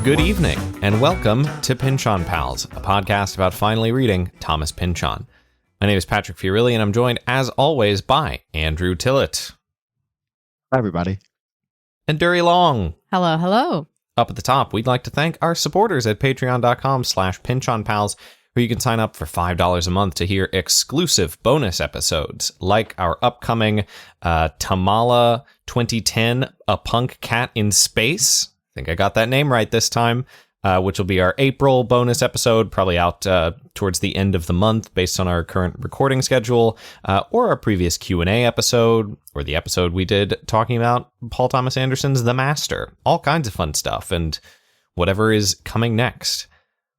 Good evening, and welcome to Pynchon Pals, a podcast about finally reading Thomas Pynchon. My name is Patrick Fiorilli, and I'm joined, as always, by Andrew Tillett. Hi, everybody. And Duri Long. Hello, hello. Up at the top, we'd like to thank our supporters at patreon.com/PynchonPals, where you can sign up for $5 a month to hear exclusive bonus episodes, like our upcoming Tamala 2010, A Punk Cat in Space. I think I got that name right this time, which will be our April bonus episode, probably out towards the end of the month based on our current recording schedule, or our previous Q&A episode, or the episode we did talking about Paul Thomas Anderson's The Master. All kinds of fun stuff, and whatever is coming next.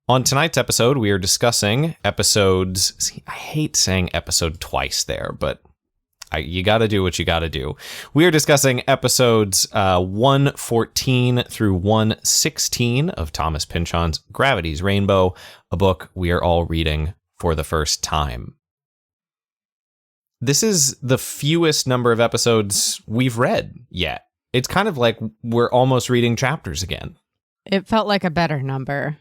On tonight's episode, we are discussing episodes... See, I hate saying episode twice there, but you gotta do what you gotta do. We are discussing episodes 114 through 116 of Thomas Pynchon's Gravity's Rainbow, a book we are all reading for the first time. This is the fewest number of episodes we've read yet. It's kind of like we're almost reading chapters again. It felt like a better number.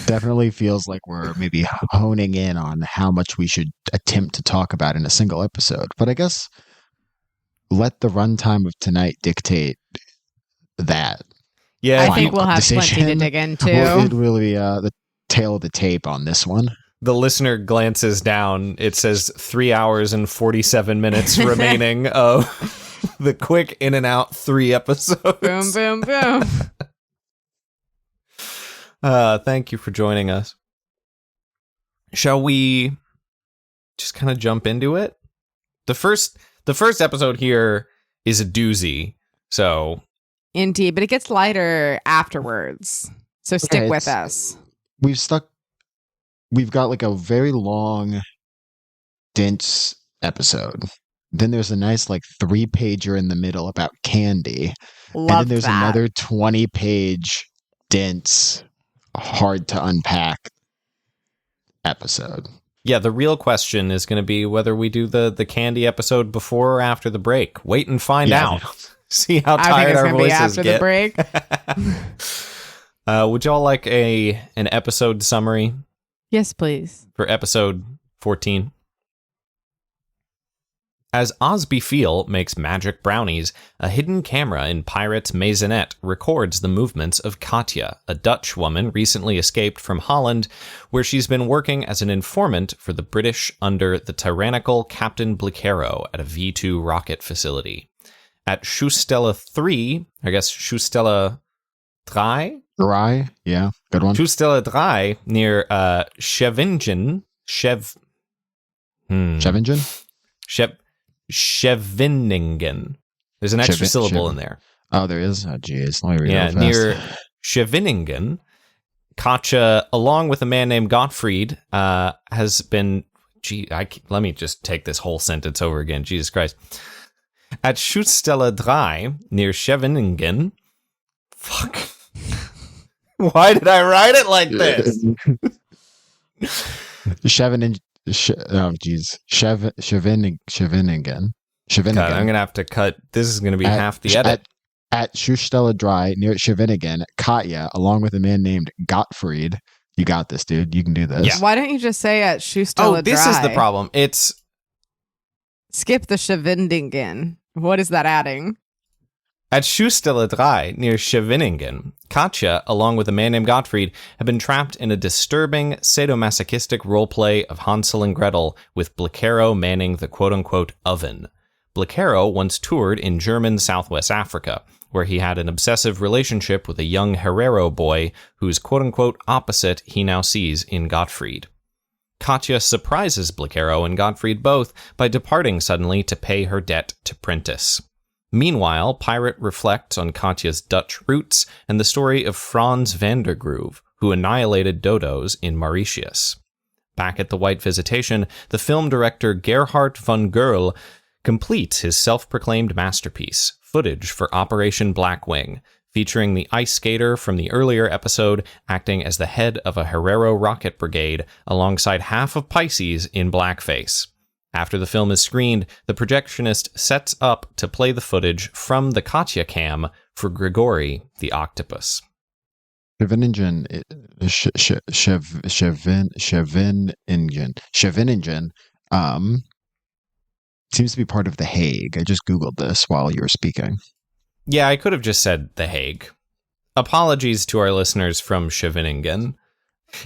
Definitely feels like we're maybe honing in on how much we should attempt to talk about in a single episode. But I guess let the runtime of tonight dictate that. Yeah, I think we'll have plenty to dig into. Well, it will be the tail of the tape on this one. The listener glances down. It says 3 hours and 47 minutes remaining of the quick in and out 3 episodes. Boom, boom, boom. Thank you for joining us. Shall we just kind of jump into it? The first episode here is a doozy, so... Indeed, but it gets lighter afterwards. So stick with us. We've got like a very long, dense episode. Then there's a nice like 3-pager in the middle about candy. Love and then there's that. another 20-page, dense, hard to unpack episode. Yeah, the real question is going to be whether we do the candy episode before or after the break. Wait and find out. See how tired our voices get. I think it's going to be after the break. Would y'all like an episode summary? Yes, please. For episode 14. As Osby Feel makes magic brownies, a hidden camera in Pirate's Maisonette records the movements of Katja, a Dutch woman recently escaped from Holland, where she's been working as an informant for the British under the tyrannical Captain Blicaro at a V2 rocket facility. At Schustella 3, I guess Schustella 3? Dry, yeah, good one. Schustella 3, near Scheveningen. Scheveningen. There's an extra syllable in there. Oh, there is? Oh, geez. Let me read it near Scheveningen, Katja, along with a man named Gottfried, has been... let me just take this whole sentence over again. Jesus Christ. At Schustella 3, near Scheveningen... Fuck. Why did I write it like this? Scheveningen. God, I'm gonna have to cut. This is gonna be half the edit. At Schustella Dry near Scheveningen, Katja, along with a man named Gottfried. You got this, dude. You can do this. Yeah. Why don't you just say at Schustella Dry? This is the problem. It's skip the Scheveningen. What is that adding? At Schustella Dry near Scheveningen, Katja, along with a man named Gottfried, have been trapped in a disturbing, sadomasochistic roleplay of Hansel and Gretel, with Blicaro manning the quote-unquote oven. Blicaro once toured in German Southwest Africa, where he had an obsessive relationship with a young Herero boy whose quote-unquote opposite he now sees in Gottfried. Katja surprises Blicaro and Gottfried both by departing suddenly to pay her debt to Prentice. Meanwhile, Pirate reflects on Katja's Dutch roots and the story of Frans van der Groove, who annihilated dodos in Mauritius. Back at the White Visitation, the film director Gerhard van Gerl completes his self-proclaimed masterpiece, footage for Operation Blackwing, featuring the ice skater from the earlier episode acting as the head of a Herero rocket brigade alongside half of Pisces in blackface. After the film is screened, the projectionist sets up to play the footage from the Katja cam for Grigori the octopus. Scheveningen seems to be part of The Hague. I just Googled this while you were speaking. Yeah, I could have just said The Hague. Apologies to our listeners from Scheveningen.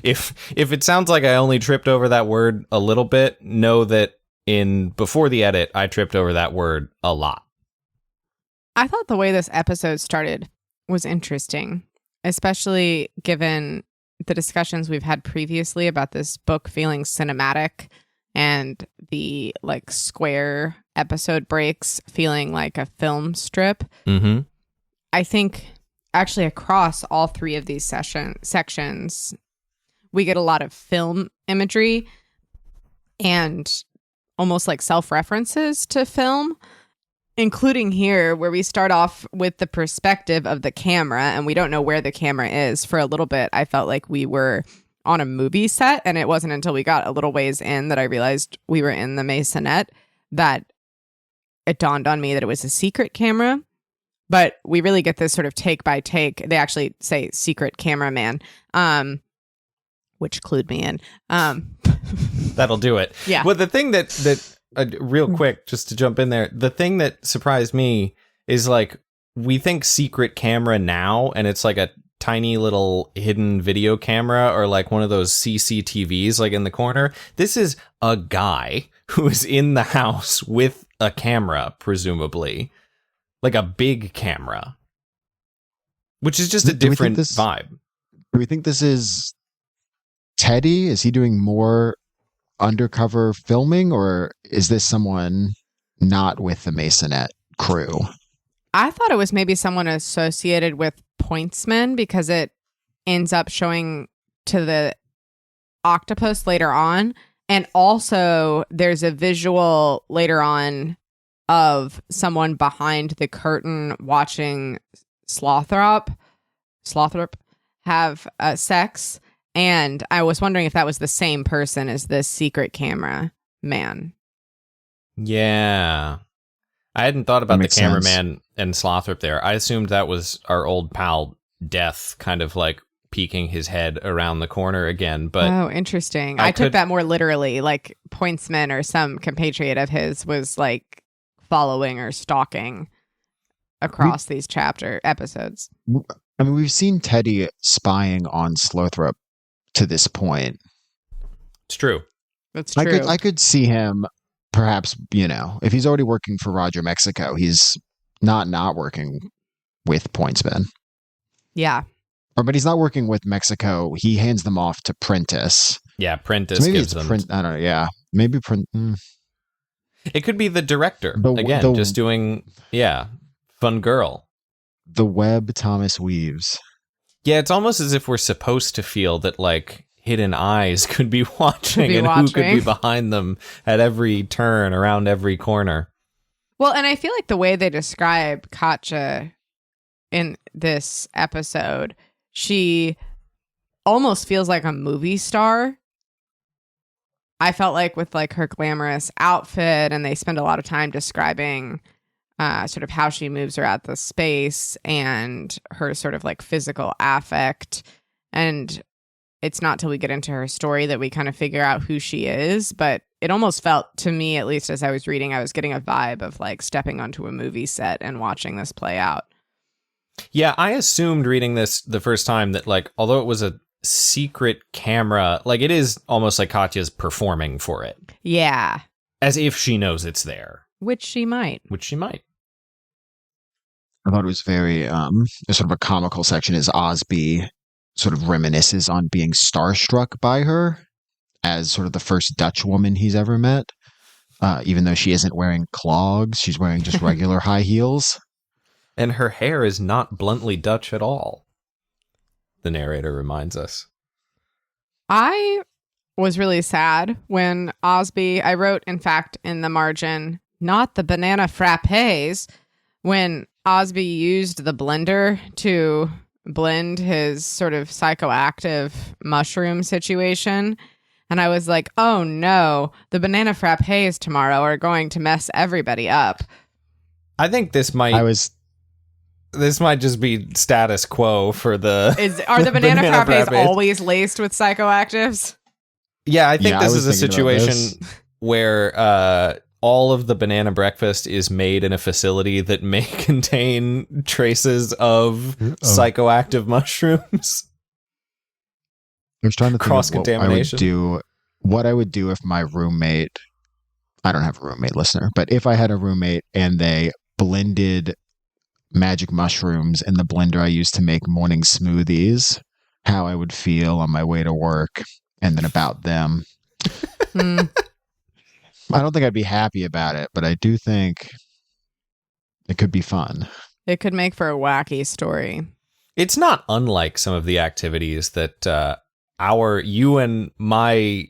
If it sounds like I only tripped over that word a little bit, know that before the edit, I tripped over that word a lot. I thought the way this episode started was interesting, especially given the discussions we've had previously about this book feeling cinematic and the like square episode breaks feeling like a film strip. Mm-hmm. I think actually across all three of these sections, we get a lot of film imagery and almost like self-references to film, including here where we start off with the perspective of the camera and we don't know where the camera is. For a little bit, I felt like we were on a movie set, and it wasn't until we got a little ways in that I realized we were in the Maisonette that it dawned on me that it was a secret camera. But we really get this sort of take by take. They actually say secret cameraman, which clued me in. That'll do it. Yeah. Well, the thing that real quick, just to jump in there, the thing that surprised me is like we think secret camera now, and it's like a tiny little hidden video camera or like one of those CCTVs like in the corner. This is a guy who is in the house with a camera, presumably. Like a big camera, which is just a different vibe. Do we think this is Teddy? Is he doing more undercover filming, or is this someone not with the Maisonette crew? I thought it was maybe someone associated with Pointsman because it ends up showing to the octopus later on. And also there's a visual later on of someone behind the curtain watching Slothrop have sex. And I was wondering if that was the same person as this secret camera man. Yeah. I hadn't thought about the cameraman and Slothrop there. I assumed that was our old pal Death kind of like peeking his head around the corner again. But oh, interesting. I took that more literally, like Pointsman or some compatriot of his was like following or stalking across these episodes. I mean, we've seen Teddy spying on Slothrop to this point. It's true. That's true. I could see him perhaps, if he's already working for Roger Mexico, he's not working with Pointsman. Yeah. But he's not working with Mexico. He hands them off to Prentice. Yeah, Prentice gives them. I don't know. Yeah. Maybe It could be the director just doing, fun girl. The web Thomas weaves. Yeah, it's almost as if we're supposed to feel that like hidden eyes could be watching who could be behind them at every turn, around every corner. Well, and I feel like the way they describe Katja in this episode, she almost feels like a movie star. I felt like with like her glamorous outfit, and they spend a lot of time describing sort of how she moves around the space and her sort of like physical affect. And it's not till we get into her story that we kind of figure out who she is. But it almost felt to me, at least as I was reading, I was getting a vibe of like stepping onto a movie set and watching this play out. Yeah, I assumed reading this the first time that like, although it was a secret camera, like it is almost like Katja's performing for it. Yeah. As if she knows it's there. Which she might. I thought it was very sort of a comical section as Osby sort of reminisces on being starstruck by her as sort of the first Dutch woman he's ever met. Even though she isn't wearing clogs, she's wearing just regular high heels. And her hair is not bluntly Dutch at all, the narrator reminds us. I was really sad when Osby, I wrote, in fact, in the margin, not the banana frappes, when Osby used the blender to blend his sort of psychoactive mushroom situation. And I was like, oh no, the banana frappes tomorrow are going to mess everybody up. I think this might... This might just be status quo for the. Are the banana frappes frappes. always laced with psychoactives? Yeah, I think Yeah, I this was is a thinking about situation where all of the banana breakfast is made in a facility that may contain traces of psychoactive mushrooms. I was trying to think of Cross-contamination. what I would do if my roommate, I don't have a roommate, listener, but if I had a roommate and they blended magic mushrooms in the blender I used to make morning smoothies, how I would feel on my way to work and then about them. I don't think I'd be happy about it, but I do think it could be fun. It could make for a wacky story. It's not unlike some of the activities that you and my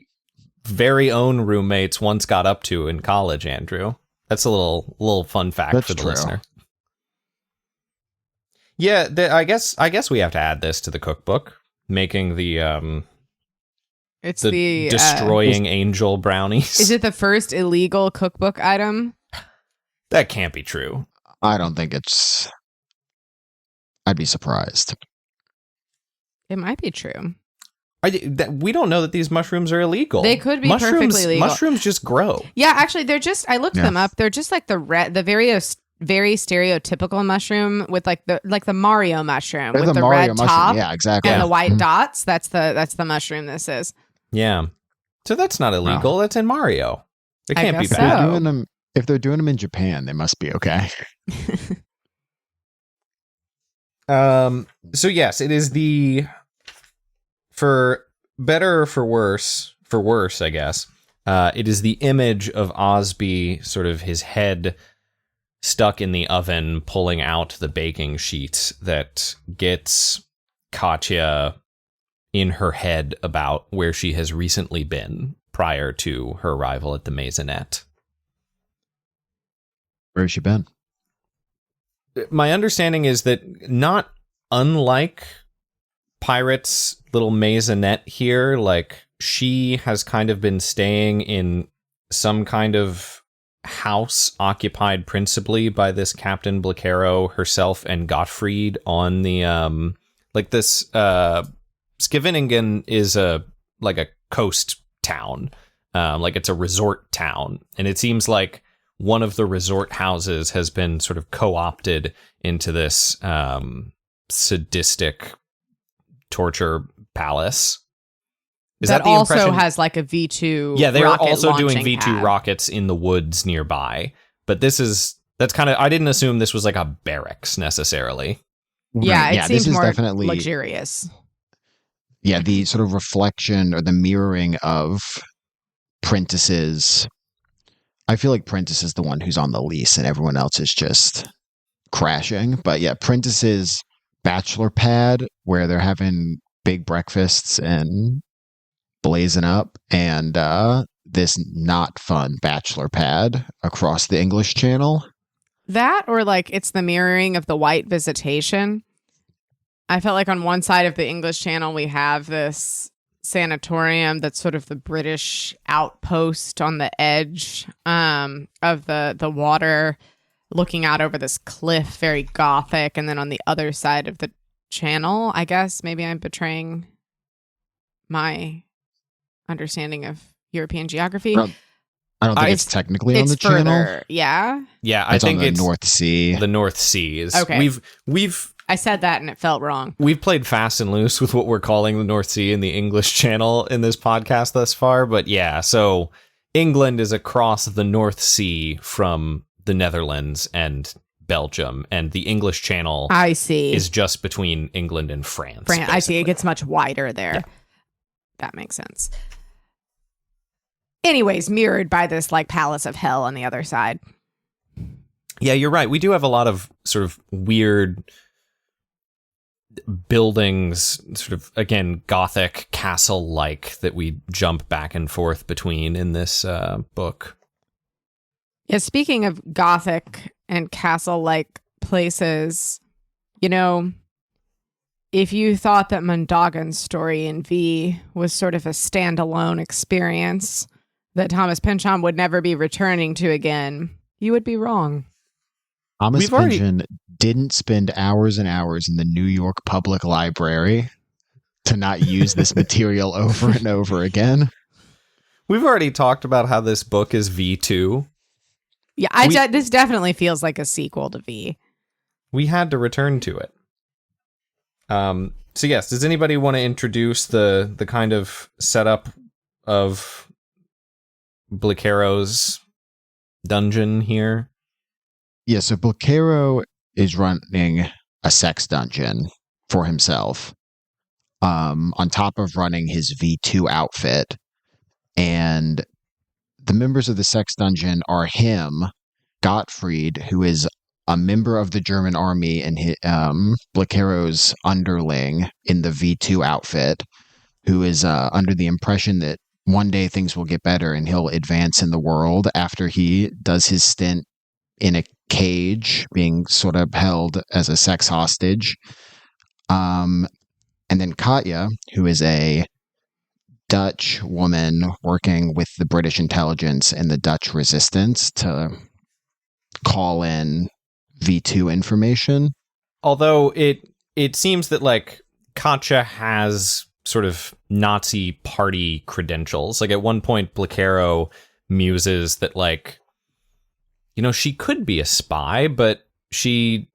very own roommates once got up to in college, Andrew. That's a little fun fact That's for the true. listener. Yeah, I guess we have to add this to the cookbook, making the It's the destroying angel brownies. Is it the first illegal cookbook item? That can't be true. I don't think it's. I'd be surprised. It might be true. We don't know that these mushrooms are illegal. They could be perfectly legal. Mushrooms just grow. Yeah, actually, they're just. I looked them up. They're just like the very stereotypical mushroom with like the Mario mushroom They're with the Mario red mushroom. top Yeah, exactly. and the white dots. That's the mushroom this is. Yeah. So that's not illegal. That's in Mario. It can't be guess bad. If they're doing them in Japan, they must be okay. So yes, it is for better or for worse, I guess. It is the image of Osby, sort of his head stuck in the oven, pulling out the baking sheet that gets Katya in her head about where she has recently been prior to her arrival at the Maisonette. Where has she been? My understanding is that not unlike Pirate's little maisonette here, like she has kind of been staying in some kind of house occupied principally by this Captain Blacaro herself and Gottfried on the like this Scheveningen is a coast town, like it's a resort town, and it seems like one of the resort houses has been sort of co-opted into this sadistic torture palace. Is that the also impression? has like a V2? Yeah, they're rocket also doing launching V2 pad. rockets in the woods nearby. But that's kind of, I didn't assume this was like a barracks necessarily. Yeah, it this seems is more definitely luxurious. Yeah, the sort of reflection or the mirroring of Prentice's. I feel like Prentice is the one who's on the lease and everyone else is just crashing. But yeah, Prentice's bachelor pad where they're having big breakfasts and blazing up, and this not fun bachelor pad across the English Channel. That, or like it's the mirroring of the White Visitation. I felt like on one side of the English Channel we have this sanatorium that's sort of the British outpost on the edge of the water, looking out over this cliff, very gothic, and then on the other side of the channel, I guess maybe I'm betraying my understanding of European geography. I don't think it's technically on the further, channel. Yeah. Yeah, I think on the it's North Sea. The North Sea is okay. We've I said that and it felt wrong. We've played fast and loose with what we're calling the North Sea in the English Channel in this podcast thus far, but yeah, so England is across the North Sea from the Netherlands and Belgium, and the English Channel I see is just between England and France. I see, it gets much wider there. Yeah. That makes sense. Anyways, mirrored by this like palace of hell on the other side. Yeah, you're right. We do have a lot of sort of weird buildings, sort of, again, Gothic castle-like, that we jump back and forth between in this book. Yeah, speaking of Gothic and castle-like places, you know, if you thought that Mondagon's story in V was sort of a standalone experience that Thomas Pynchon would never be returning to again, you would be wrong. Thomas Pynchon didn't spend hours and hours in the New York Public Library to not use this material over and over again. We've already talked about how this book is V2. Yeah, this definitely feels like a sequel to V. We had to return to it. So yes, does anybody want to introduce the kind of setup of Blicero's dungeon here? Yeah, so Blicero is running a sex dungeon for himself, on top of running his V2 outfit. And the members of the sex dungeon are him, Gottfried, who is a member of the German army and Blicero's underling in the V2 outfit, who is under the impression that one day things will get better and he'll advance in the world after he does his stint in a cage, being sort of held as a sex hostage. And then Katja, who is a Dutch woman working with the British intelligence and the Dutch resistance to call in V2 information. Although it seems that like Katja has sort of Nazi party credentials. Like at one point, Blicero muses that like, you know, she could be a spy, but she,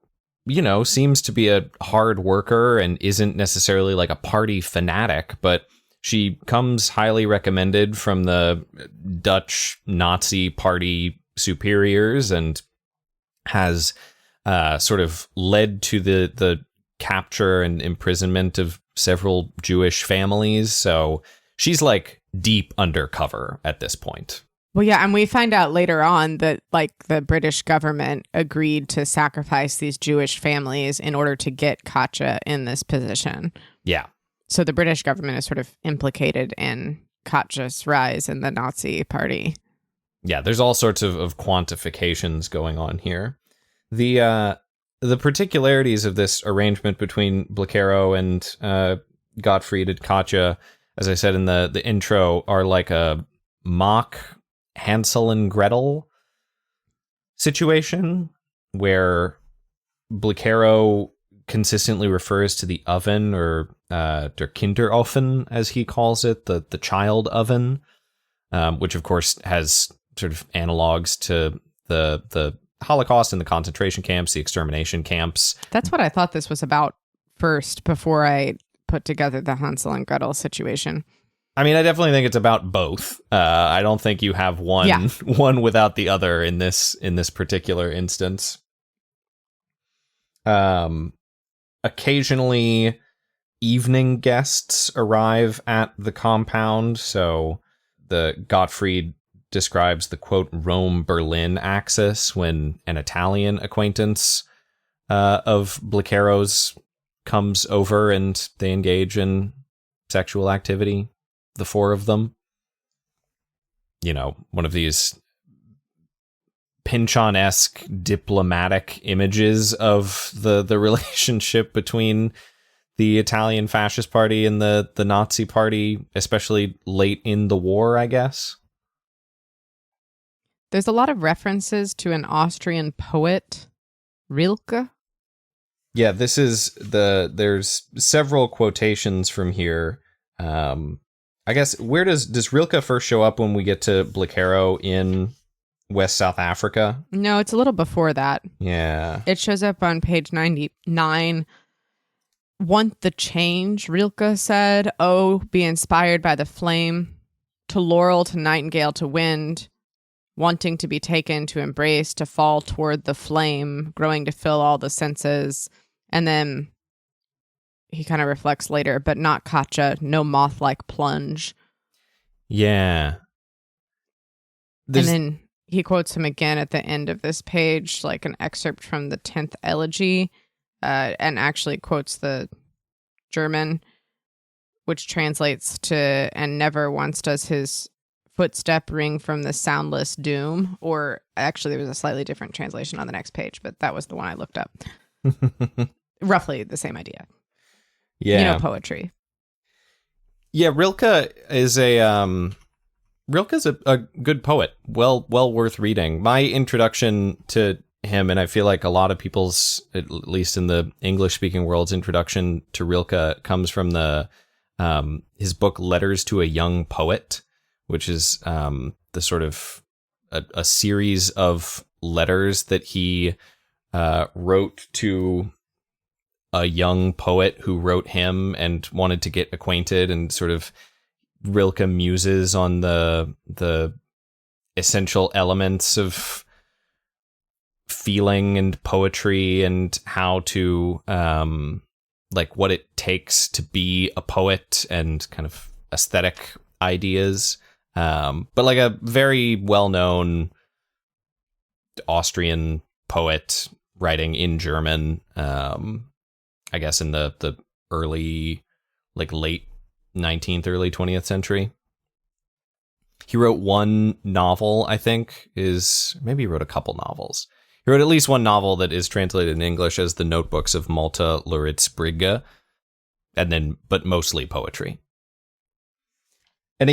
you know, seems to be a hard worker and isn't necessarily like a party fanatic, but she comes highly recommended from the Dutch Nazi party superiors and has sort of led to the capture and imprisonment of several Jewish families. So she's like deep undercover at this point. Well, yeah, and we find out later on that like the British government agreed to sacrifice these Jewish families in order to get Katja in this position. Yeah. So the British government is sort of implicated in Katja's rise in the Nazi party. Yeah, there's all sorts of quantifications going on here. The particularities of this arrangement between Blicero and Gottfried and Katja, as I said in the intro, are like a mock Hansel and Gretel situation where Blicero consistently refers to the oven, or der Kinderofen, as he calls it, the child oven, which of course has sort of analogs to the Holocaust and the concentration camps, the extermination camps. That's what I thought this was about first before I put together the Hansel and Gretel situation. I mean, I definitely think it's about both. I don't think you have one without the other in this particular instance. Occasionally, evening guests arrive at the compound. So the Gottfried describes the quote Rome-Berlin axis when an Italian acquaintance of Blicero's comes over and they engage in sexual activity. The four of them, you know, one of these Pynchon-esque diplomatic images of the relationship between the Italian fascist party and the Nazi party, especially late in the war, I guess. There's a lot of references to an Austrian poet, Rilke. Yeah, there's several quotations from here. I guess, where does Rilke first show up when we get to Blicero in West South Africa? No, it's a little before that. Yeah. It shows up on page 99. Want the change, Rilke said. Oh, be inspired by the flame. To laurel, to nightingale, to wind. Wanting to be taken, to embrace, to fall toward the flame. Growing to fill all the senses. And then he kind of reflects later, but not Katja, no moth-like plunge. Yeah. And then he quotes him again at the end of this page, like an excerpt from the 10th Elegy, and actually quotes the German, which translates to, and never once does his footstep ring from the soundless doom. Or actually, there was a slightly different translation on the next page, but that was the one I looked up. Roughly the same idea. Yeah. You know, poetry. Yeah, Rilke's a good poet. Well worth reading. My introduction to him, and I feel like a lot of people's, at least in the English-speaking world's introduction to Rilke, comes from the his book Letters to a Young Poet, which is the sort of a series of letters that he wrote to a young poet who wrote him and wanted to get acquainted, and sort of Rilke muses on the essential elements of feeling and poetry and how to like what it takes to be a poet and kind of aesthetic ideas. But like a very well-known Austrian poet writing in German, I guess in the early, like late 19th, early 20th century. He wrote one novel, I think, maybe he wrote a couple novels. He wrote at least one novel that is translated in English as The Notebooks of Malta Lauritzbrigge, but mostly poetry. And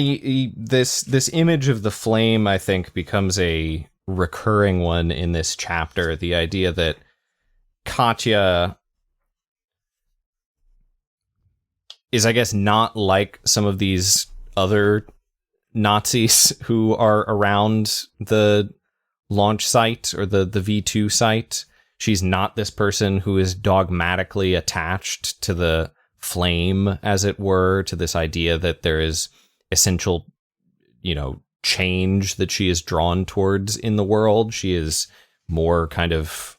this image of the flame, I think, becomes a recurring one in this chapter. The idea that Katya is, I guess, not like some of these other Nazis who are around the launch site or the V2 site. She's not this person who is dogmatically attached to the flame, as it were, to this idea that there is essential, change that she is drawn towards in the world. She is more kind of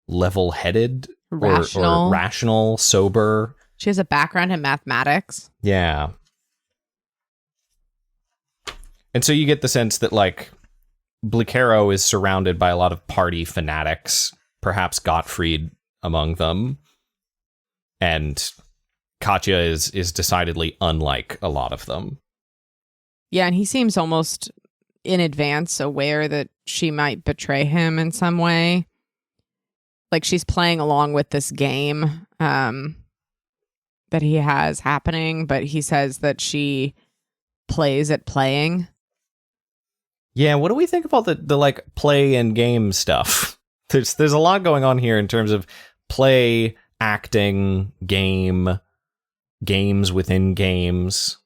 level-headed or rational, sober. She has a background in mathematics. Yeah. And so you get the sense that, like, Blicaro is surrounded by a lot of party fanatics, perhaps Gottfried among them. And Katya is decidedly unlike a lot of them. Yeah, and he seems almost in advance aware that she might betray him in some way. Like she's playing along with this game that he has happening, but he says that she plays at playing. Yeah, what do we think about the like play and game stuff? There's a lot going on here in terms of play, acting, games within games.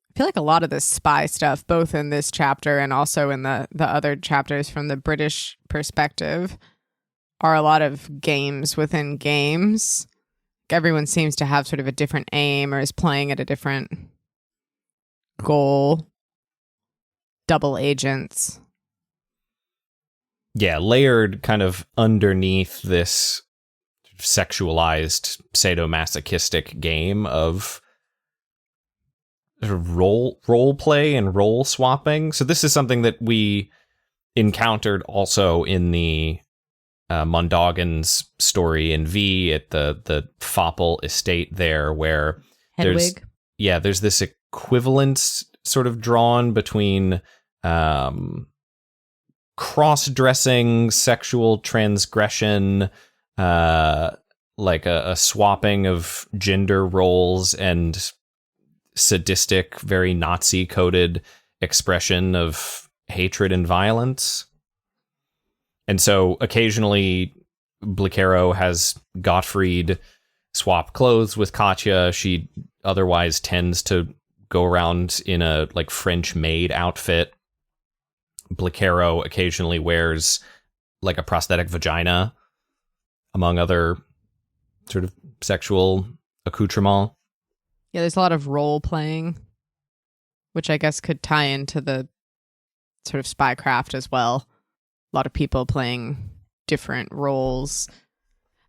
I feel like a lot of this spy stuff, both in this chapter and also in the other chapters from the British perspective, are a lot of games within games. Everyone seems to have sort of a different aim or is playing at a different goal. Double agents. Yeah, layered kind of underneath this sexualized sadomasochistic game of role play and role swapping. So this is something that we encountered also in the Mondoggins story in V at the Foppel estate there, where Hedwig. there's this equivalence sort of drawn between cross-dressing, sexual transgression, like a swapping of gender roles and sadistic, very Nazi-coded expression of hatred and violence. And so occasionally Blicaro has Gottfried swap clothes with Katya. She otherwise tends to go around in a like French maid outfit. Blicaro occasionally wears like a prosthetic vagina, among other sort of sexual accoutrement. Yeah, there's a lot of role playing, which I guess could tie into the sort of spycraft as well. A lot of people playing different roles.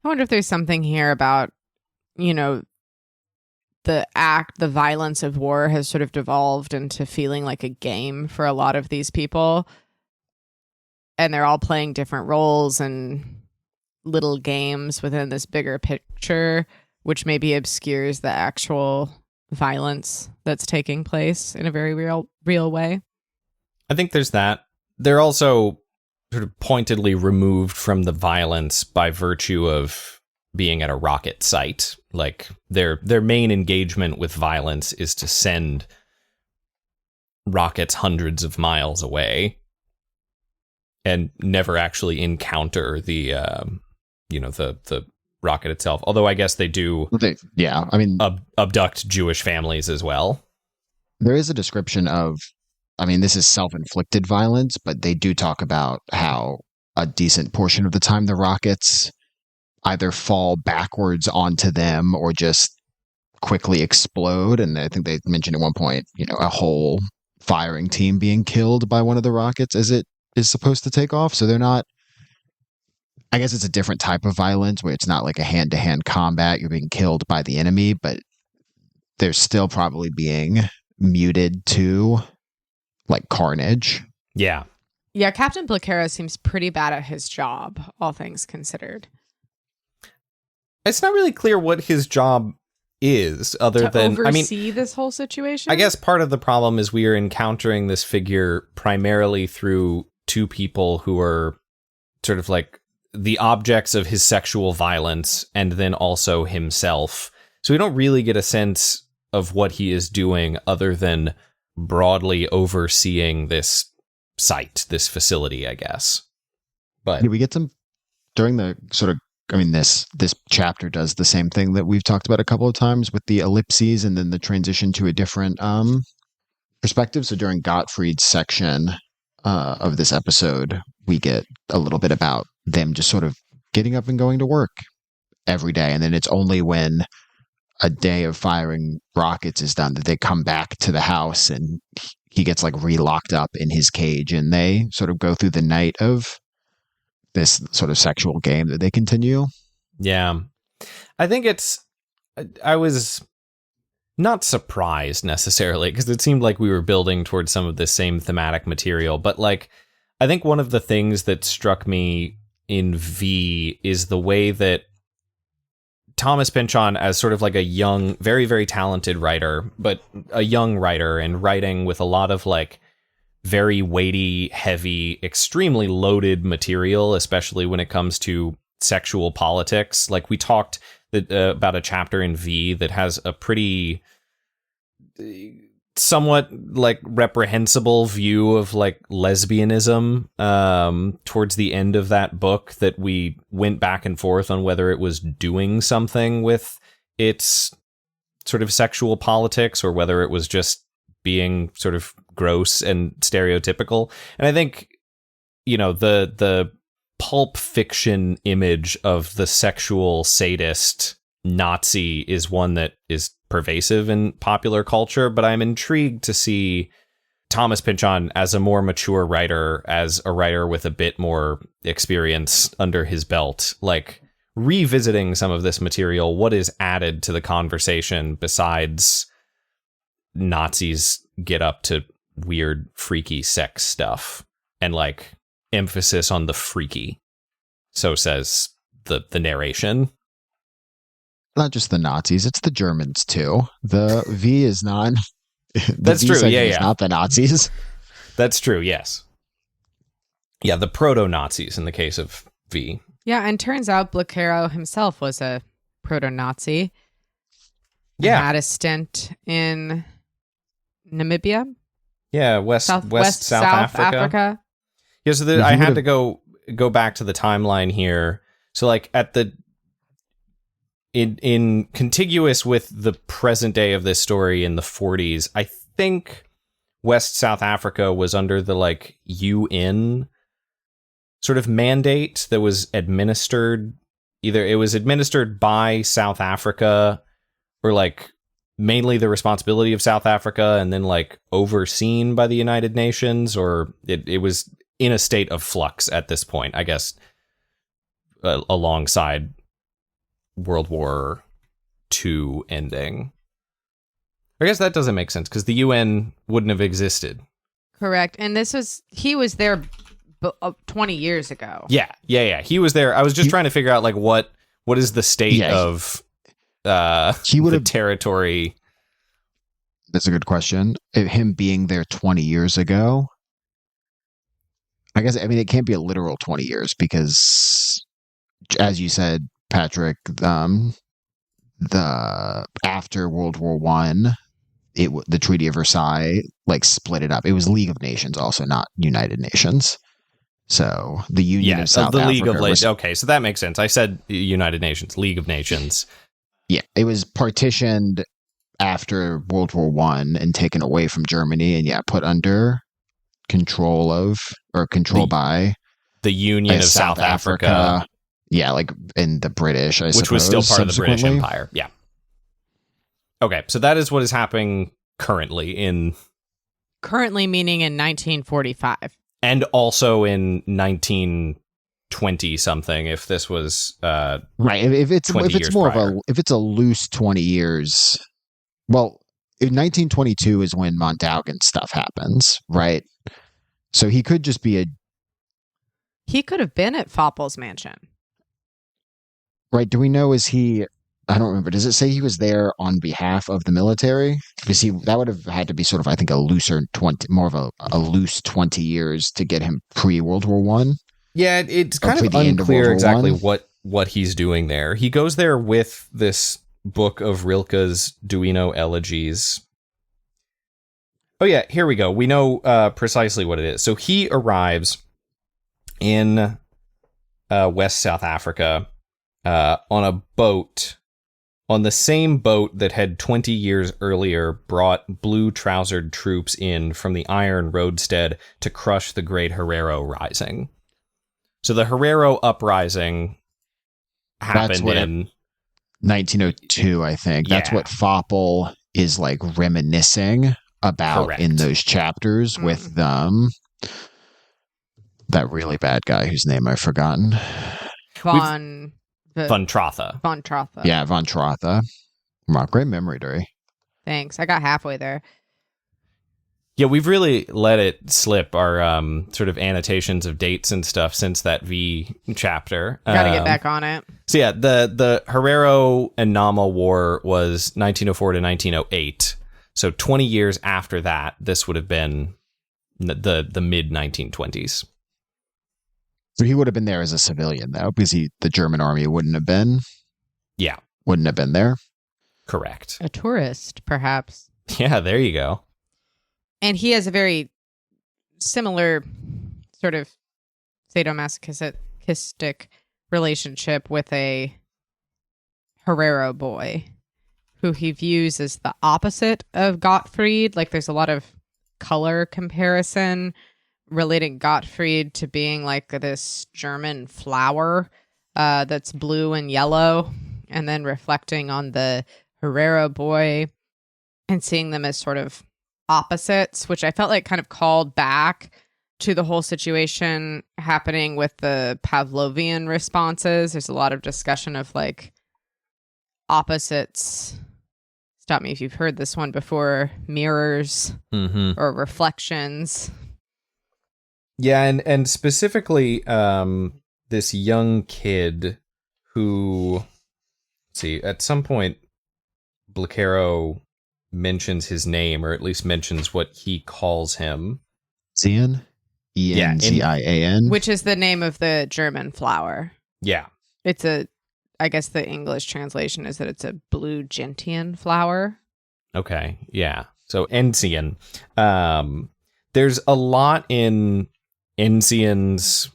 I wonder if there's something here about, the violence of war has sort of devolved into feeling like a game for a lot of these people. And they're all playing different roles and little games within this bigger picture, which maybe obscures the actual violence that's taking place in a very real way. I think there's that. They're also sort of pointedly removed from the violence by virtue of being at a rocket site. Like their main engagement with violence is to send rockets hundreds of miles away. and never actually encounter the the rocket itself. Although I guess they do abduct Jewish families as well. There is a description of, this is self-inflicted violence, but they do talk about how a decent portion of the time the rockets either fall backwards onto them or just quickly explode. And I think they mentioned at one point, a whole firing team being killed by one of the rockets as it is supposed to take off. So they're not, I guess it's a different type of violence where it's not like a hand-to-hand combat. You're being killed by the enemy, but they're still probably being muted to like carnage. Yeah. Yeah, Captain Blacaro seems pretty bad at his job, all things considered. It's not really clear what his job is, other than oversee this whole situation. I guess part of the problem is we are encountering this figure primarily through two people who are sort of like the objects of his sexual violence, and then also himself. So we don't really get a sense of what he is doing other than broadly overseeing this site, this facility, I guess. But we get some during the sort of, this chapter does the same thing that we've talked about a couple of times with the ellipses and then the transition to a different perspective. So during Gottfried's section of this episode, we get a little bit about them just sort of getting up and going to work every day. And then it's only when a day of firing rockets is done that they come back to the house and he gets like re-locked up in his cage, and they sort of go through the night of this sort of sexual game that they continue. Yeah. I think I was not surprised necessarily, because it seemed like we were building towards some of the same thematic material. But like, I think one of the things that struck me in V is the way that Thomas Pynchon, as sort of like a young, very, very talented writer, but a young writer and writing with a lot of like very weighty, heavy, extremely loaded material, especially when it comes to sexual politics. Like we talked about a chapter in V that has a pretty somewhat like reprehensible view of like lesbianism towards the end of that book, that we went back and forth on whether it was doing something with its sort of sexual politics or whether it was just being sort of gross and stereotypical. And I think, the pulp fiction image of the sexual sadist Nazi is one that is pervasive in popular culture, but I'm intrigued to see Thomas Pynchon as a more mature writer, as a writer with a bit more experience under his belt, like revisiting some of this material. What is added to the conversation besides Nazis get up to weird, freaky sex stuff and like emphasis on the freaky? So says the narration. Not just the Nazis, it's the Germans too. The V is not. That's true. Yeah. It's not the Nazis. That's true. Yes. Yeah, the proto-Nazis in the case of V. Yeah, and turns out Blacaro himself was a proto-Nazi. Yeah. Had a stint in Namibia. Yeah, South Africa. Yeah, so I had to go back to the timeline here. So like at the in contiguous with the present day of this story in the 40s, I think West South Africa was under the like UN sort of mandate that was administered. Either it was administered by South Africa or like mainly the responsibility of South Africa and then like overseen by the United Nations, or it was in a state of flux at this point, I guess, alongside World War II ending. I guess that doesn't make sense because the UN wouldn't have existed. Correct. And he was there 20 years ago. Yeah. He was there. I was just trying to figure out like what is the state of the territory. That's a good question. Him being there 20 years ago, I guess, it can't be a literal 20 years because, as you said, Patrick, the after World War I, the Treaty of Versailles like split it up. It was League of Nations, also not United Nations. So the Union of South the Africa. League of Nations. Okay, so that makes sense. I said United Nations, League of Nations. Yeah, it was partitioned after World War One and taken away from Germany, and put under control by the Union of South Africa. Yeah, like in the British, I suppose. Which was still part of the British Empire. Yeah. Okay, so that is what is happening currently Currently meaning in 1945. And also in 1920 something, if this was right. If it's more prior. If it's a loose 20 years, well, in 1922 is when Montauk's stuff happens, right? So he could just be He could have been at Foppel's mansion. Right. Do we know, I don't remember. Does it say he was there on behalf of the military? Because that would have had to be sort of, I think, more of a loose 20 years to get him pre-World War One. Yeah, it's kind of unclear exactly what he's doing there. He goes there with this book of Rilke's Duino elegies. Oh yeah, here we go. We know precisely what it is. So he arrives in West South Africa on a boat, on the same boat that had 20 years earlier brought blue-trousered troops in from the Iron Roadstead to crush the Great Herero Rising. So the Herero Uprising happened in 1902, I think. That's what Foppel is like reminiscing about. Correct. In those chapters with that really bad guy whose name I've forgotten. Von Trotha. Yeah, Von Trotha. Wow, great memory, Duri. Thanks. I got halfway there. Yeah, we've really let it slip, our sort of annotations of dates and stuff since that V chapter. Gotta get back on it. So yeah, the Herero and Nama War was 1904 to 1908. So 20 years after that, this would have been the mid-1920s. So he would have been there as a civilian, though, because the German army wouldn't have been. Yeah. Wouldn't have been there. Correct. A tourist, perhaps. Yeah, there you go. And he has a very similar sort of sadomasochistic relationship with a Herero boy who he views as the opposite of Gottfried. Like there's a lot of color comparison relating Gottfried to being like this German flower that's blue and yellow, and then reflecting on the Herero boy and seeing them as sort of opposites, which I felt like kind of called back to the whole situation happening with the Pavlovian responses. There's a lot of discussion of like opposites. Stop me if you've heard this one before. Mirrors or reflections. Yeah, and specifically this young kid who, at some point, Blecaro mentions his name, or at least mentions what he calls him. Zian? Enzian? Which is the name of the German flower. Yeah. It's I guess the English translation is that it's a blue gentian flower. Okay, yeah. So Enzian. There's a lot in Enzian's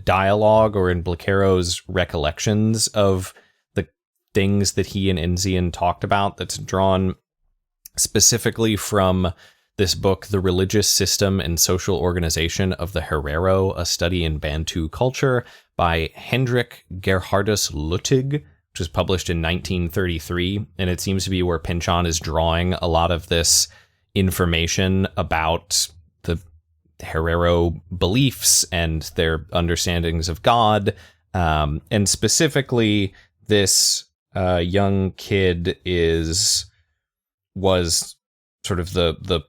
dialogue or in Blecaro's recollections of the things that he and Enzian talked about that's drawn specifically from this book, The Religious System and Social Organization of the Herero, A Study in Bantu Culture by Hendrik Gerhardus Luttig, which was published in 1933. And it seems to be where Pynchon is drawing a lot of this information about the Herero beliefs and their understandings of God. And specifically, this young kid was sort of the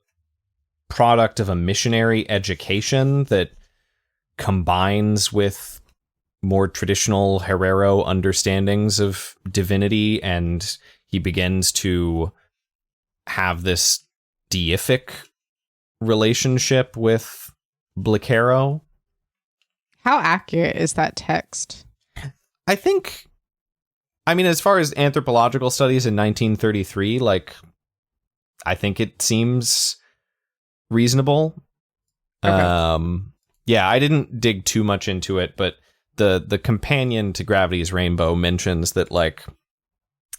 product of a missionary education that combines with more traditional Herero understandings of divinity, and he begins to have this deific relationship with Blecaro. How accurate is that text? I think, as far as anthropological studies in 1933, I think it seems reasonable. Okay. Yeah, I didn't dig too much into it, but the companion to Gravity's Rainbow mentions that, like,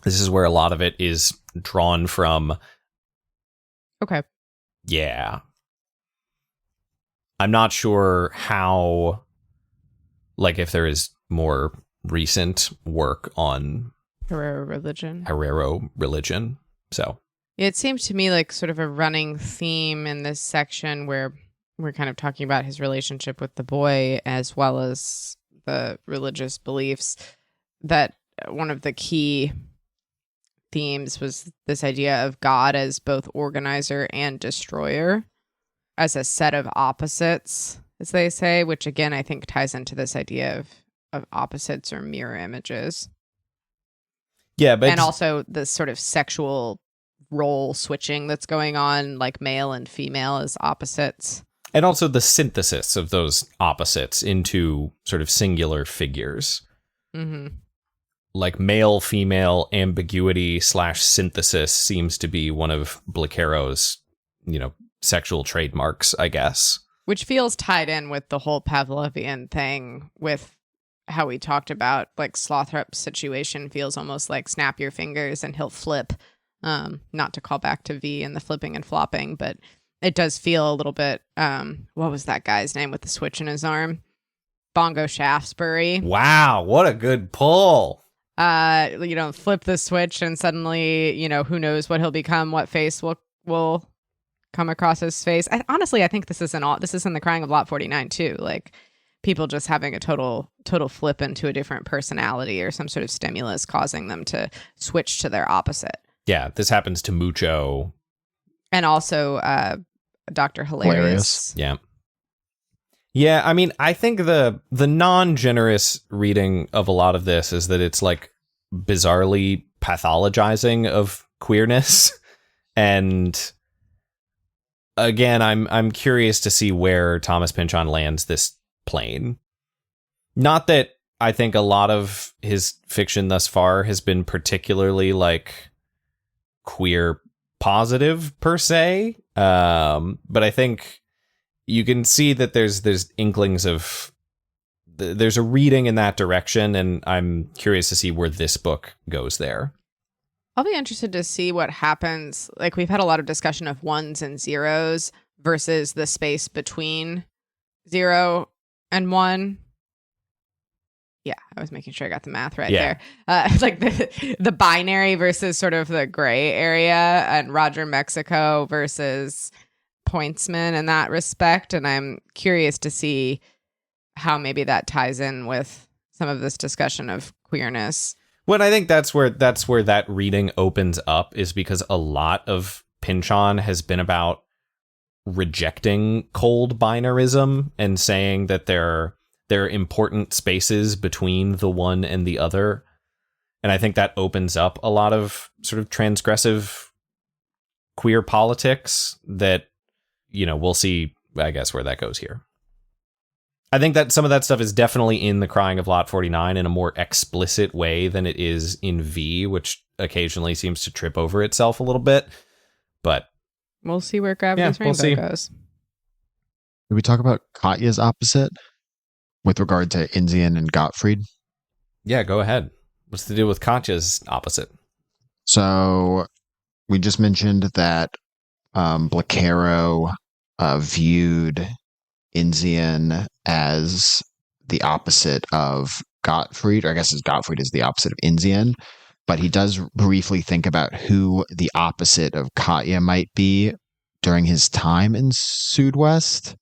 this is where a lot of it is drawn from. Okay. Yeah. I'm not sure how, like, if there is more recent work on Herero religion. So it seemed to me like sort of a running theme in this section where we're kind of talking about his relationship with the boy as well as the religious beliefs, that one of the key themes was this idea of God as both organizer and destroyer, as a set of opposites, as they say, which again I think ties into this idea of opposites or mirror images. Yeah, but and also the sort of sexual role switching that's going on, like male and female as opposites. And also the synthesis of those opposites into sort of singular figures. Mm-hmm. Like male-female ambiguity / synthesis seems to be one of Blicero's, sexual trademarks, I guess. Which feels tied in with the whole Pavlovian thing, with how we talked about, like, Slothrup's situation feels almost like snap your fingers and he'll flip. Not to call back to V and the flipping and flopping, but it does feel a little bit, what was that guy's name with the switch in his arm? Bongo Shaftesbury. Wow, what a good pull. Flip the switch and suddenly, who knows what he'll become, what face will come across his face. I think this is in the Crying of Lot 49 too. Like, people just having a total flip into a different personality or some sort of stimulus causing them to switch to their opposite. Yeah, this happens to Mucho. And also Dr. Hilarious. Yeah. Yeah, I mean, I think the non-generous reading of a lot of this is that it's, like, bizarrely pathologizing of queerness. And again, I'm curious to see where Thomas Pynchon lands this plane. Not that I think a lot of his fiction thus far has been particularly, like, queer positive per se, but I think you can see that there's inklings of there's a reading in that direction, and I'm curious to see where this book goes there. I'll be interested to see what happens. Like, we've had a lot of discussion of ones and zeros versus the space between 0 and 1. Yeah, I was making sure I got the math right there. Like the binary versus sort of the gray area, and Roger Mexico versus Pointsman in that respect. And I'm curious to see how maybe that ties in with some of this discussion of queerness. Well, I think that's where that reading opens up, is because a lot of Pynchon has been about rejecting cold binarism and saying that there are important spaces between the one and the other. And I think that opens up a lot of sort of transgressive queer politics that, we'll see, I guess, where that goes here. I think that some of that stuff is definitely in The Crying of Lot 49 in a more explicit way than it is in V, which occasionally seems to trip over itself a little bit. But we'll see where Gravity's Rainbow goes. Did we talk about Katya's opposite with regard to Inzian and Gottfried? Yeah, go ahead. What's the deal with Katya's opposite? So we just mentioned that Blicero viewed Inzian as the opposite of Gottfried, or I guess Gottfried is the opposite of Inzian, but he does briefly think about who the opposite of Katya might be during his time in Sudwest.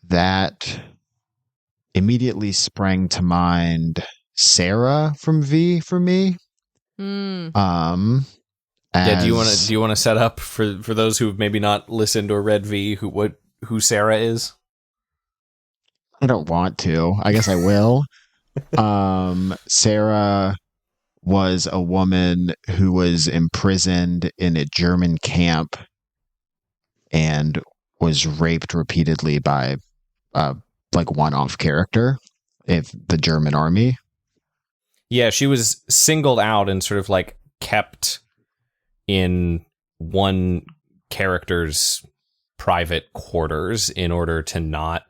That immediately sprang to mind Sarah from V for me. Mm. Do you want to set up for those who've maybe not listened or read V who Sarah is? I don't want to. I guess I will. Sarah was a woman who was imprisoned in a German camp and was raped repeatedly by one-off character of the German army. Yeah, she was singled out and sort of like kept in one character's private quarters in order to not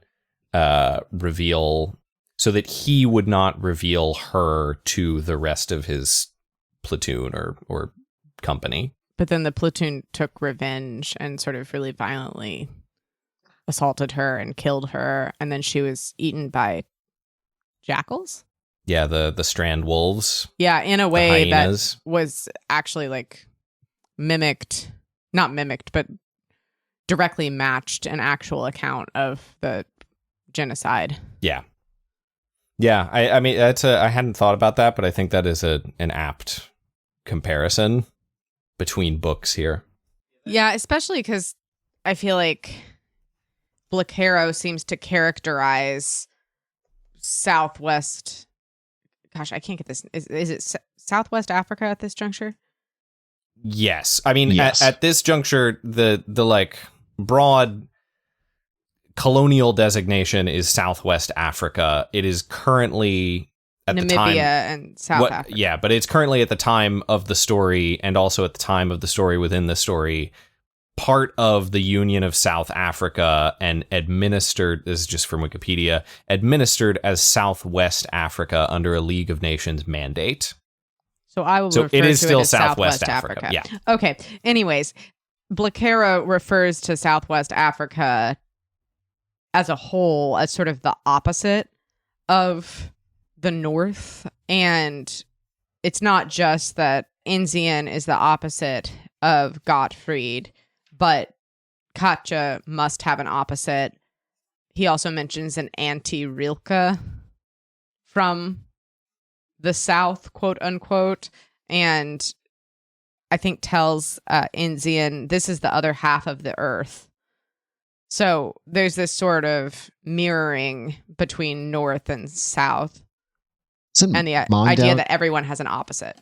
reveal, so that he would not reveal her to the rest of his platoon or company. But then the platoon took revenge and sort of really violently assaulted her and killed her, and then she was eaten by jackals. Yeah, the strand wolves. Yeah, in a way that was actually like not mimicked, but directly matched an actual account of the genocide. Yeah. Yeah, I mean, I hadn't thought about that, but I think that is an apt comparison between books here. Yeah, especially because I feel like Blacaro seems to characterize Southwest. Gosh, I can't get this. Is it Southwest Africa at this juncture? Yes. I mean, Yes. At this juncture, the like broad colonial designation is Southwest Africa. It is currently at Namibia the time, and South Africa. Yeah, but it's currently at the time of the story, and also at the time of the story within the story, part of the Union of South Africa, and administered, this is just from Wikipedia, administered as Southwest Africa under a League of Nations mandate. So I will So refer it is to still it as Southwest Africa. Yeah. Okay. Anyways, Blacaro refers to Southwest Africa as a whole as sort of the opposite of the North. And it's not just that Enzian is the opposite of Gottfried, but Katja must have an opposite. He also mentions an anti-Rilke from the South, quote unquote, and I think tells Enzian this is the other half of the Earth. So there's this sort of mirroring between North and South, and the idea that everyone has an opposite.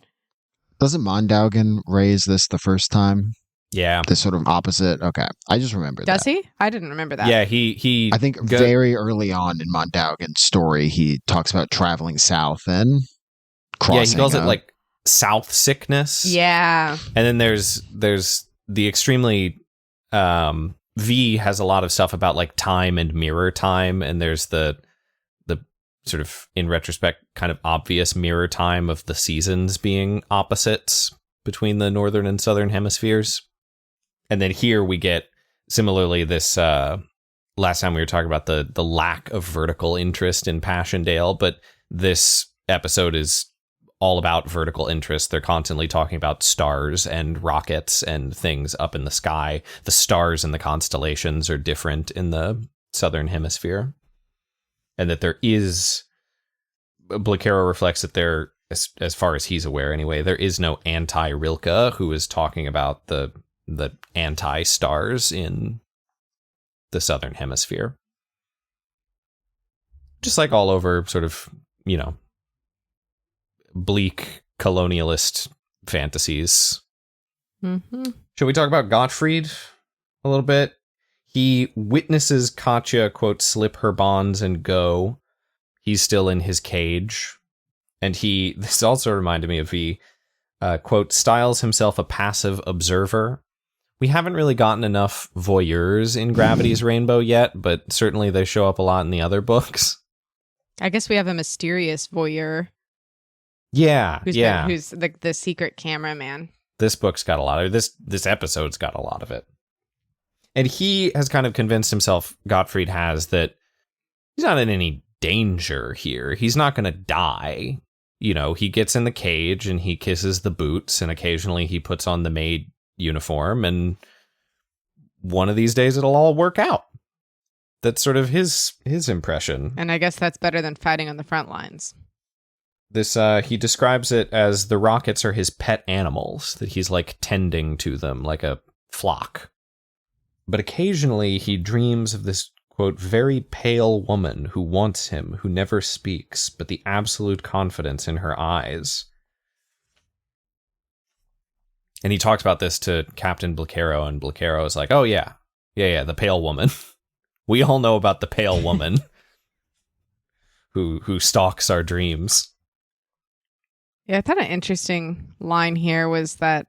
Doesn't Mondaugen raise this the first time? Yeah. This sort of opposite? Okay. I just remember that. Does he? I didn't remember that. Yeah, he I think very early on in Mondaugen's story, he talks about traveling south and crossing. Yeah, he calls it like South sickness. Yeah. And then there's the extremely V has a lot of stuff about like time and mirror time, and there's the sort of, in retrospect, kind of obvious mirror time of the seasons being opposites between the northern and southern hemispheres. And then here we get similarly this last time we were talking about the lack of vertical interest in Passchendaele, but this episode is all about vertical interest. They're constantly talking about stars and rockets and things up in the sky. The stars and the constellations are different in the southern hemisphere. And that there is, Blacaro reflects that there, as far as he's aware anyway, there is no anti-Rilke who is talking about the anti-stars in the southern hemisphere. Just like all over sort of, you know, bleak colonialist fantasies. Mm-hmm. Should we talk about Gottfried a little bit? He witnesses Katja, quote, slip her bonds and go. He's still in his cage. And this also reminded me of quote, styles himself a passive observer. We haven't really gotten enough voyeurs in Gravity's Rainbow yet, but certainly they show up a lot in the other books. I guess we have a mysterious voyeur. Yeah, who's the secret cameraman. This book's got a lot of this episode's got a lot of it. And he has kind of convinced himself, Gottfried has, that he's not in any danger here. He's not going to die. You know, he gets in the cage and he kisses the boots, and occasionally he puts on the maid uniform, and one of these days it'll all work out. That's sort of his impression. And I guess that's better than fighting on the front lines. This he describes it as the rockets are his pet animals, that he's like tending to them like a flock. But occasionally he dreams of this, quote, very pale woman who wants him, who never speaks, but the absolute confidence in her eyes. And he talks about this to Captain Blacaro, and Blacaro is like, oh yeah, the pale woman. We all know about the pale woman who stalks our dreams. Yeah, I thought an interesting line here was that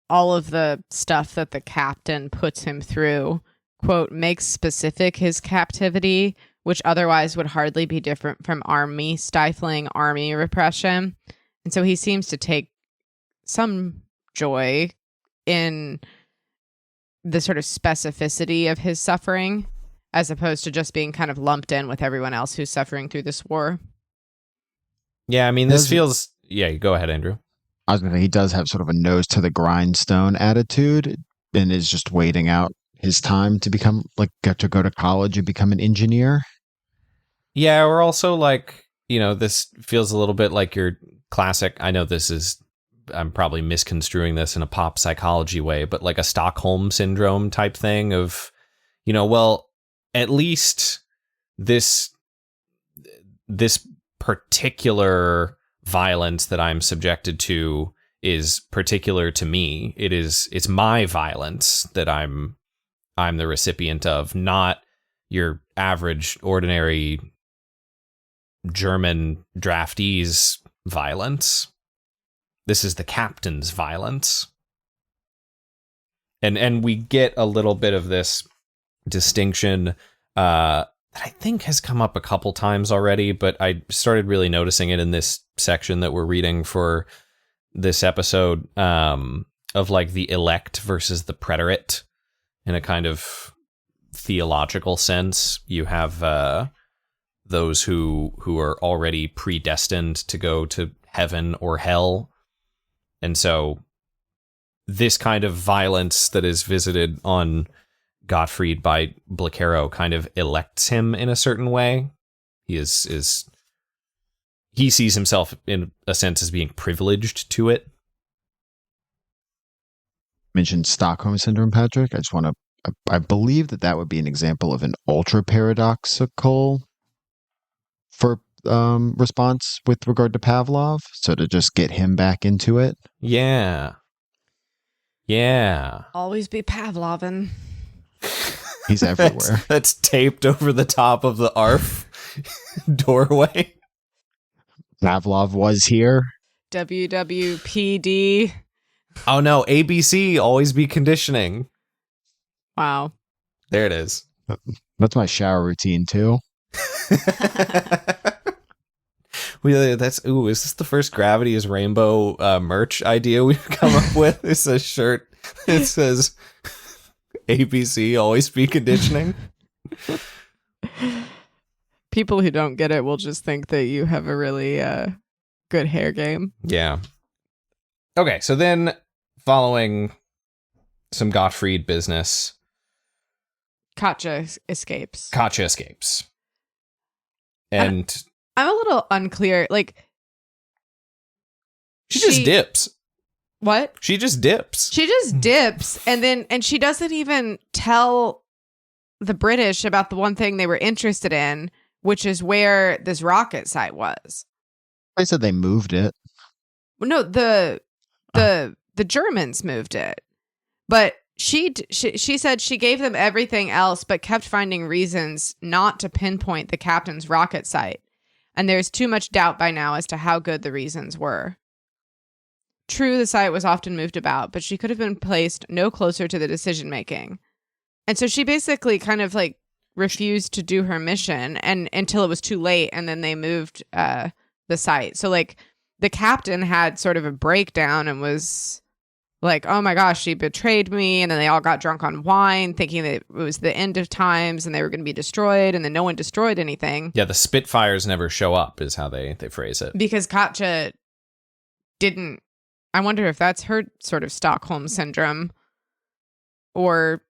all of the stuff that the captain puts him through quote, makes specific his captivity, which otherwise would hardly be different from stifling army repression. And so he seems to take some joy in the sort of specificity of his suffering, as opposed to just being kind of lumped in with everyone else who's suffering through this war. Yeah, I mean, this feels... Yeah, go ahead, Andrew. I was going to say, he does have sort of a nose to the grindstone attitude and is just waiting out his time to become, like, get to go to college and become an engineer. Yeah, we're also like, this feels a little bit like your classic... I know I'm probably misconstruing this in a pop psychology way, but like a Stockholm syndrome type thing of, well, at least this particular violence that I'm subjected to is particular to me. It's my violence that I'm the recipient of, not your average ordinary German draftee's violence. This is the captain's violence. And we get a little bit of this distinction that I think has come up a couple times already, but I started really noticing it in this section that we're reading for this episode, of like the elect versus the preterite in a kind of theological sense. You have those who are already predestined to go to heaven or hell. And so this kind of violence that is visited on Gottfried by Blacaro kind of elects him in a certain way. He sees himself in a sense as being privileged to it. Mentioned Stockholm syndrome, Patrick. I believe that would be an example of an ultra paradoxical response with regard to Pavlov. So to just get him back into it. Yeah. Always be Pavlovin. He's everywhere. That's taped over the top of the ARF doorway. Pavlov was here. WWPD. Oh no, ABC, always be conditioning. Wow. There it is. That's my shower routine too. Is this the first Gravity is Rainbow merch idea we've come up with? It's a shirt that says ABC, always be conditioning. People who don't get it will just think that you have a really good hair game. Yeah. Okay, so then following some Gottfried business, Katja escapes. And I'm a little unclear. Like, she just dips. What? She just dips. And she doesn't even tell the British about the one thing they were interested in, which is where this rocket site was. They said they moved it. No, the Germans moved it, but she said she gave them everything else, but kept finding reasons not to pinpoint the captain's rocket site. And there's too much doubt by now as to how good the reasons were. True, the site was often moved about, but she could have been placed no closer to the decision making. And so she basically kind of like refused to do her mission and until it was too late, and then they moved the site. So like the captain had sort of a breakdown and was like, oh my gosh, she betrayed me. And then they all got drunk on wine thinking that it was the end of times and they were going to be destroyed. And then no one destroyed anything. Yeah, the Spitfires never show up is how they phrase it. Because Katja didn't. I wonder if that's her sort of Stockholm syndrome or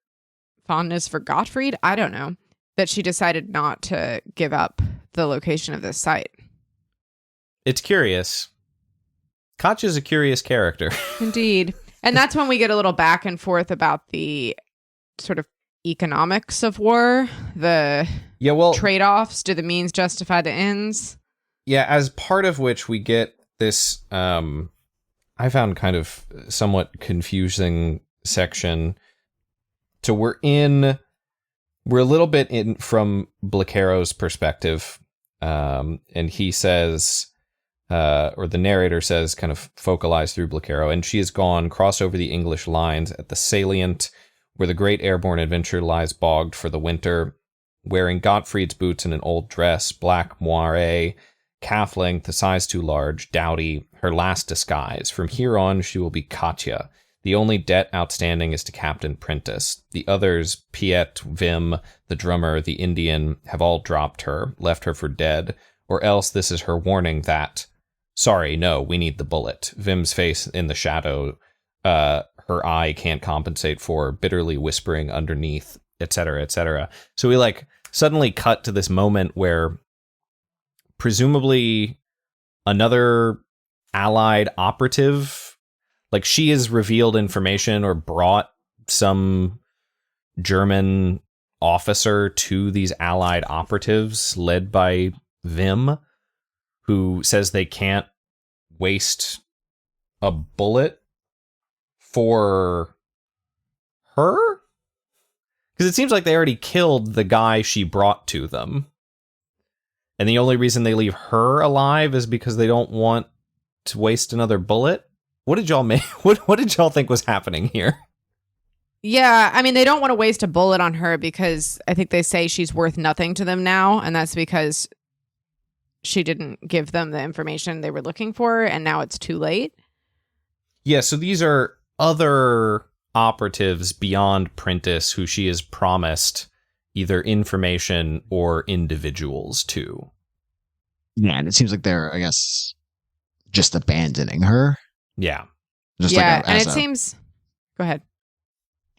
fondness for Gottfried. I don't know. That she decided not to give up the location of this site. It's curious. Katja's a curious character. Indeed. And that's when we get a little back and forth about the sort of economics of war, the trade-offs. Do the means justify the ends? Yeah, as part of which we get this, I found kind of somewhat confusing section. So we're a little bit in from Blacaro's perspective, and he says, or the narrator says, kind of focalized through Blacaro, and she has crossed over the English lines at the salient where the great airborne adventure lies bogged for the winter. Wearing Gottfried's boots and an old dress, black moire, calf length, a size too large, dowdy, her last disguise. From here on, she will be Katya. The only debt outstanding is to Captain Prentice. The others, Piet, Vim, the drummer, the Indian, have all dropped her, left her for dead, or else this is her warning that, sorry, no, we need the bullet. Vim's face in the shadow, her eye can't compensate for, bitterly whispering underneath, etc., etc. So we suddenly cut to this moment where presumably another allied operative, she is revealed information or brought some German officer to these allied operatives led by Vim, who says they can't waste a bullet for her? Because it seems like they already killed the guy she brought to them. And the only reason they leave her alive is because they don't want to waste another bullet? What did y'all make? What did y'all think was happening here? Yeah, I mean, they don't want to waste a bullet on her because I think they say she's worth nothing to them now, and that's because she didn't give them the information they were looking for, and now it's too late. Yeah, so these are other operatives beyond Prentice who she has promised either information or individuals to. Yeah, and it seems like they're, I guess, just abandoning her. Yeah. Just and it seems... Go ahead.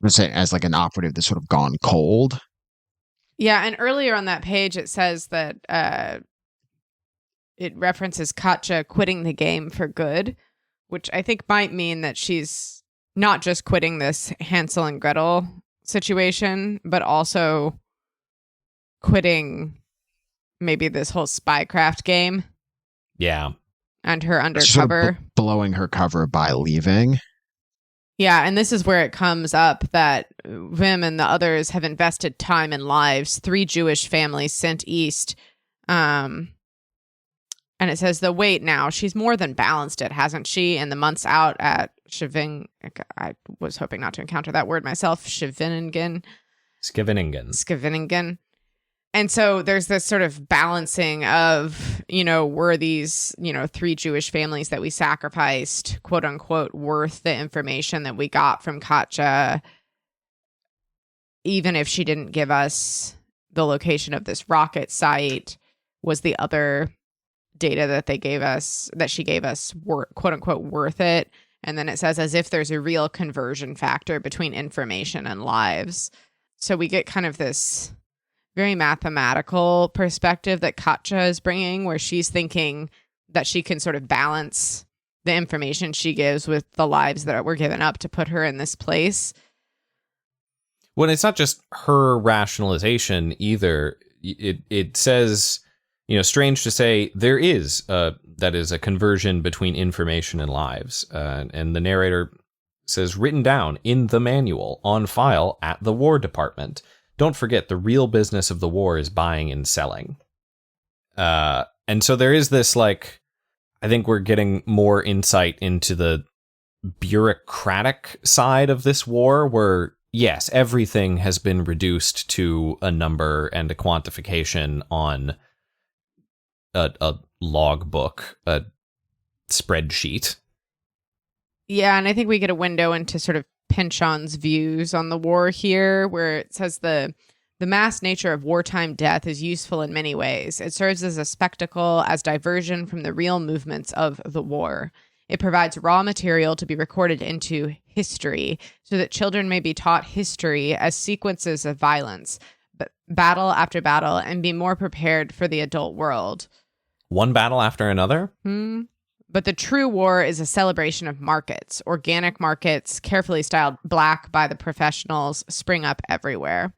I'm saying as an operative that's sort of gone cold. Yeah, and earlier on that page it says that it references Katja quitting the game for good, which I think might mean that she's not just quitting this Hansel and Gretel situation, but also quitting maybe this whole spycraft game. Yeah. And her undercover. Sort of blowing her cover by leaving. Yeah, and this is where it comes up that Vim and the others have invested time and lives. 3 Jewish families sent east. And it says, though, wait now, she's more than balanced it, hasn't she? In the months out at Scheveningen, I was hoping not to encounter that word myself, Scheveningen. And so there's this sort of balancing of, were these, 3 Jewish families that we sacrificed, quote unquote, worth the information that we got from Katja, even if she didn't give us the location of this rocket site? Was the other data that she gave us, quote unquote, worth it? And then it says, as if there's a real conversion factor between information and lives. So we get kind of this very mathematical perspective that Katja is bringing, where she's thinking that she can sort of balance the information she gives with the lives that were given up to put her in this place. Well, it's not just her rationalization either. It says, strange to say, there is that is a conversion between information and lives. And the narrator says, written down in the manual on file at the War Department. Don't forget, the real business of the war is buying and selling. And so there is this, I think we're getting more insight into the bureaucratic side of this war, where, yes, everything has been reduced to a number and a quantification on a logbook, a spreadsheet. Yeah, and I think we get a window into sort of Pynchon's views on the war here, where it says the mass nature of wartime death is useful in many ways. It serves as a spectacle, as diversion from the real movements of the war. It provides raw material to be recorded into history, so that children may be taught history as sequences of violence, but battle after battle, and be more prepared for the adult world. One battle after another? But the true war is a celebration of markets. Organic markets, carefully styled black by the professionals, spring up everywhere.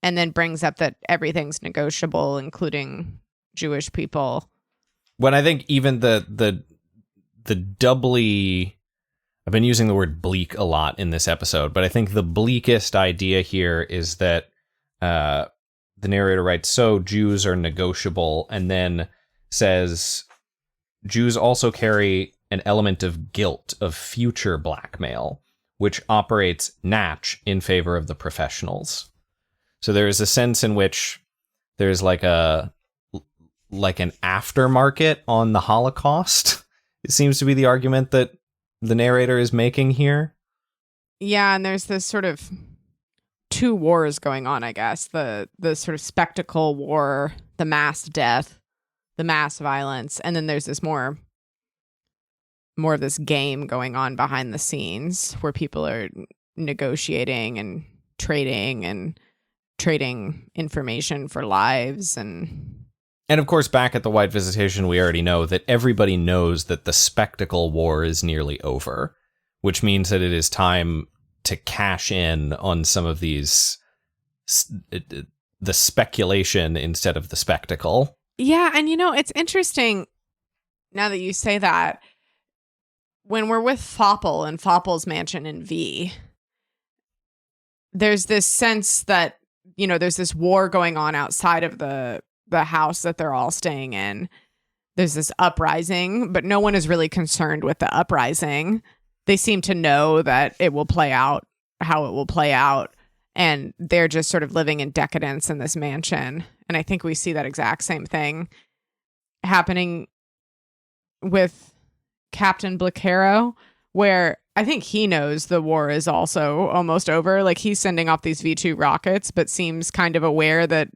And then brings up that everything's negotiable, including Jewish people. When I think even the doubly... I've been using the word bleak a lot in this episode, but I think the bleakest idea here is that the narrator writes, so Jews are negotiable, and then says... Jews also carry an element of guilt, of future blackmail. which operates natch in favor of the professionals. So there is a sense in which there's like an aftermarket on the Holocaust. It seems to be the argument that the narrator is making here. Yeah, and there's this sort of two wars going on, I guess. The sort of spectacle war, the mass death, the mass violence, and then there's this more of this game going on behind the scenes where people are negotiating and trading information for lives. And of course, back at the White Visitation, we already know that everybody knows that the spectacle war is nearly over, which means that it is time to cash in on some of these, the speculation instead of the spectacle. Yeah, and it's interesting now that you say that. When we're with Fopple and Fopple's mansion in V, there's this sense that, there's this war going on outside of the house that they're all staying in. There's this uprising, but no one is really concerned with the uprising. They seem to know that it will play out how it will play out, and they're just sort of living in decadence in this mansion. And I think we see that exact same thing happening with Captain Blacaro, where I think he knows the war is also almost over. Like, he's sending off these V2 rockets, but seems kind of aware that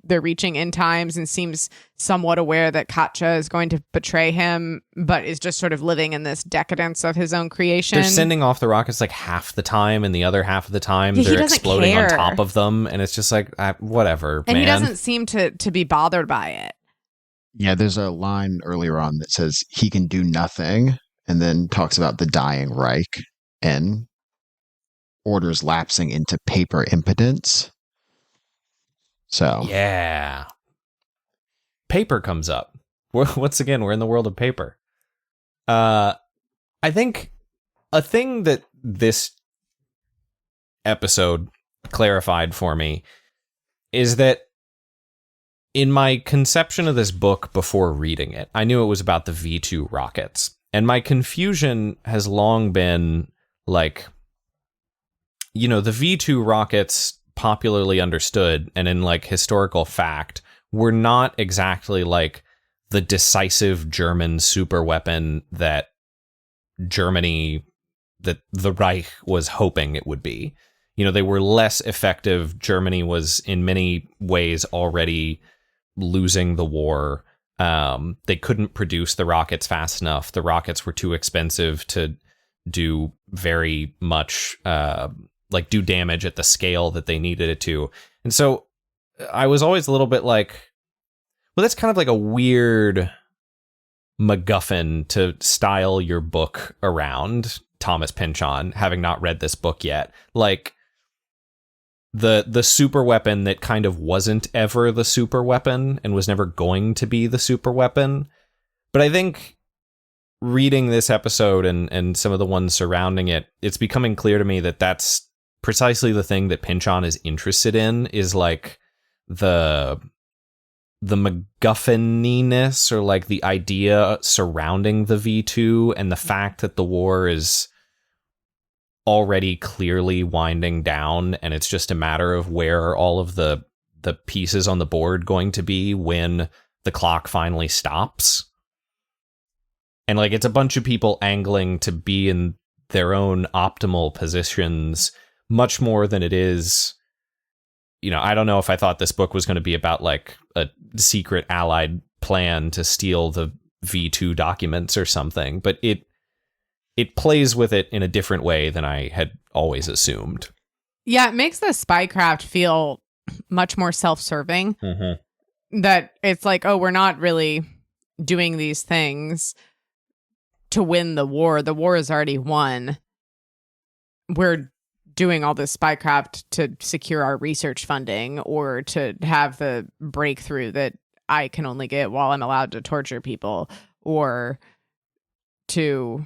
they're reaching end times, and seems somewhat aware that Katja is going to betray him, but is just sort of living in this decadence of his own creation. They're sending off the rockets like half the time, and the other half of the time they're exploding on top of them, and it's just like, whatever, and man. He doesn't seem to be bothered by it. Yeah, there's a line earlier on that says he can do nothing, and then talks about the dying Reich and orders lapsing into paper impotence. So yeah, paper comes up. Once again, we're in the world of paper. I think a thing that this episode clarified for me is that in my conception of this book before reading it, I knew it was about the V2 rockets. And my confusion has long been like, the V2 rockets, popularly understood and in like historical fact, were not exactly like the decisive German superweapon that the Reich was hoping it would be. They were less effective. Germany was in many ways already losing the war. They couldn't produce the rockets fast enough. The rockets were too expensive to do very much, do damage at the scale that they needed it to. And so I was always a little bit like, well, that's kind of like a weird MacGuffin to style your book around, Thomas Pynchon, having not read this book yet. Like, the super weapon that kind of wasn't ever the super weapon and was never going to be the super weapon. But I think reading this episode and some of the ones surrounding it, it's becoming clear to me that that's precisely the thing that Pynchon is interested in, is like the MacGuffininess, or like the idea surrounding the V2 and the fact that the war is already clearly winding down, and it's just a matter of where are all of the pieces on the board going to be when the clock finally stops. And like, it's a bunch of people angling to be in their own optimal positions much more than it is. I don't know if I thought this book was going to be about like a secret Allied plan to steal the V2 documents or something, but it plays with it in a different way than I had always assumed. Yeah, it makes the spycraft feel much more self-serving. Mm-hmm. That it's like, oh, we're not really doing these things to win the war. The war is already won. We're doing all this spycraft to secure our research funding, or to have the breakthrough that I can only get while I'm allowed to torture people, or to,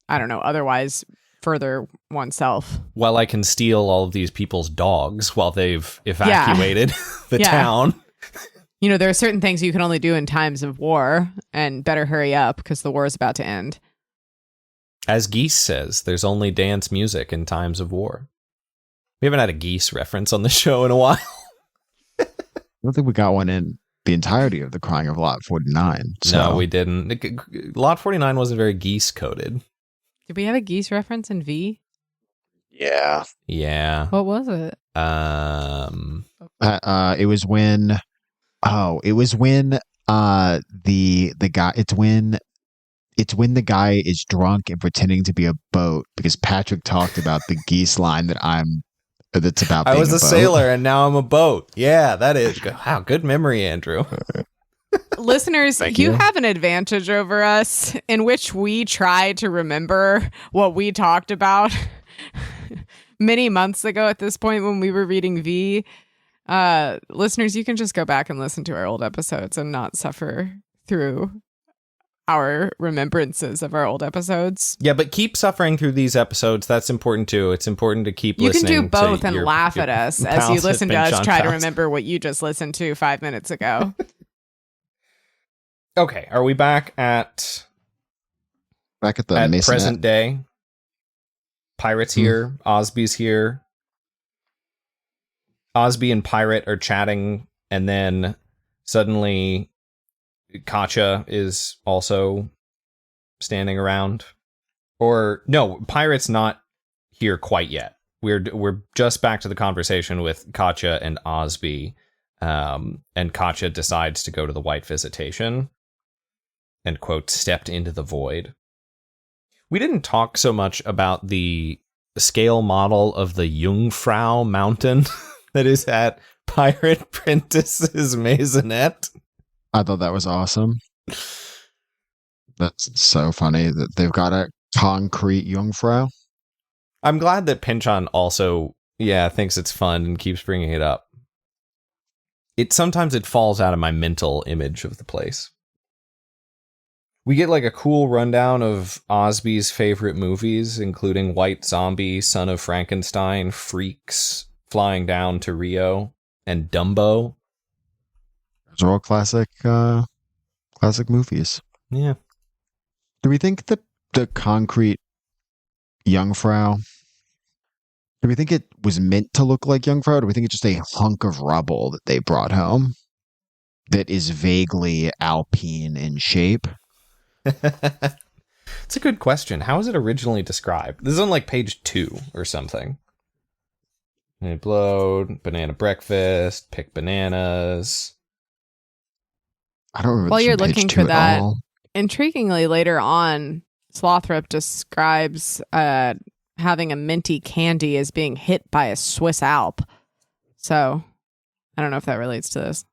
I don't know, otherwise further oneself. While I can steal all of these people's dogs while they've evacuated the town. There are certain things you can only do in times of war, and better hurry up because the war is about to end. As Geese says, there's only dance music in times of war. We haven't had a Geese reference on the show in a while. I don't think we got one in the entirety of the Crying of Lot 49. So. No, we didn't. Lot 49 wasn't very Geese coded. Did we have a Geese reference in V? Yeah. Yeah. What was it? It was when. Oh, it was when the guy. It's when the guy is drunk and pretending to be a boat because Patrick talked about the Geese line that's about. I was a boat. sailor and now I'm a boat. Yeah, that is good. Wow, good memory, Andrew. Listeners, Thank you you. have an advantage over us in which we try to remember what we talked about many months ago at this point when we were reading V. Listeners, you can just go back and listen to our old episodes and not suffer through our remembrances of our old episodes. Yeah, but keep suffering through these episodes. That's important too. It's important to keep You can listening. do both to and your laugh at us as you pals at listen to us Pynchon try to Pals. remember what you just listened to 5 minutes ago. Okay, are we back at the Mason present day? Pirate's here. Osby's here. Osby and Pirate are chatting, and then suddenly Katja is also standing around. Or no, Pirate's not here quite yet. We're just back to the conversation with Katja and Osby, and Katja decides to go to the White Visitation and, quote, stepped into the void. We didn't talk so much about the scale model of the Jungfrau mountain that is at Pirate Prentice's maisonette. I thought that was awesome. That's so funny that they've got a concrete Jungfrau. I'm glad that Pynchon also, thinks it's fun and keeps bringing it up. Sometimes it falls out of my mental image of the place. We get like a cool rundown of Osby's favorite movies, including White Zombie, Son of Frankenstein, Freaks, Flying Down to Rio, and Dumbo. Those are all classic movies. Yeah. Do we think that the concrete Jungfrau, do we think it was meant to look like Jungfrau? Or do we think it's just a hunk of rubble that they brought home that is vaguely alpine in shape? It's a good question. How was it originally described? This is on like page 2 or something. Bloat, banana breakfast, pick bananas. I don't remember. While this you're from page looking 2 for at that, all. intriguingly, later on, Slothrop describes having a minty candy as being hit by a Swiss Alp. So, I don't know if that relates to this.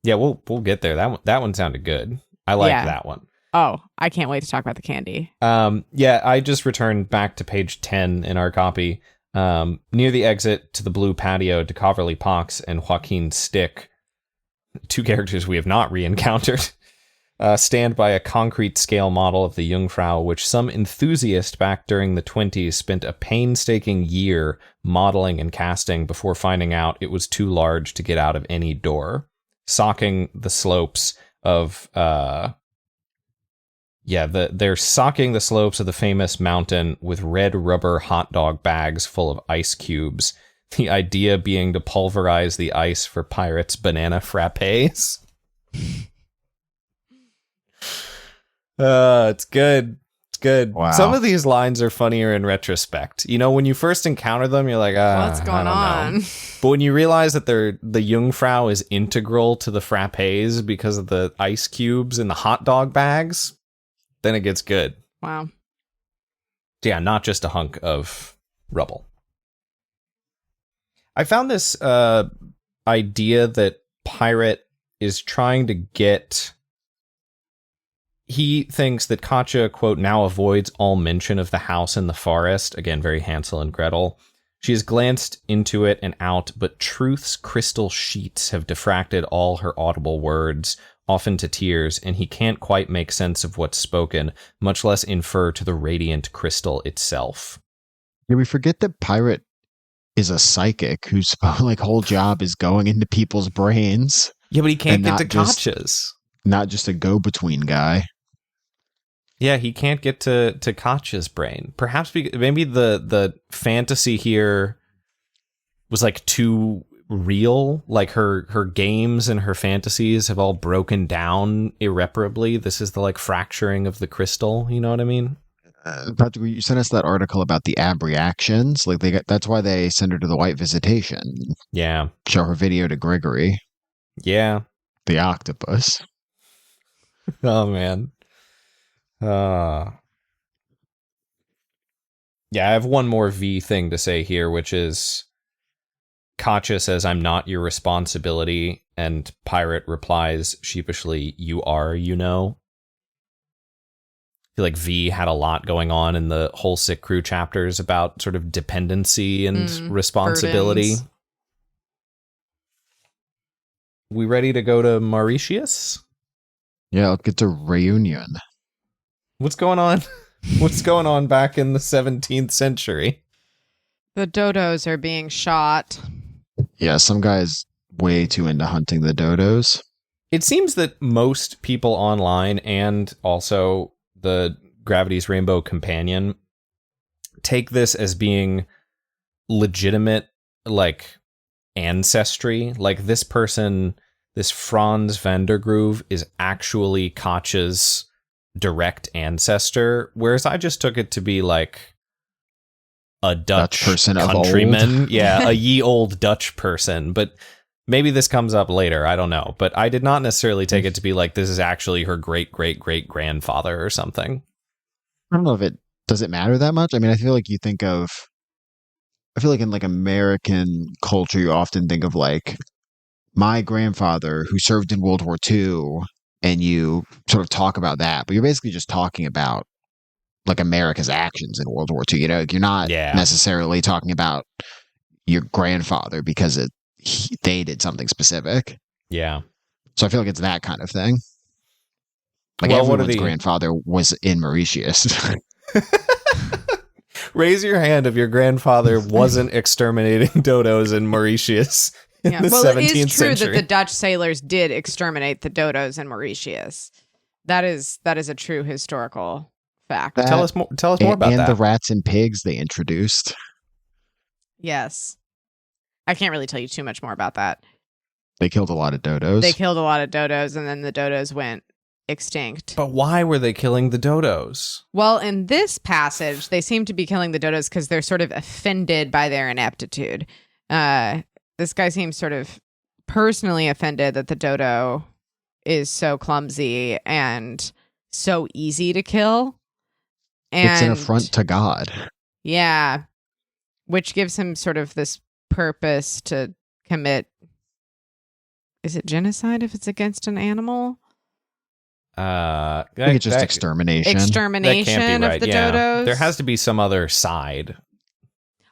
Yeah, we'll get there. That one sounded good. I like that one. Oh, I can't wait to talk about the candy. I just returned back to page 10 in our copy. Near the exit to the blue patio, de Coverly Pox and Joaquin Stick, two characters we have not re-encountered, stand by a concrete scale model of the Jungfrau, which some enthusiast back during the 20s spent a painstaking year modeling and casting before finding out it was too large to get out of any door, socking the slopes of they're socking the slopes of the famous mountain with red rubber hot dog bags full of ice cubes. The idea being to pulverize the ice for Pirates' banana frappes. It's good. It's good. Wow. Some of these lines are funnier in retrospect. You know, when you first encounter them, you're like, What's going I don't know. on? But when you realize that the Jungfrau is integral to the frappes because of the ice cubes and the hot dog bags, then it gets good. Wow. Yeah, not just a hunk of rubble. I found this idea that Pirate is trying to get... He thinks that Katja, quote, now avoids all mention of the house in the forest. Again, very Hansel and Gretel. She has glanced into it and out, but truth's crystal sheets have diffracted all her audible words, often to tears, and he can't quite make sense of what's spoken, much less infer to the radiant crystal itself. Yeah, we forget that Pirate is a psychic whose whole job is going into people's brains. Yeah, but he can't And get not to just- Katja's. Not just a go-between guy. Yeah, he can't get to Katja's brain. Perhaps maybe the fantasy here was like too real. Like her games and her fantasies have all broken down irreparably. This is the like fracturing of the crystal. You know what I mean? Patrick, you sent us that article about the ab reactions. Like that's why they send her to the White Visitation. Yeah. Show her video to Gregory, Yeah. the octopus. Oh man. Yeah, I have one more V thing to say here, which is Katja says, "I'm not your responsibility," and Pirate replies sheepishly, "You are, you know." I feel like V had a lot going on in the whole Sick Crew chapters about sort of dependency and responsibility. Burdens. We ready to go to Mauritius? Yeah, let's get to reunion. What's going on? What's going on back in the 17th century? The dodos are being shot. Yeah, some guy's way too into hunting the dodos. It seems that most people online and also the Gravity's Rainbow Companion take this as being legitimate, like, ancestry. Like, this person, this Franz van der Groove, is actually Katja's direct ancestor, whereas I just took it to be like a Dutch person countryman. Yeah, a ye old Dutch person. But maybe this comes up later. I don't know. But I did not necessarily take it to be like this is actually her great great great grandfather or something. I don't know if it does it matter that much. I mean, I feel like in like American culture, you often think of like my grandfather who served in World War II, and you sort of talk about that, but you're basically just talking about like America's actions in World War II. You know, you're not necessarily talking about your grandfather because they did something specific. Yeah. So I feel like it's that kind of thing. Like everyone's grandfather was in Mauritius. Raise your hand if your grandfather wasn't exterminating dodos in Mauritius. Yeah. The Well, 17th it is true century. that the Dutch sailors did exterminate the dodos in Mauritius. That is a true historical fact. Tell us more about that. And the rats and pigs they introduced. Yes. I can't really tell you too much more about that. They killed a lot of dodos. They killed a lot of dodos, and then the dodos went extinct. But why were they killing the dodos? Well, in this passage, they seem to be killing the dodos because they're sort of offended by their ineptitude. This guy seems sort of personally offended that the dodo is so clumsy and so easy to kill. And it's an affront to God. Yeah. Which gives him sort of this purpose to commit. Is it genocide if it's against an animal? I think it's just extermination. Extermination of the dodos. There has to be some other side.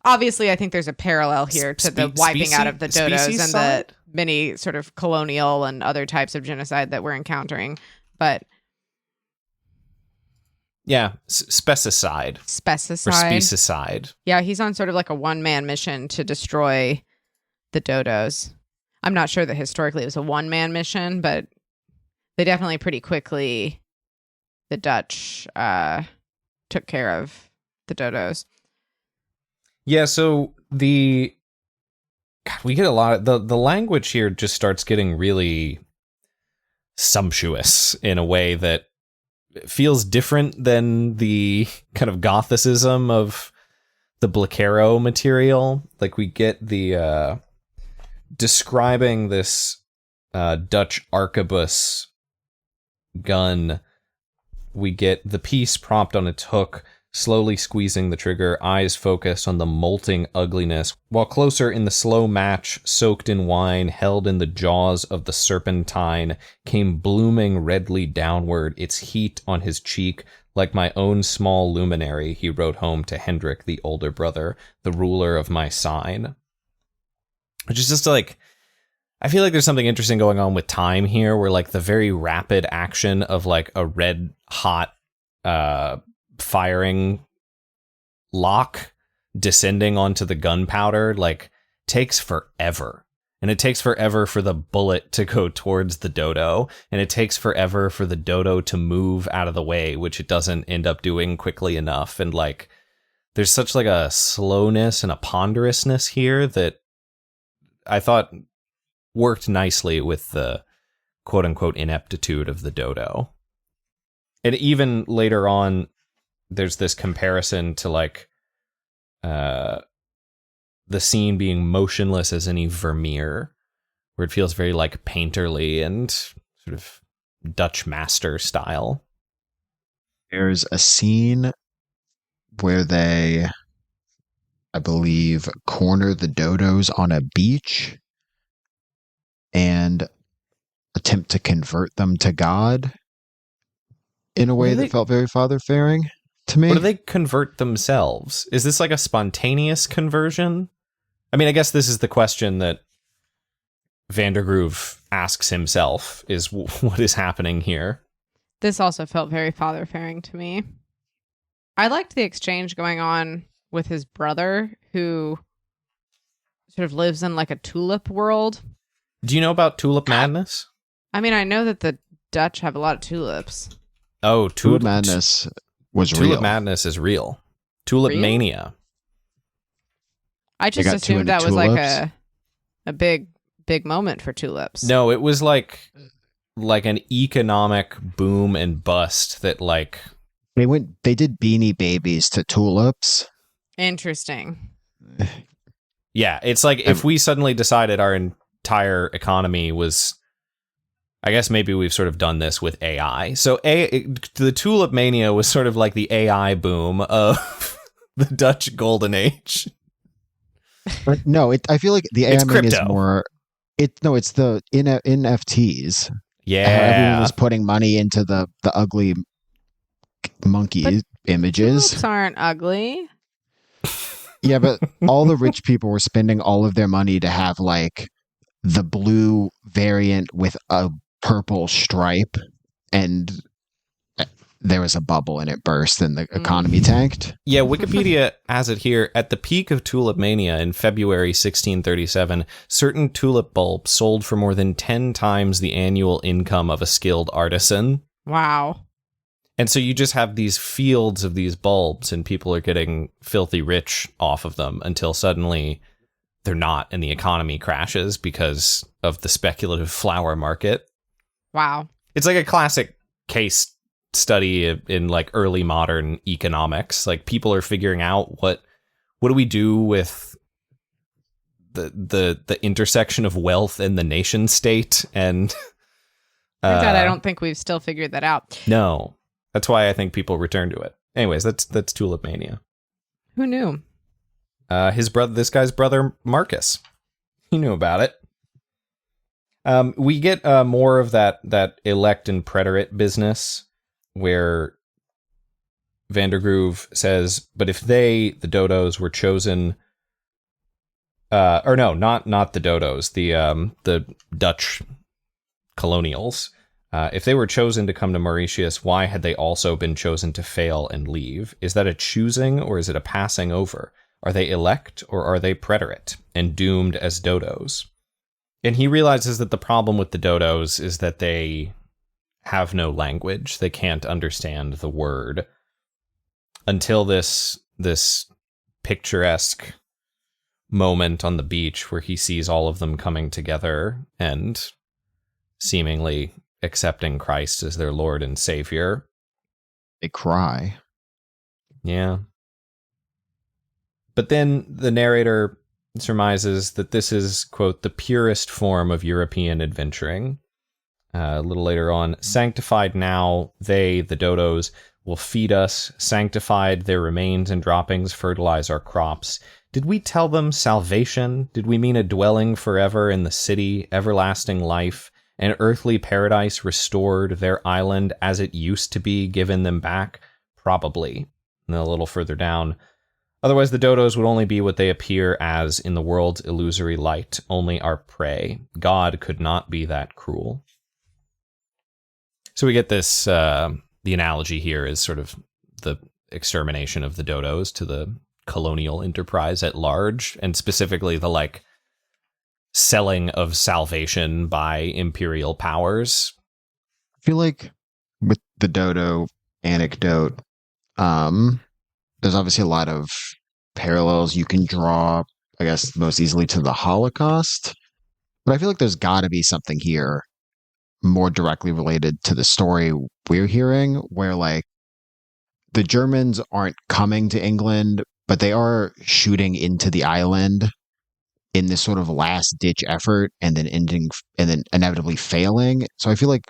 Obviously, I think there's a parallel here to the wiping out of the dodos and side? the many sort of colonial and other types of genocide that we're encountering. But yeah, specicide. Or speciesicide. Yeah, he's on sort of like a one-man mission to destroy the dodos. I'm not sure that historically it was a one-man mission, but they definitely pretty quickly, the Dutch took care of the dodos. Yeah, so we get a lot of the language here just starts getting really sumptuous in a way that feels different than the kind of gothicism of the Blacaro material. Like we get the describing this Dutch arquebus gun. We get the piece propped on its hook, slowly squeezing the trigger, eyes focused on the molting ugliness, while closer in the slow match, soaked in wine, held in the jaws of the serpentine, came blooming redly downward, its heat on his cheek, like my own small luminary, he wrote home to Hendrik, the older brother, the ruler of my sign. Which is just like, I feel like there's something interesting going on with time here, where like the very rapid action of like a red hot firing lock descending onto the gunpowder like takes forever. and it takes forever for the bullet to go towards the dodo, and it takes forever for the dodo to move out of the way, which it doesn't end up doing quickly enough. And like, there's such like a slowness and a ponderousness here that I thought worked nicely with the quote unquote ineptitude of the dodo. And even later on, there's this comparison to like the scene being motionless as any Vermeer, where it feels very like painterly and sort of Dutch master style. There's a scene where they, I believe, corner the dodos on a beach and attempt to convert them to God in a way that felt very father-faring to me. Or do they convert themselves? Is this like a spontaneous conversion? I mean, I guess this is the question that Vandergroove asks himself, is what is happening here? This also felt very father-faring to me. I liked the exchange going on with his brother, who sort of lives in like a tulip world. Do you know about tulip madness? I mean, I know that the Dutch have a lot of tulips. Oh, Tulip madness was real. Tulip madness is real. Tulipmania. I just assumed that was like a big moment for tulips. No, it was like an economic boom and bust that like they did Beanie Babies to tulips. Interesting. Yeah, it's like if we suddenly decided our entire economy was, I guess maybe we've sort of done this with AI. So the Tulipmania was sort of like the AI boom of the Dutch Golden Age. But no, I feel like the AI mania is more. It's the NFTs. Yeah, how everyone was putting money into the ugly monkey images. Tulips aren't ugly. Yeah, but all the rich people were spending all of their money to have like the blue variant with a purple stripe, and there was a bubble and it burst and the economy tanked. Yeah, Wikipedia has it here. At the peak of Tulipmania in February 1637, certain tulip bulbs sold for more than 10 times the annual income of a skilled artisan. Wow. And so you just have these fields of these bulbs and people are getting filthy rich off of them until suddenly they're not, and the economy crashes because of the speculative flower market. Wow. It's like a classic case study in like early modern economics. Like people are figuring out what do we do with the intersection of wealth and the nation state, and Thank God, I don't think we've still figured that out. No, that's why I think people return to it. Anyways, that's Tulipmania. Who knew? This guy's brother Marcus, he knew about it. We get more of that elect and preterite business, where Vandergroove says, but if the dodos, were chosen, or no, not the dodos, the Dutch colonials, if they were chosen to come to Mauritius, why had they also been chosen to fail and leave? Is that a choosing or is it a passing over? Are they elect or are they preterite and doomed as dodos? And he realizes that the problem with the dodos is that they have no language. They can't understand the word until this picturesque moment on the beach where he sees all of them coming together and seemingly accepting Christ as their Lord and Savior. They cry. Yeah. But then the narrator surmises that this is, quote, the purest form of European adventuring. A little later on, sanctified now, the dodos, will feed us. Sanctified, their remains and droppings fertilize our crops. Did we tell them salvation? Did we mean a dwelling forever in the city, everlasting life, an earthly paradise restored, their island as it used to be given them back? Probably. And a little further down, otherwise the dodos would only be what they appear as in the world's illusory light, only our prey. God could not be that cruel. So we get this, the analogy here is sort of the extermination of the dodos to the colonial enterprise at large, and specifically the like selling of salvation by imperial powers. I feel like with the dodo anecdote, there's obviously a lot of parallels you can draw, I guess, most easily to the Holocaust. But I feel like there's got to be something here more directly related to the story we're hearing, where like the Germans aren't coming to England, but they are shooting into the island in this sort of last ditch effort and then inevitably failing. So I feel like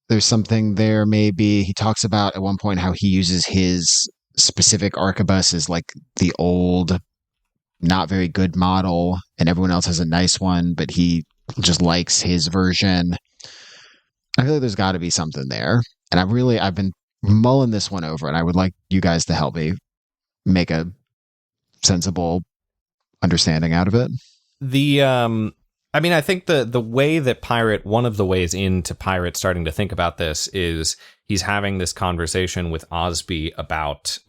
there's something there. Maybe he talks about at one point how he uses his specific arquebus as like the old, not very good model, and everyone else has a nice one, but he just likes his version. I feel like there's got to be something there. And I've been mulling this one over, and I would like you guys to help me make a sensible understanding out of it. I mean, I think the way that one of the ways into Pirate starting to think about this is he's having this conversation with Osby about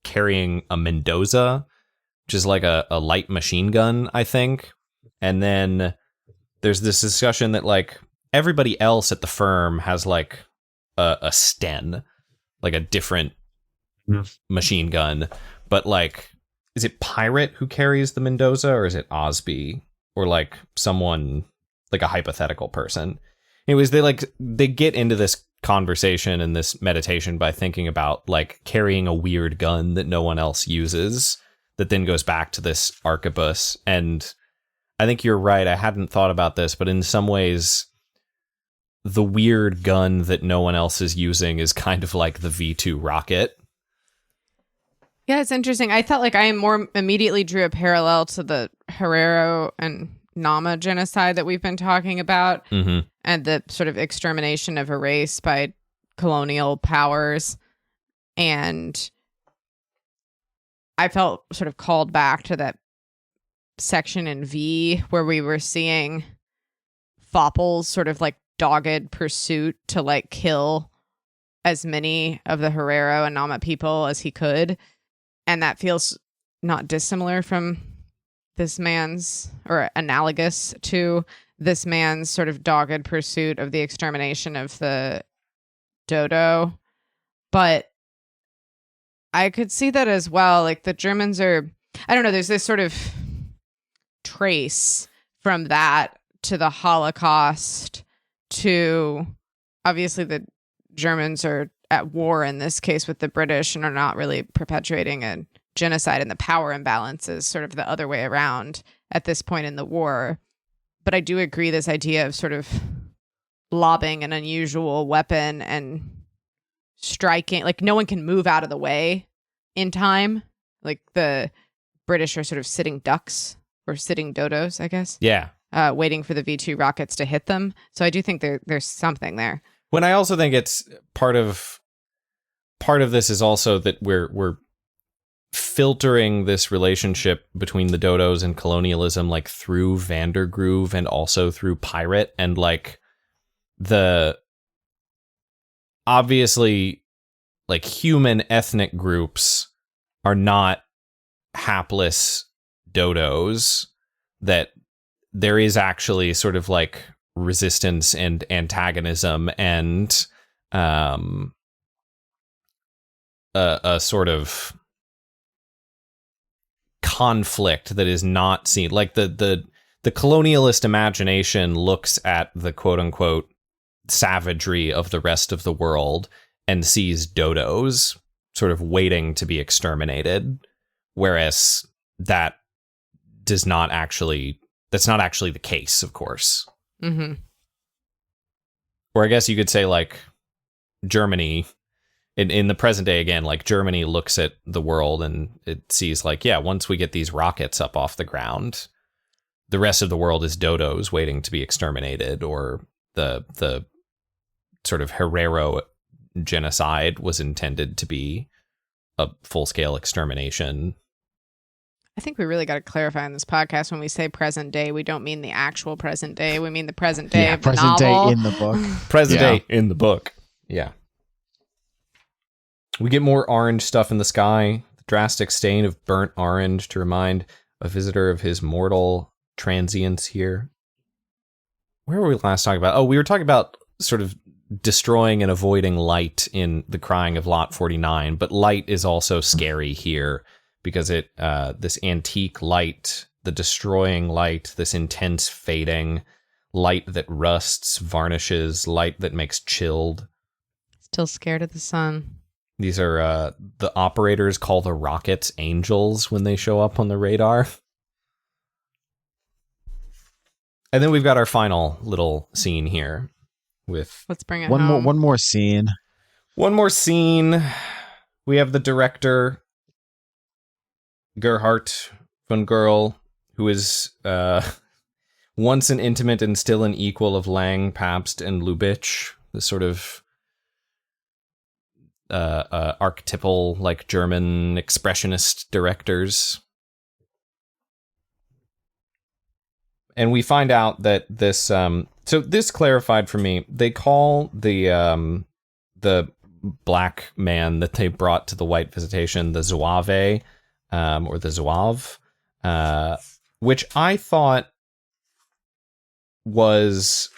carrying a Mendoza, which is like a light machine gun, I think. And then there's this discussion that like everybody else at the firm has like a Sten, like a different machine gun. But like, is it Pirate who carries the Mendoza, or is it Osby, or like someone, like a hypothetical person? Anyways, they get into this conversation and this meditation by thinking about like carrying a weird gun that no one else uses, that then goes back to this arquebus. And I think you're right. I hadn't thought about this, but in some ways, the weird gun that no one else is using is kind of like the V2 rocket. Yeah, it's interesting. I felt like I more immediately drew a parallel to the Herero and Nama genocide that we've been talking about, and the sort of extermination of a race by colonial powers. And I felt sort of called back to that section in V where we were seeing Fopple's sort of like dogged pursuit to like kill as many of the Herero and Nama people as he could. And that feels not dissimilar from this man's, or analogous to this man's sort of dogged pursuit of the extermination of the dodo. But I could see that as well. Like the Germans are, I don't know, there's this sort of trace from that to the Holocaust to, obviously the Germans are at war in this case with the British and are not really perpetuating a genocide, and the power imbalance is sort of the other way around at this point in the war. But I do agree, this idea of sort of lobbing an unusual weapon and striking, like no one can move out of the way in time. Like the British are sort of sitting ducks, or sitting dodos, I guess. Yeah. Waiting for the V2 rockets to hit them. So I do think there's something there. When I also think it's part of this is also that we're filtering this relationship between the dodos and colonialism like through Vandergroove and also through Pirate, and like the obviously like human ethnic groups are not hapless dodos, that there is actually sort of like resistance and antagonism and a sort of conflict that is not seen. Like the colonialist imagination looks at the quote unquote savagery of the rest of the world and sees dodos sort of waiting to be exterminated, whereas that's not actually the case, of course. Mm-hmm. Or I guess you could say like Germany in the present day, again, like Germany looks at the world and it sees like, yeah, once we get these rockets up off the ground, the rest of the world is dodos waiting to be exterminated, or the sort of Herero genocide was intended to be a full-scale extermination. I think we really got to clarify on this podcast, when we say present day, we don't mean the actual present day. We mean the present day of the present novel. day in the book. Present day in the book. Yeah. We get more orange stuff in the sky. The drastic stain of burnt orange to remind a visitor of his mortal transience here. Where were we last talking about? Oh, we were talking about sort of destroying and avoiding light in The Crying of Lot 49, but light is also scary here because it this antique light, the destroying light, this intense fading light that rusts, varnishes, light that makes chilled. Still scared of the sun. These are the operators call the rockets angels when they show up on the radar. And then we've got our final little scene here with Let's bring it One home. more scene. one more scene. We have the director, Gerhard von Gerl, who is once an intimate and still an equal of Lang, Pabst, and Lubitsch, the sort of archetypal, like, German expressionist directors. And we find out that this, so this clarified for me, they call the black man that they brought to the white visitation the Zouave, or the Zouave, which I thought was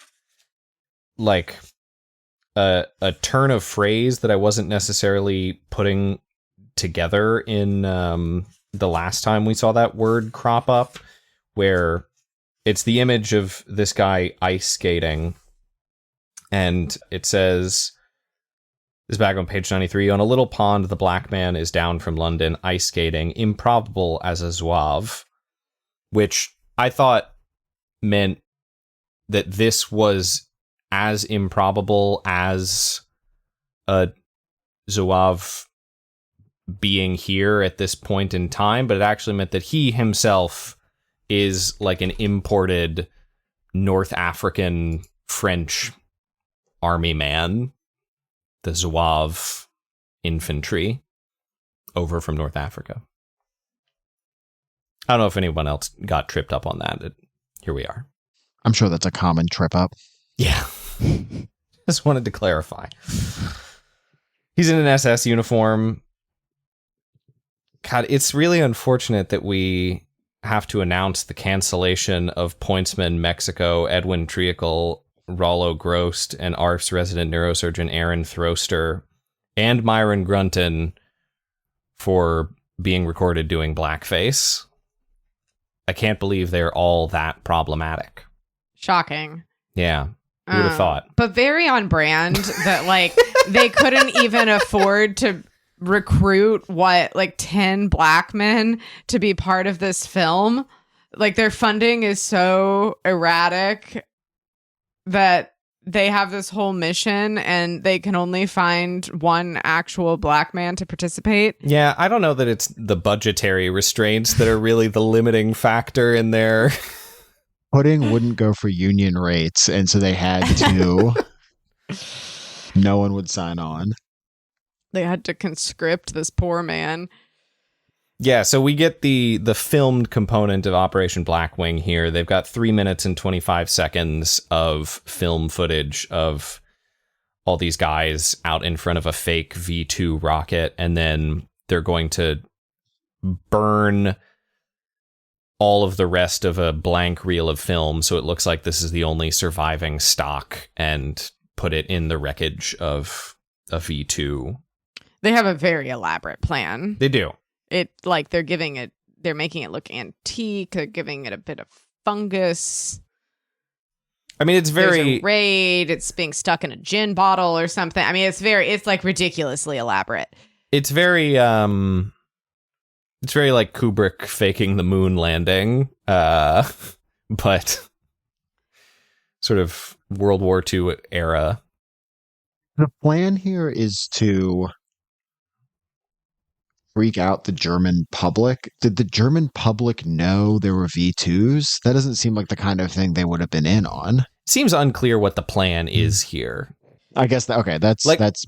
like a turn of phrase that I wasn't necessarily putting together in the last time we saw that word crop up, where it's the image of this guy ice skating, and it says, this is back on page 93, on a little pond, the black man is down from London, ice skating, improbable as a Zouave, which I thought meant that this was as improbable as a Zouave being here at this point in time, but it actually meant that he himself is like an imported North African French army man, the Zouave infantry, over from North Africa. I don't know if anyone else got tripped up on that. Here we are. I'm sure that's a common trip up. Yeah. Just wanted to clarify. He's in an SS uniform. God, it's really unfortunate that we have to announce the cancellation of Pointsman Mexico, Edwin Treacle, Rollo Grost, and ARF's resident neurosurgeon Aaron Throster, and Myron Grunton for being recorded doing blackface. I can't believe they're all that problematic. Shocking. Yeah. Who would have thought? But very on brand that, like, they couldn't even afford to recruit 10 black men to be part of this film. Like, their funding is so erratic that they have this whole mission and they can only find one actual black man to participate. Yeah, I don't know that it's the budgetary restraints that are really the limiting factor in there. Pudding wouldn't go for union rates, and so they had to. No one would sign on. They had to conscript this poor man. Yeah, so we get the filmed component of Operation Blackwing here. They've got 3 minutes and 25 seconds of film footage of all these guys out in front of a fake V2 rocket, and then they're going to burn all of the rest of a blank reel of film, so it looks like this is the only surviving stock, and put it in the wreckage of a V2. They have a very elaborate plan. They do. They're making it look antique. They're giving it a bit of fungus. I mean, it's very There's a raid. It's being stuck in a gin bottle or something. I mean, it's like ridiculously elaborate. It's very like Kubrick faking the moon landing, but sort of World War II era. The plan here is to freak out the German public. Did the German public know there were V2s? That doesn't seem like the kind of thing they would have been in on. Seems unclear what the plan is here. I guess that's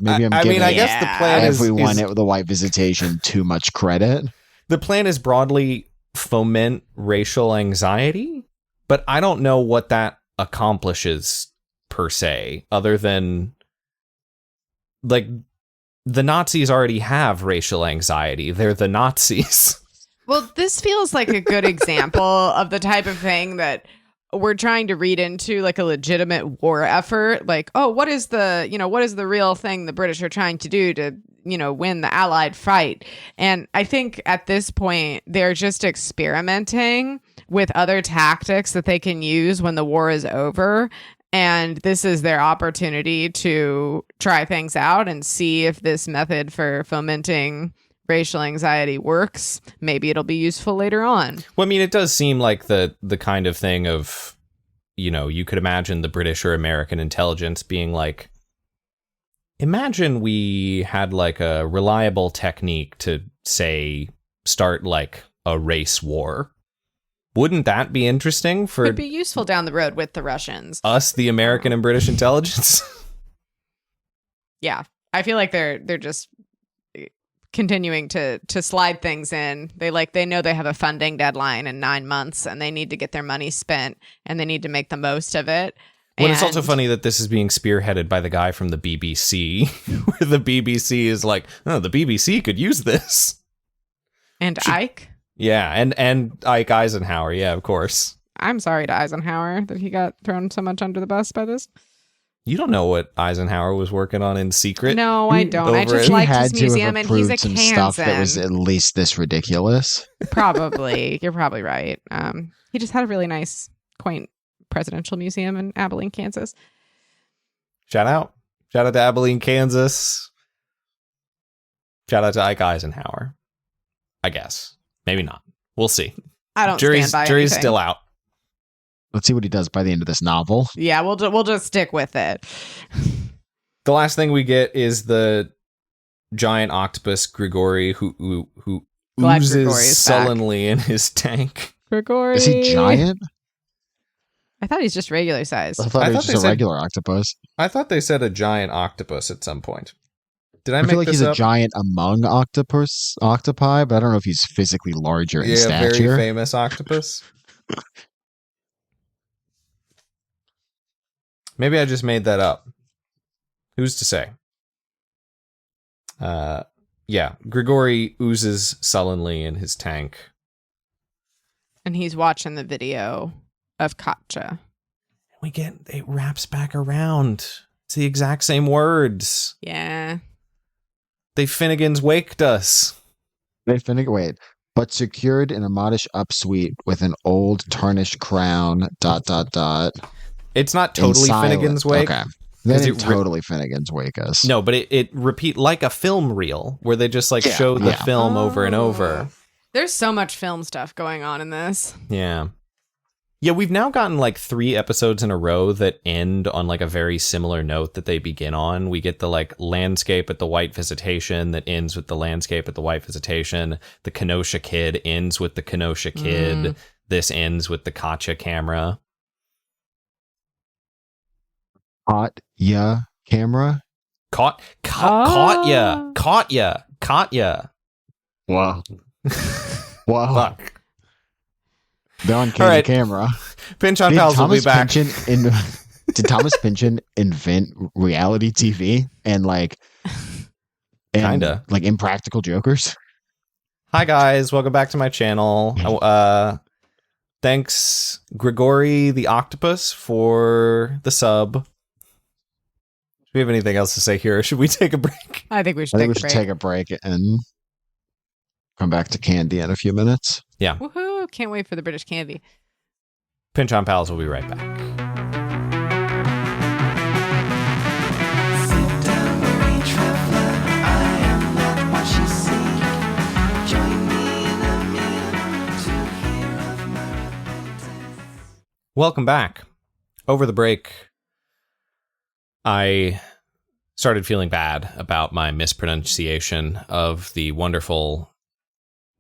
maybe I giving guess the plan everyone at the White Visitation too much credit. The plan is broadly foment racial anxiety, but I don't know what that accomplishes per se, other than, like, the Nazis already have racial anxiety. They're the Nazis. Well, this feels like a good example of the type of thing that we're trying to read into, like a legitimate war effort. Like, oh, what is the real thing the British are trying to do to, win the Allied fight? And I think at this point, they're just experimenting with other tactics that they can use when the war is over. And this is their opportunity to try things out and see if this method for fomenting racial anxiety works. Maybe it'll be useful later on. Well, I mean, it does seem like the kind of thing of, you could imagine the British or American intelligence being like, imagine we had like a reliable technique to, say, start like a race war. Wouldn't that be interesting for Could be useful down the road with the Russians. us, the American and British intelligence? Yeah. I feel like they're just continuing to slide things in. They know they have a funding deadline in 9 months and they need to get their money spent and they need to make the most of it. Well, it's also funny that this is being spearheaded by the guy from the BBC, where the BBC is like, oh, the BBC could use this. And Ike? Yeah, and Ike Eisenhower, yeah, of course. I'm sorry to Eisenhower that he got thrown so much under the bus by this. You don't know what Eisenhower was working on in secret. No, I don't. I just He liked had his to museum, have and he's a approved some stuff that was Kansan. at least this ridiculous. Probably. You're probably right. He just had a really nice, quaint presidential museum in Abilene, Kansas. Shout out to Abilene, Kansas. Shout out to Ike Eisenhower. I guess. Maybe not. We'll see. I don't Jury's stand by anything. still out. Let's see what he does by the end of this novel. Yeah, we'll just stick with it. The last thing we get is the giant octopus Grigori who Glad oozes Grigori is back. sullenly in his tank. Grigori. Is he giant? I thought he's just regular size. I thought I he thought was they just a said- regular octopus. I thought they said a giant octopus at some point. Did I I make feel like this he's up? a giant among octopi, but I don't know if he's physically larger in Yeah, stature. very famous octopus. Maybe I just made that up. Who's to say? Yeah, Grigori oozes sullenly in his tank. And he's watching the video of Katja. It wraps back around. It's the exact same words. Yeah. They Finnegan's waked us. Wait, but secured in a modish upsuite with an old tarnished crown. ... It's not totally in Finnegan's silence. wake. Okay, then it it totally Finnegan's wake us. No, but it repeat like a film reel where they just like Yeah, show the yeah. film over and over. There's so much film stuff going on in this. Yeah. Yeah, we've now gotten like 3 episodes in a row that end on like a very similar note that they begin on. We get the like landscape at the White Visitation that ends with the landscape at the White Visitation. The Kenosha Kid ends with the Kenosha Kid. This ends with the Katja camera. Caught ya camera. Caught ya. Wow. Wow. Fuck. Don came All right. to camera. Pynchon Pals will be back. Did Thomas Pynchon invent reality TV and Kinda. like Impractical Jokers? Hi guys, welcome back to my channel. Thanks Grigori the Octopus for the sub. Do we have anything else to say here, or should we take a break? I think we should I take think we a should break. take a break and come back to Candy in a few minutes. Yeah, Woohoo! Can't wait for the British candy. Pynchon Pals will be right back. Sit down, weary traveler. I am not what you seek. Join me in a meal to hear of my repentance. Welcome back. Over the break, I started feeling bad about my mispronunciation of the wonderful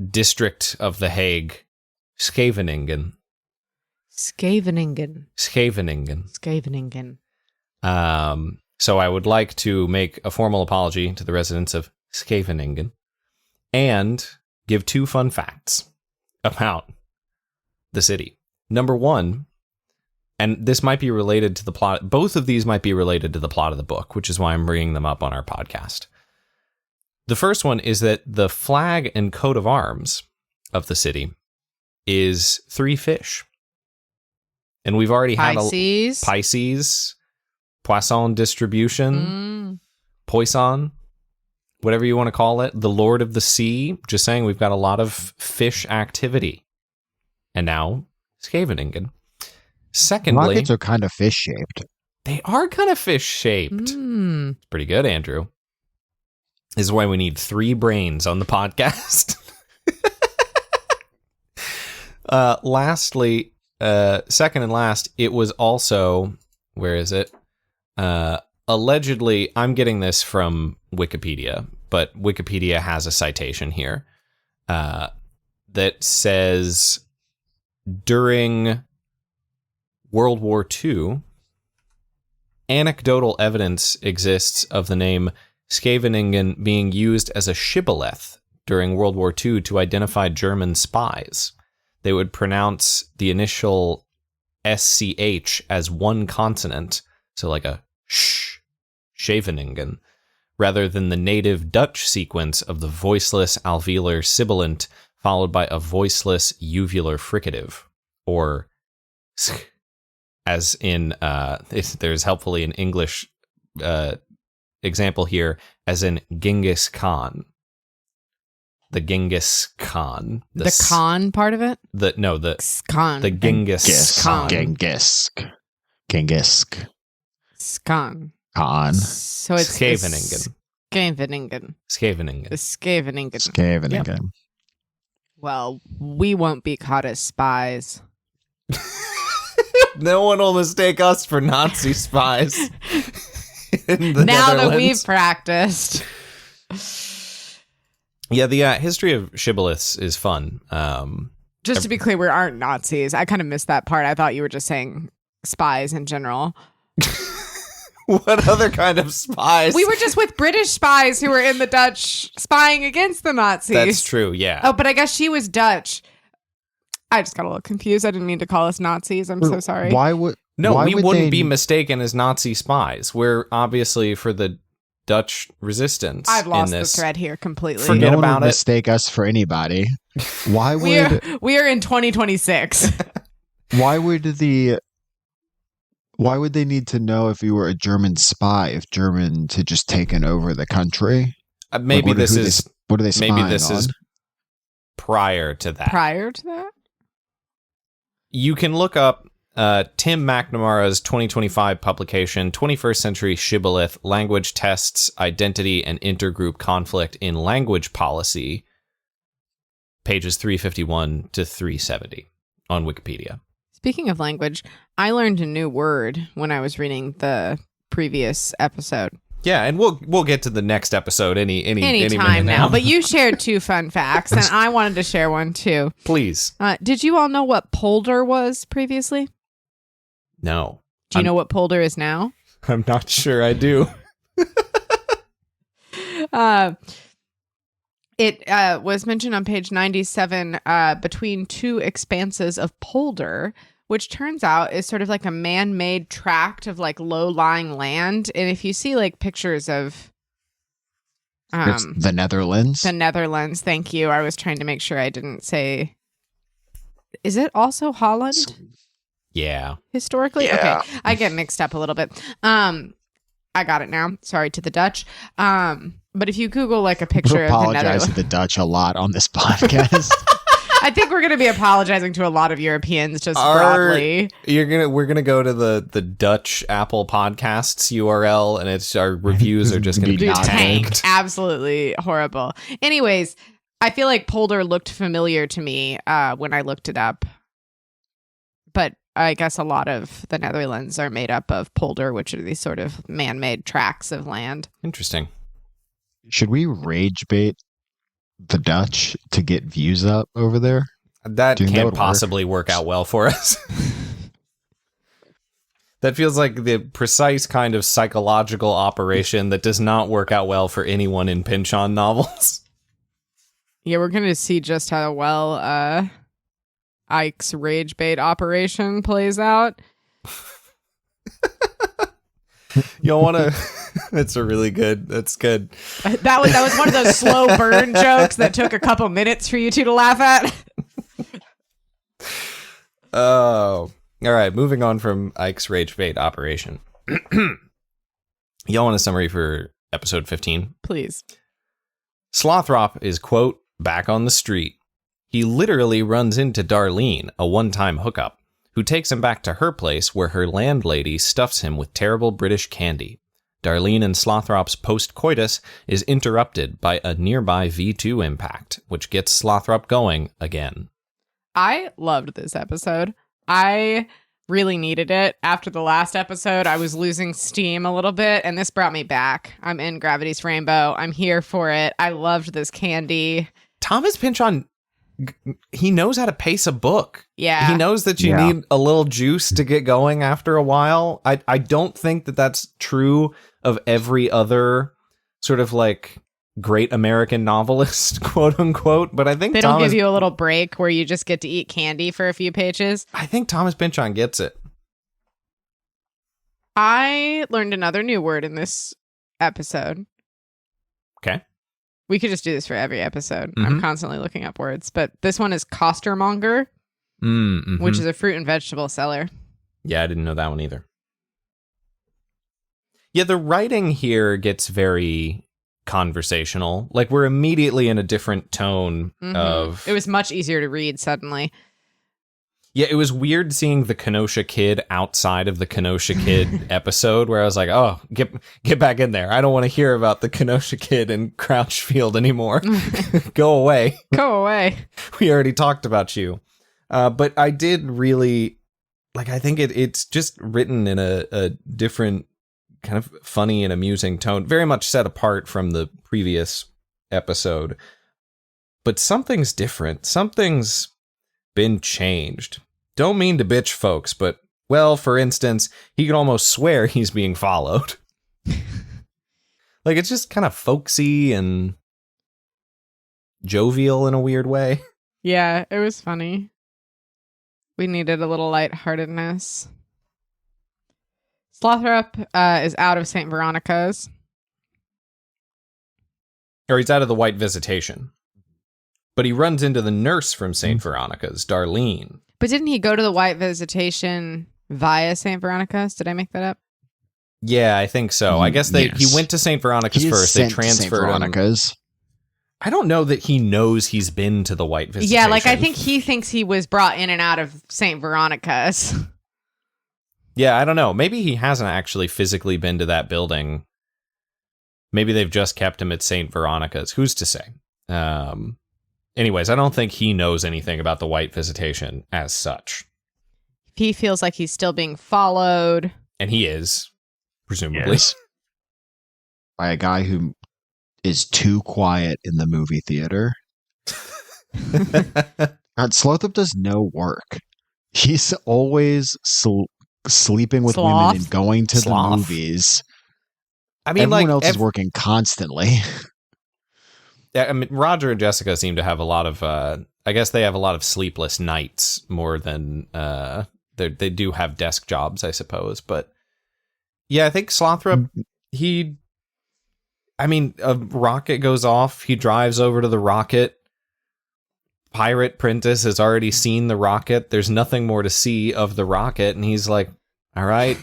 district of The Hague, Scheveningen. Scheveningen. Scheveningen. Scheveningen. So I would like to make a formal apology to the residents of Scheveningen and give 2 fun facts about the city. Number 1, and this might be related to the plot. Both of these might be related to the plot of the book, which is why I'm bringing them up on our podcast. The first one is that the flag and coat of arms of the city is 3 fish. And we've already had Pisces, Poisson distribution, Poisson, whatever you want to call it, the Lord of the Sea. Just saying, we've got a lot of fish activity. And now, Scheveningen. Secondly, rockets are kind of fish-shaped. they are kind of fish-shaped. It's pretty good, Andrew. This is why we need 3 brains on the podcast. Lastly, second and last, it was also, where is it? Allegedly, I'm getting this from Wikipedia, but Wikipedia has a citation here that says during World War II, anecdotal evidence exists of the name Scheveningen being used as a shibboleth during World War II to identify German spies. They would pronounce the initial SCH as one consonant, so like a sh, Scheveningen, rather than the native Dutch sequence of the voiceless alveolar sibilant followed by a voiceless uvular fricative, or sk, as in, there's helpfully an English example here, as in Genghis Khan. The Genghis Khan. The Khan part of it? The Khan. The Genghis Khan. Genghis. Khan. Khan. So it's Scheveningen. Scheveningen. Scheveningen. The Scheveningen. Scheveningen. Yep. Well, we won't be caught as spies. No one will mistake us for Nazi spies. In the Now that Netherlands. we've practiced. Yeah, the history of shibboleths is fun. Just to be clear, we aren't Nazis. I kind of missed that part. I thought you were just saying spies in general. What other kind of spies? We were just with British spies who were in the Dutch spying against the Nazis. That's true, yeah. Oh, but I guess she was Dutch. I just got a little confused. I didn't mean to call us Nazis. I'm so sorry. Why would No, why we would wouldn't they- be mistaken as Nazi spies. We're obviously for the Dutch resistance. I've lost in the this. thread here completely. Forget no one about would it. mistake us for anybody. Why we would are in 2026. why would they need to know if you were a German spy if Germans had just taken over the country? Maybe Like, this is what are they spying maybe this on? is prior to that. Prior to that? You can look up Tim McNamara's 2025 publication, 21st Century Shibboleth, Language Tests, Identity, and Intergroup Conflict in Language Policy, pages 351 to 370 on Wikipedia. Speaking of language, I learned a new word when I was reading the previous episode. Yeah, and we'll get to the next episode any Anytime minute now. But you shared 2 fun facts, and I wanted to share one too. Please. Did you all know what polder was previously? No. Do you know what polder is now? I'm not sure I do. It was mentioned on page 97 between 2 expanses of polder, which turns out is sort of like a man-made tract of like low-lying land. And if you see like pictures of It's the Netherlands. the Netherlands, thank you. I was trying to make sure I didn't say. Is it also Holland Yeah. historically? Yeah. Okay, I get mixed up a little bit. I got it now. Sorry to the Dutch. But if you Google like a picture We're of the apologize Netherlands, to the Dutch a lot on this podcast. I think we're going to be apologizing to a lot of Europeans just broadly. We're gonna go to the Dutch Apple Podcasts URL, and it's our reviews are just gonna Be be not tanked. Absolutely horrible. Anyways, I feel like polder looked familiar to me when I looked it up. But I guess a lot of the Netherlands are made up of polder, which are these sort of man-made tracts of land. Interesting. Should we rage bait the Dutch to get views up over there? That Do you think that can't would work? possibly work out well for us. That feels like the precise kind of psychological operation that does not work out well for anyone in Pynchon novels. Yeah, we're going to see just how well Ike's rage bait operation plays out. You want to? That's a really good. That's good. That was one of those slow burn jokes that took a couple minutes for you two to laugh at. Oh, all right. Moving on from Ike's rage bait operation. Y'all want a summary for episode 15? Please. Slothrop is, quote, back on the street. He literally runs into Darlene, a one-time hookup, who takes him back to her place where her landlady stuffs him with terrible British candy. Darlene and Slothrop's post-coitus is interrupted by a nearby V2 impact, which gets Slothrop going again. I loved this episode. I really needed it. After the last episode, I was losing steam a little bit, and this brought me back. I'm in Gravity's Rainbow. I'm here for it. I loved this candy. Thomas Pynchon, he knows how to pace a book. Yeah. He knows that you need a little juice to get going after a while. I don't think that that's true of every other sort of like great American novelist, quote unquote. But I think they don't give you a little break where you just get to eat candy for a few pages. I think Thomas Pynchon gets it. I learned another new word in this episode. Okay. We could just do this for every episode. Mhm. I'm constantly looking up words, but this one is costermonger, Mm-hmm. which is a fruit and vegetable seller. Yeah, I didn't know that one either. Yeah, the writing here gets very conversational. Like, we're immediately in a different tone of... It was much easier to read suddenly. Yeah, it was weird seeing the Kenosha Kid outside of the Kenosha Kid episode, where I was like, oh, get back in there. I don't want to hear about the Kenosha Kid in Crouchfield anymore. Go away. Go away. We already talked about you. But I did really... Like, I think it's just written in a different kind of funny and amusing tone, very much set apart from the previous episode. But something's different. Something's been changed. Don't mean to bitch, folks, but, well, for instance, he can almost swear he's being followed. Like, it's just kind of folksy and jovial in a weird way. Yeah, it was funny. We needed a little lightheartedness. Slothrop is out of St. Veronica's. Or he's out of the White Visitation. But he runs into the nurse from St. Veronica's, Darlene. But didn't he go to the White Visitation via St. Veronica's? Did I make that up? Yeah, I think so. I guess he Yes. went to St. Veronica's He is first. They sent to St. transferred him. Veronica's. I don't know that he knows he's been to the White Visitation. Yeah, like I think he thinks he was brought in and out of St. Veronica's. Yeah, I don't know. Maybe he hasn't actually physically been to that building. Maybe they've just kept him at St. Veronica's. Who's to say? Anyways, I don't think he knows anything about the White Visitation as such. He feels like he's still being followed. And he is, presumably. Yes. By a guy who is too quiet in the movie theater. God, Slothrop does no work. He's always sleeping with Sloth? women and going to Sloth. the movies. I mean, Everyone like, else is working constantly. Yeah, I mean, Roger and Jessica seem to have a lot of, I guess they have a lot of sleepless nights more than, they do have desk jobs, I suppose. But yeah, I think Slothrop, a rocket goes off. He drives over to the rocket. Pirate Prentice has already seen the rocket. There's nothing more to see of the rocket. And he's like, all right,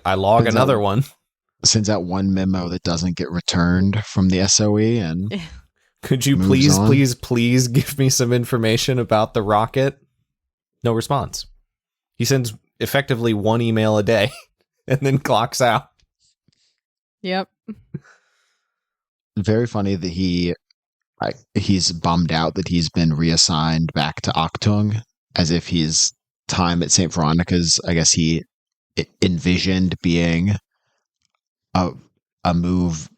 I log another one. Sends out one memo that doesn't get returned from the SOE and Could you moves on. please give me some information about the rocket? No response. He sends effectively one email a day and then clocks out. Yep. very funny that he's bummed out that he's been reassigned back to Octung, as if his time at St. Veronica's, I guess he envisioned being a move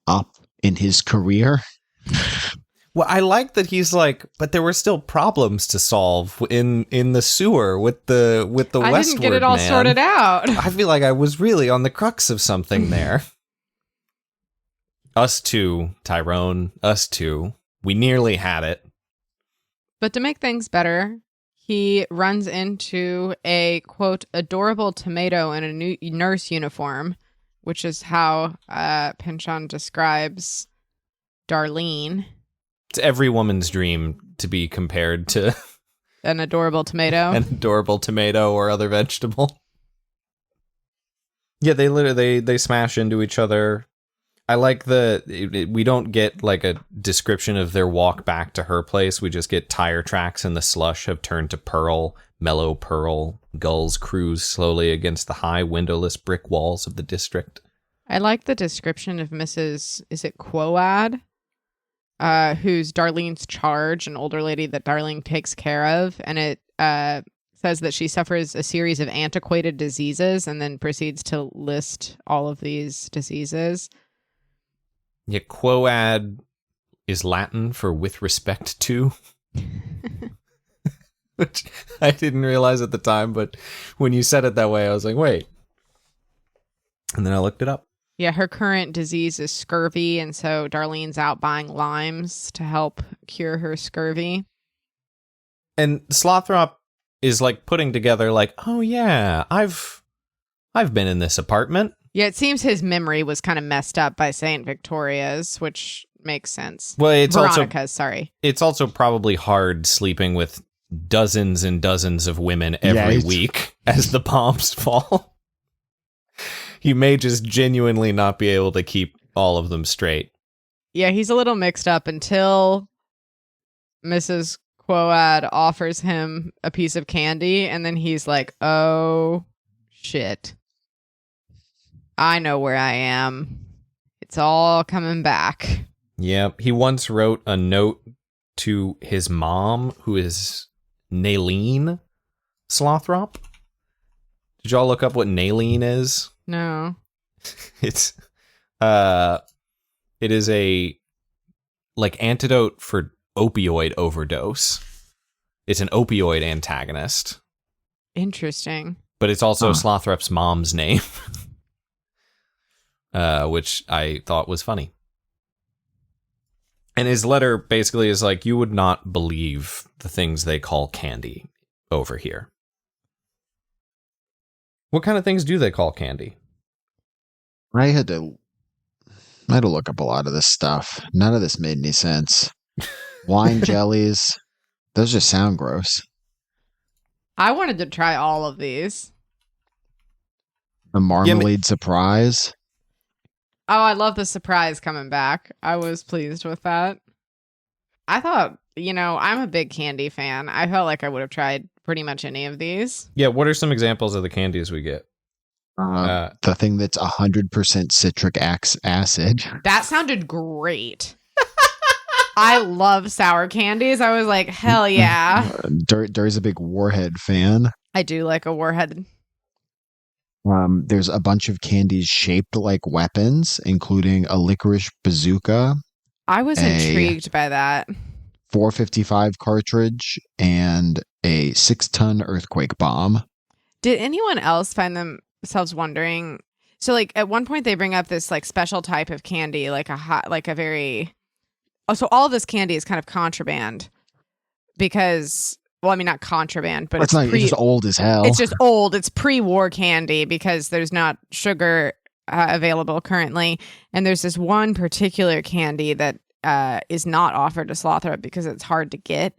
up in his career. Well, I like that he's like, but there were still problems to solve in the sewer with the I Westward didn't get it all man. sorted out. I feel like I was really on the crux of something there. Us too, Tyrone. Us too. We nearly had it. But to make things better, he runs into a, quote, adorable tomato in a new nurse uniform which is how Pynchon describes Darlene. It's every woman's dream to be compared to An adorable tomato. an adorable tomato or other vegetable. Yeah, they literally they smash into each other. I like we don't get like a description of their walk back to her place. We just get tire tracks in the slush have turned to pearl, mellow pearl. Gulls cruise slowly against the high windowless brick walls of the district. I like the description of Mrs. Is it Quoad? Who's Darlene's charge, an older lady that Darlene takes care of. And it says that she suffers a series of antiquated diseases and then proceeds to list all of these diseases. Yeah, quoad is Latin for with respect to. Which I didn't realize at the time, but when you said it that way, I was like, wait. And then I looked it up. Yeah, her current disease is scurvy, and so Darlene's out buying limes to help cure her scurvy. And Slothrop is like putting together like, oh yeah, I've been in this apartment. Yeah, it seems his memory was kind of messed up by St. Victoria's, which makes sense. Well, it's Veronica's, sorry. It's also probably hard sleeping with dozens and dozens of women every week as the bombs fall. You may just genuinely not be able to keep all of them straight. Yeah, he's a little mixed up until Mrs. Quoad offers him a piece of candy, and then he's like, oh, shit. I know where I am. It's all coming back. Yep. He once wrote a note to his mom, who is Naline Slothrop. Did y'all look up what Naline is? No. It is a like antidote for opioid overdose. It's an opioid antagonist. Interesting. But it's also Slothrop's mom's name. Which I thought was funny. And his letter basically is like, you would not believe the things they call candy over here. What kind of things do they call candy? I had to look up a lot of this stuff. None of this made any sense. Wine jellies, those just sound gross. I wanted to try all of these. A marmalade surprise. Oh, I love the surprise coming back. I was pleased with that. I thought, I'm a big candy fan. I felt like I would have tried pretty much any of these. Yeah, what are some examples of the candies we get? The thing that's 100% citric acid. That sounded great. I love sour candies. I was like, hell yeah. Duri's a big Warhead fan. I do like a Warhead. There's a bunch of candies shaped like weapons, including a licorice bazooka. I was intrigued by that. 455 cartridge and a 6-ton earthquake bomb. Did anyone else find themselves wondering? So, like, at one point they bring up this like special type of candy, like so all of this candy is kind of contraband because. Well, I mean, not contraband, but it's just old as hell. It's just old. It's pre-war candy because there's not sugar available currently. And there's this one particular candy that is not offered to Slothrop because it's hard to get.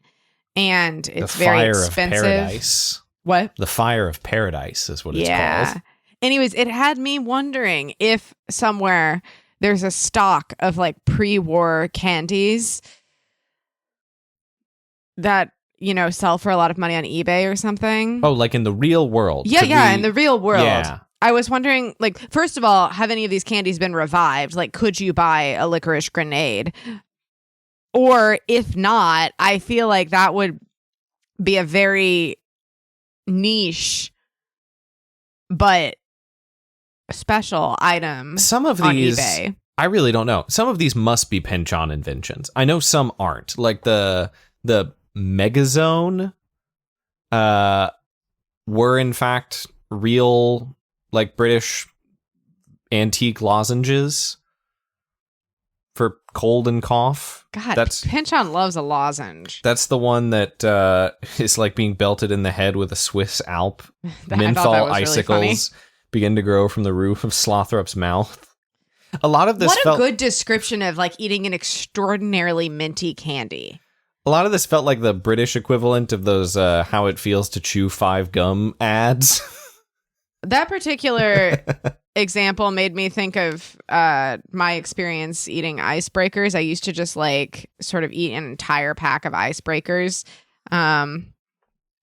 And it's very expensive. The Fire of Paradise. What? The Fire of Paradise is what it's called. Anyways, it had me wondering if somewhere there's a stock of like pre-war candies that sell for a lot of money on eBay or something. Oh, like in the real world. Yeah, in the real world. Yeah. I was wondering, like, first of all, have any of these candies been revived? Like, could you buy a licorice grenade? Or if not, I feel like that would be a very niche but special item. Some of on these, eBay. I really don't know. Some of these must be Pynchon inventions. I know some aren't. Like the Megazone were in fact real like British antique lozenges for cold and cough. God, that's Pynchon loves a lozenge. That's the one that is like being belted in the head with a Swiss Alp I thought that menthol was really icicles begin to grow from the roof of Slothrop's mouth. A lot of this What a felt good description of like eating an extraordinarily minty candy. a lot of this felt like the British equivalent of those how it feels to chew 5 gum ads. That particular example made me think of my experience eating icebreakers. I used to just like sort of eat an entire pack of icebreakers on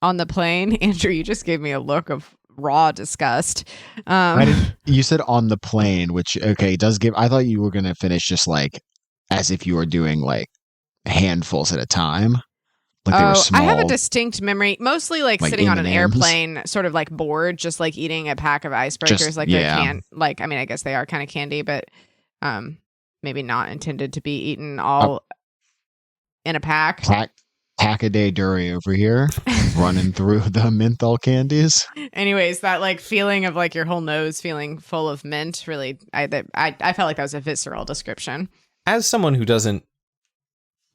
the plane. Andrew, you just gave me a look of raw disgust. You said on the plane, which does give. I thought you were gonna finish just like as if you were doing like handfuls at a time, like they were small. I have a distinct memory, mostly like sitting on an M&Ms. airplane, sort of like bored, just like eating a pack of icebreakers. I mean, I guess they are kind of candy, but maybe not intended to be eaten all in a pack. Pack a day Duri over here, running through the menthol candies. Anyways, that like feeling of like your whole nose feeling full of mint, really, I felt like that was a visceral description. As someone who doesn't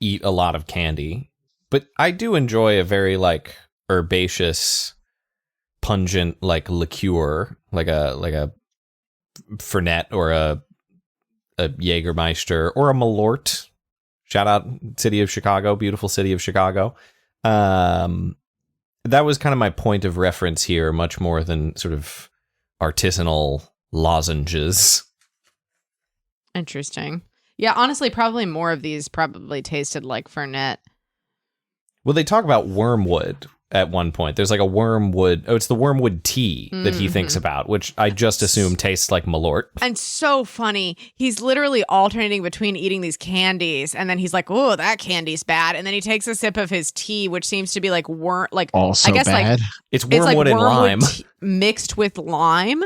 eat a lot of candy, but I do enjoy a very like herbaceous, pungent like liqueur, like a Fernet or a Jägermeister or a Malort. Shout out city of Chicago, beautiful city of Chicago. That was kind of my point of reference here, much more than sort of artisanal lozenges. Interesting. Yeah, honestly, probably more of these probably tasted like Fernet. Well, they talk about wormwood at one point. There's like a wormwood. Oh, it's the wormwood tea that he thinks about, which I just assume tastes like Malort. And so funny. He's literally alternating between eating these candies, and then he's like, "Oh, that candy's bad," and then he takes a sip of his tea, which seems to be like Also I guess bad. like It's wormwood and lime. Mixed with lime.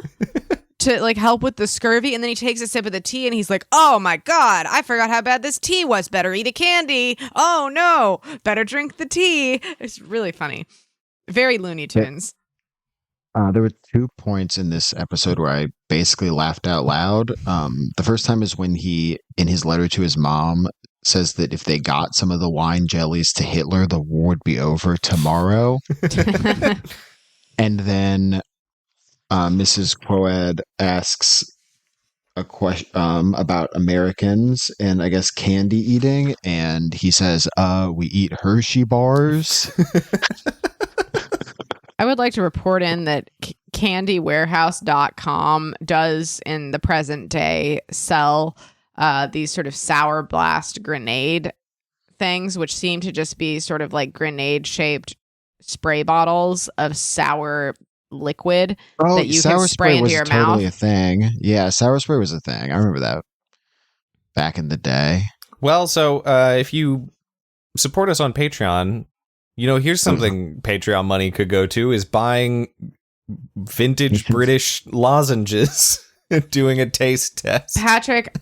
To like help with the scurvy, and then he takes a sip of the tea and he's like, "Oh my god, I forgot how bad this tea was. Better eat a candy. Oh no, better drink the tea." It's really funny. Very Looney Tunes. There were 2 points in this episode where I basically laughed out loud. The first time is when he, in his letter to his mom, says that if they got some of the wine jellies to Hitler, the war would be over tomorrow. And then Mrs. Quoad asks a question about Americans and I guess candy eating, and he says, "We eat Hershey bars." I would like to report in that candywarehouse.com does in the present day sell these sort of sour blast grenade things, which seem to just be sort of like grenade shaped spray bottles of sour liquid that you can spray into your mouth. Totally a thing. Yeah, sour spray was a thing. I remember that back in the day. Well, so if you support us on Patreon, here's something Patreon money could go to is buying vintage British lozenges. Doing a taste test. Patrick,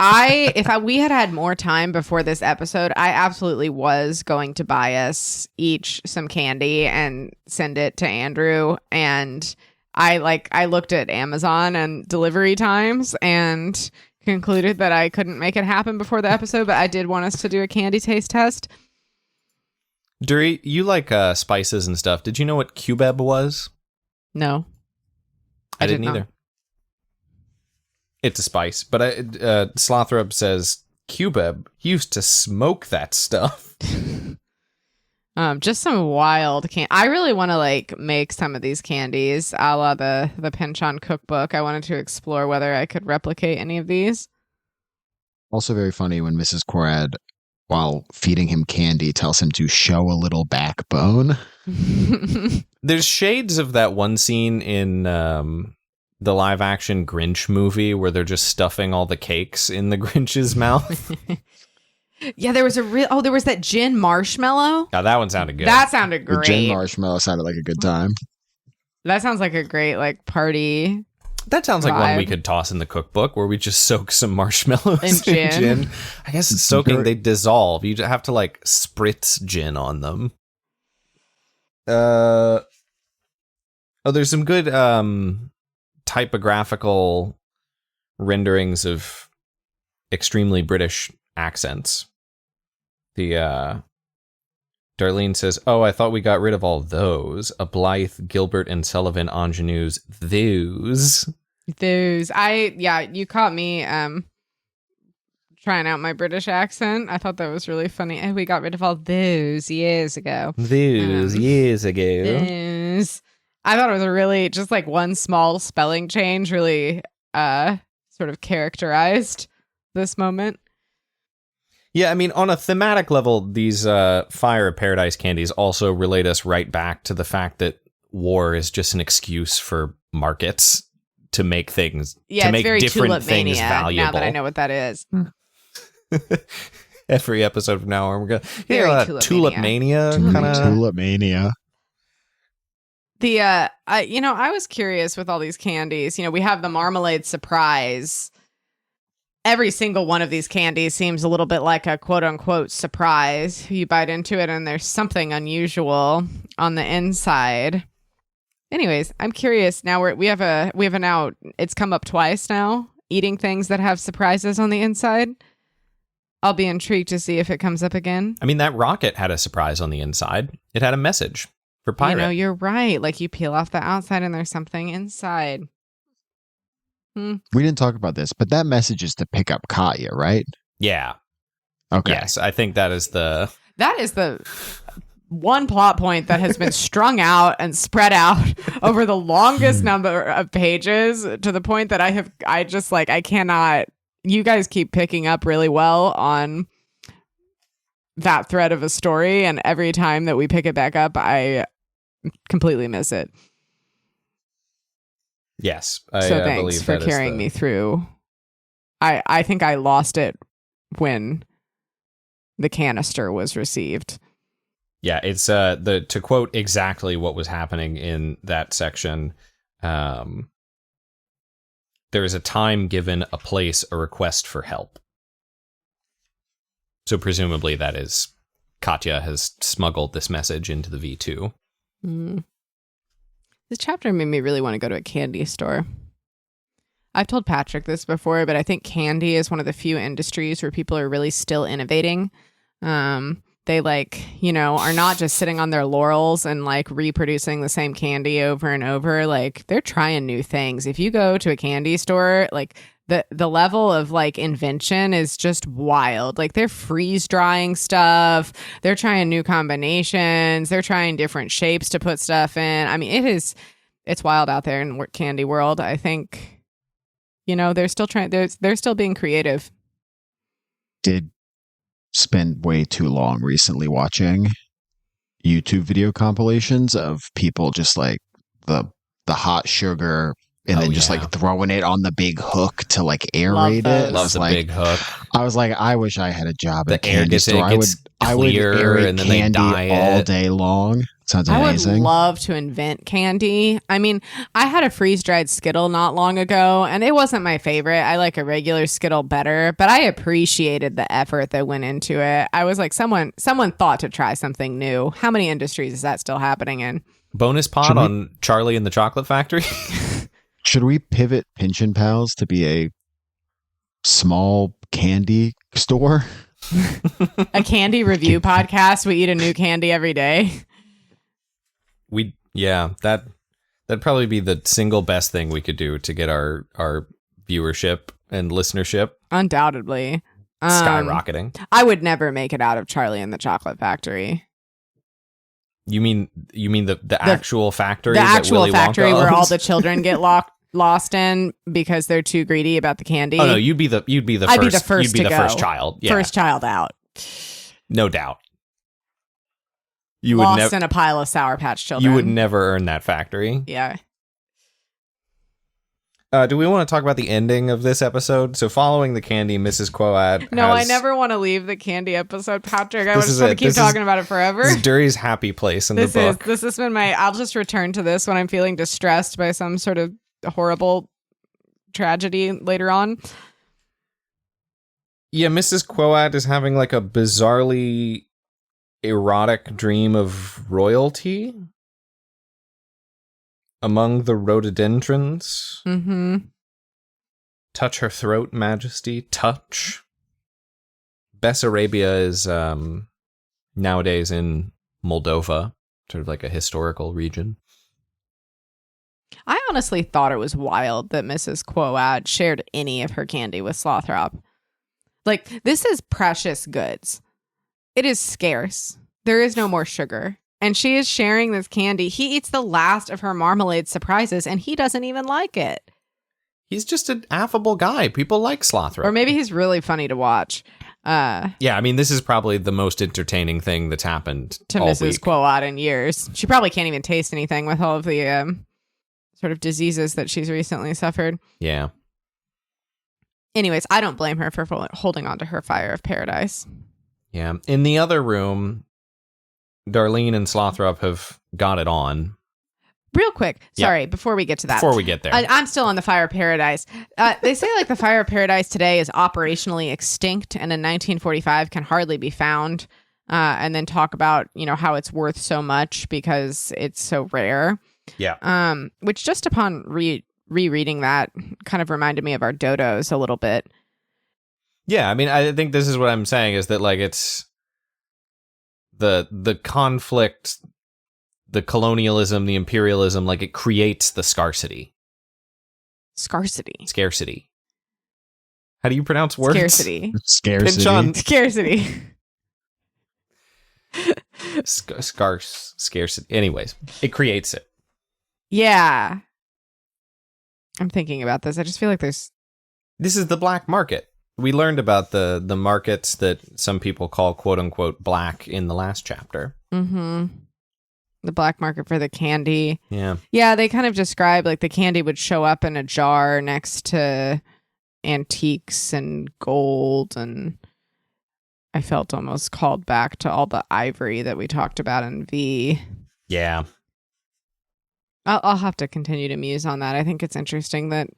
we had more time before this episode, I absolutely was going to buy us each some candy and send it to Andrew. And I looked at Amazon and delivery times and concluded that I couldn't make it happen before the episode, but I did want us to do a candy taste test. Duri, you like spices and stuff. Did you know what cubeb was? No. I didn't either. It's a spice, but Slothrop says cubeb used to smoke that stuff. Just some wild I really want to like make some of these candies a la the Pynchon cookbook. I wanted to explore whether I could replicate any of these. Also very funny when Mrs. Corrad, while feeding him candy, tells him to show a little backbone. There's shades of that one scene in the live action Grinch movie where they're just stuffing all the cakes in the Grinch's mouth. Yeah, there was there was that gin marshmallow. Yeah, that one sounded good. That sounded great. The gin marshmallow sounded like a good time. That sounds like a great like party. That sounds like vibe. one we could toss in the cookbook where we just soak some marshmallows And in gin. gin. I guess it's soaking, they dissolve. You have to like spritz gin on them. There's some good typographical renderings of extremely British accents. The Darlene says, "Oh, I thought we got rid of all those. A Blythe, Gilbert, and Sullivan ingenues those." You caught me trying out my British accent. I thought that was really funny. And we got rid of all those years ago. Years ago. Those. I thought it was a really, just like one small spelling change really sort of characterized this moment. Yeah, I mean, on a thematic level, these Fire of Paradise candies also relate us right back to the fact that war is just an excuse for markets to make things, to make different things valuable. Now that I know what that is. Every episode from now on, we're going to Tulipmania. Tulipmania kind of. Tulipmania. I was curious with all these candies. We have the marmalade surprise. Every single one of these candies seems a little bit like a quote unquote surprise. You bite into it and there's something unusual on the inside. Anyways, I'm curious. Now we have it's come up twice now, eating things that have surprises on the inside. I'll be intrigued to see if it comes up again. I mean, that rocket had a surprise on the inside. It had a message for Pirate. You're right. Like you peel off the outside and there's something inside. We didn't talk about this, but that message is to pick up Katya, right? Yeah. Okay. Yes, I think that is the one plot point that has been strung out and spread out over the longest number of pages, to the point that I cannot. You guys keep picking up really well on that thread of a story, and every time that we pick it back up, I completely miss it. Yes. So thanks for carrying me through. I think I lost it when the canister was received. Yeah, it's to quote exactly what was happening in that section. There is a time given, a place, a request for help. So presumably that is Katya has smuggled this message into the V2. This chapter made me really want to go to a candy store. I've told Patrick this before, but I think candy is one of the few industries where people are really still innovating. They are not just sitting on their laurels and reproducing the same candy over and over. Like they're trying new things. If you go to a candy store, the level of invention is just wild. Like they're freeze drying stuff. They're trying new combinations. They're trying different shapes to put stuff in. I mean, it's wild out there in candy world. I think, they're still trying. They're still being creative. Did spend way too long recently watching YouTube video compilations of people just the hot sugar and then just throwing it on the big hook to aerate it. Loves a big hook. I was like, I wish I had a job at a candy store. I would clear aerate and then candy they dye all it day long. Sounds amazing. I would love to invent candy. I mean, I had a freeze-dried Skittle not long ago, and it wasn't my favorite. I like a regular Skittle better, but I appreciated the effort that went into it. I was like, someone thought to try something new. How many industries is that still happening in? Bonus pod on Charlie and the Chocolate Factory. Should we pivot Pynchon Pals to be a small candy store? A candy review podcast. We eat a new candy every day. That'd probably be the single best thing we could do to get our viewership and listenership undoubtedly skyrocketing. I would never make it out of Charlie and the Chocolate Factory. You mean the actual factory? The actual Willy factory Wonka where all owns? the children get lost in because they're too greedy about the candy. Oh no, you'd be the first child. Yeah. First child out. No doubt. Lost in a pile of Sour Patch children. You would never earn that factory. Yeah. Do we want to talk about the ending of this episode? So following the candy, Mrs. Quoad I never want to leave the candy episode, Patrick. I just want to keep talking about it forever. This is Duri's happy place in the book. This has been I'll just return to this when I'm feeling distressed by some sort of horrible tragedy later on. Yeah, Mrs. Quoad is having a bizarrely erotic dream of royalty among the rhododendrons. Mm-hmm. Touch her throat, Majesty. Touch. Bessarabia is nowadays in Moldova, sort of like a historical region. I honestly thought it was wild that Mrs. Quoad shared any of her candy with Slothrop. Like, this is precious goods. It is scarce. There is no more sugar. And she is sharing this candy. He eats the last of her marmalade surprises, and he doesn't even like it. He's just an affable guy. People like Slothrop. Or maybe he's really funny to watch. Yeah, I mean, this is probably the most entertaining thing that's happened To all Mrs. week. Quoad in years. She probably can't even taste anything with all of the sort of diseases that she's recently suffered. Yeah. Anyways, I don't blame her for holding on to her fire of paradise. Yeah. In the other room, Darlene and Slothrop have got it on. Real quick, Yeah. sorry, before we get to that. Before we get there. I'm still on the fire of paradise. They say like the fire of paradise today is operationally extinct and in 1945 can hardly be found. And then talk about, how it's worth so much because it's so rare. Yeah. Which just upon rereading that kind of reminded me of our dodos a little bit. Yeah, I mean, I think this is what I'm saying is that, like, it's the conflict, the colonialism, the imperialism, like, it creates the scarcity. Scarcity. How do you pronounce words? Scarcity. Scarcity. Pynchon. Scarcity. Scarcity. Anyways, it creates it. Yeah. I'm thinking about this. I just feel like there's... This is the black market. We learned about the markets that some people call quote unquote black in the last chapter. Mm-hmm. The black market for the candy. Yeah. Yeah, they kind of describe like the candy would show up in a jar next to antiques and gold, and I felt almost called back to all the ivory that we talked about in V. Yeah. I'll have to continue to muse on that. I think it's interesting that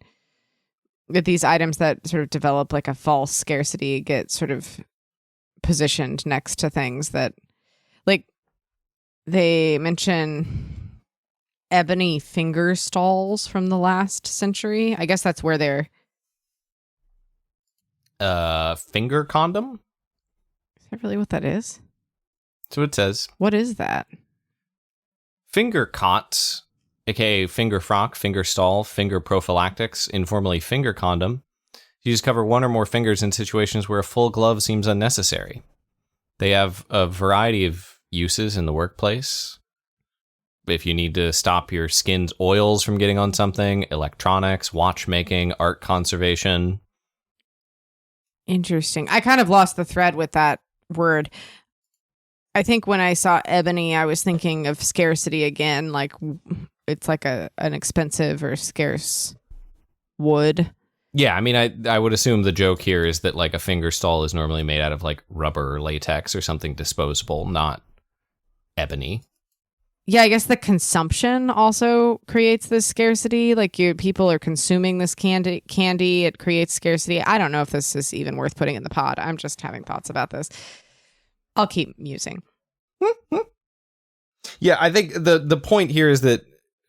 these items that sort of develop like a false scarcity get sort of positioned next to things that, like, they mention ebony finger stalls from the last century. I guess that's where they're... Finger condom? Is that really what that is? That's what it says. What is that? Finger cots, aka finger frock, finger stall, finger prophylactics, informally finger condom. You just cover one or more fingers in situations where a full glove seems unnecessary. They have a variety of uses in the workplace. If you need to stop your skin's oils from getting on something, electronics, watchmaking, art conservation. Interesting. I kind of lost the thread with that word. I think when I saw ebony, I was thinking of scarcity again, like it's like an expensive or scarce wood. Yeah, I mean, I would assume the joke here is that like a finger stall is normally made out of like rubber or latex or something disposable, not ebony. Yeah, I guess the consumption also creates this scarcity. Like people are consuming this candy. It creates scarcity. I don't know if this is even worth putting in the pod. I'm just having thoughts about this. I'll keep musing. Yeah, I think the point here is that,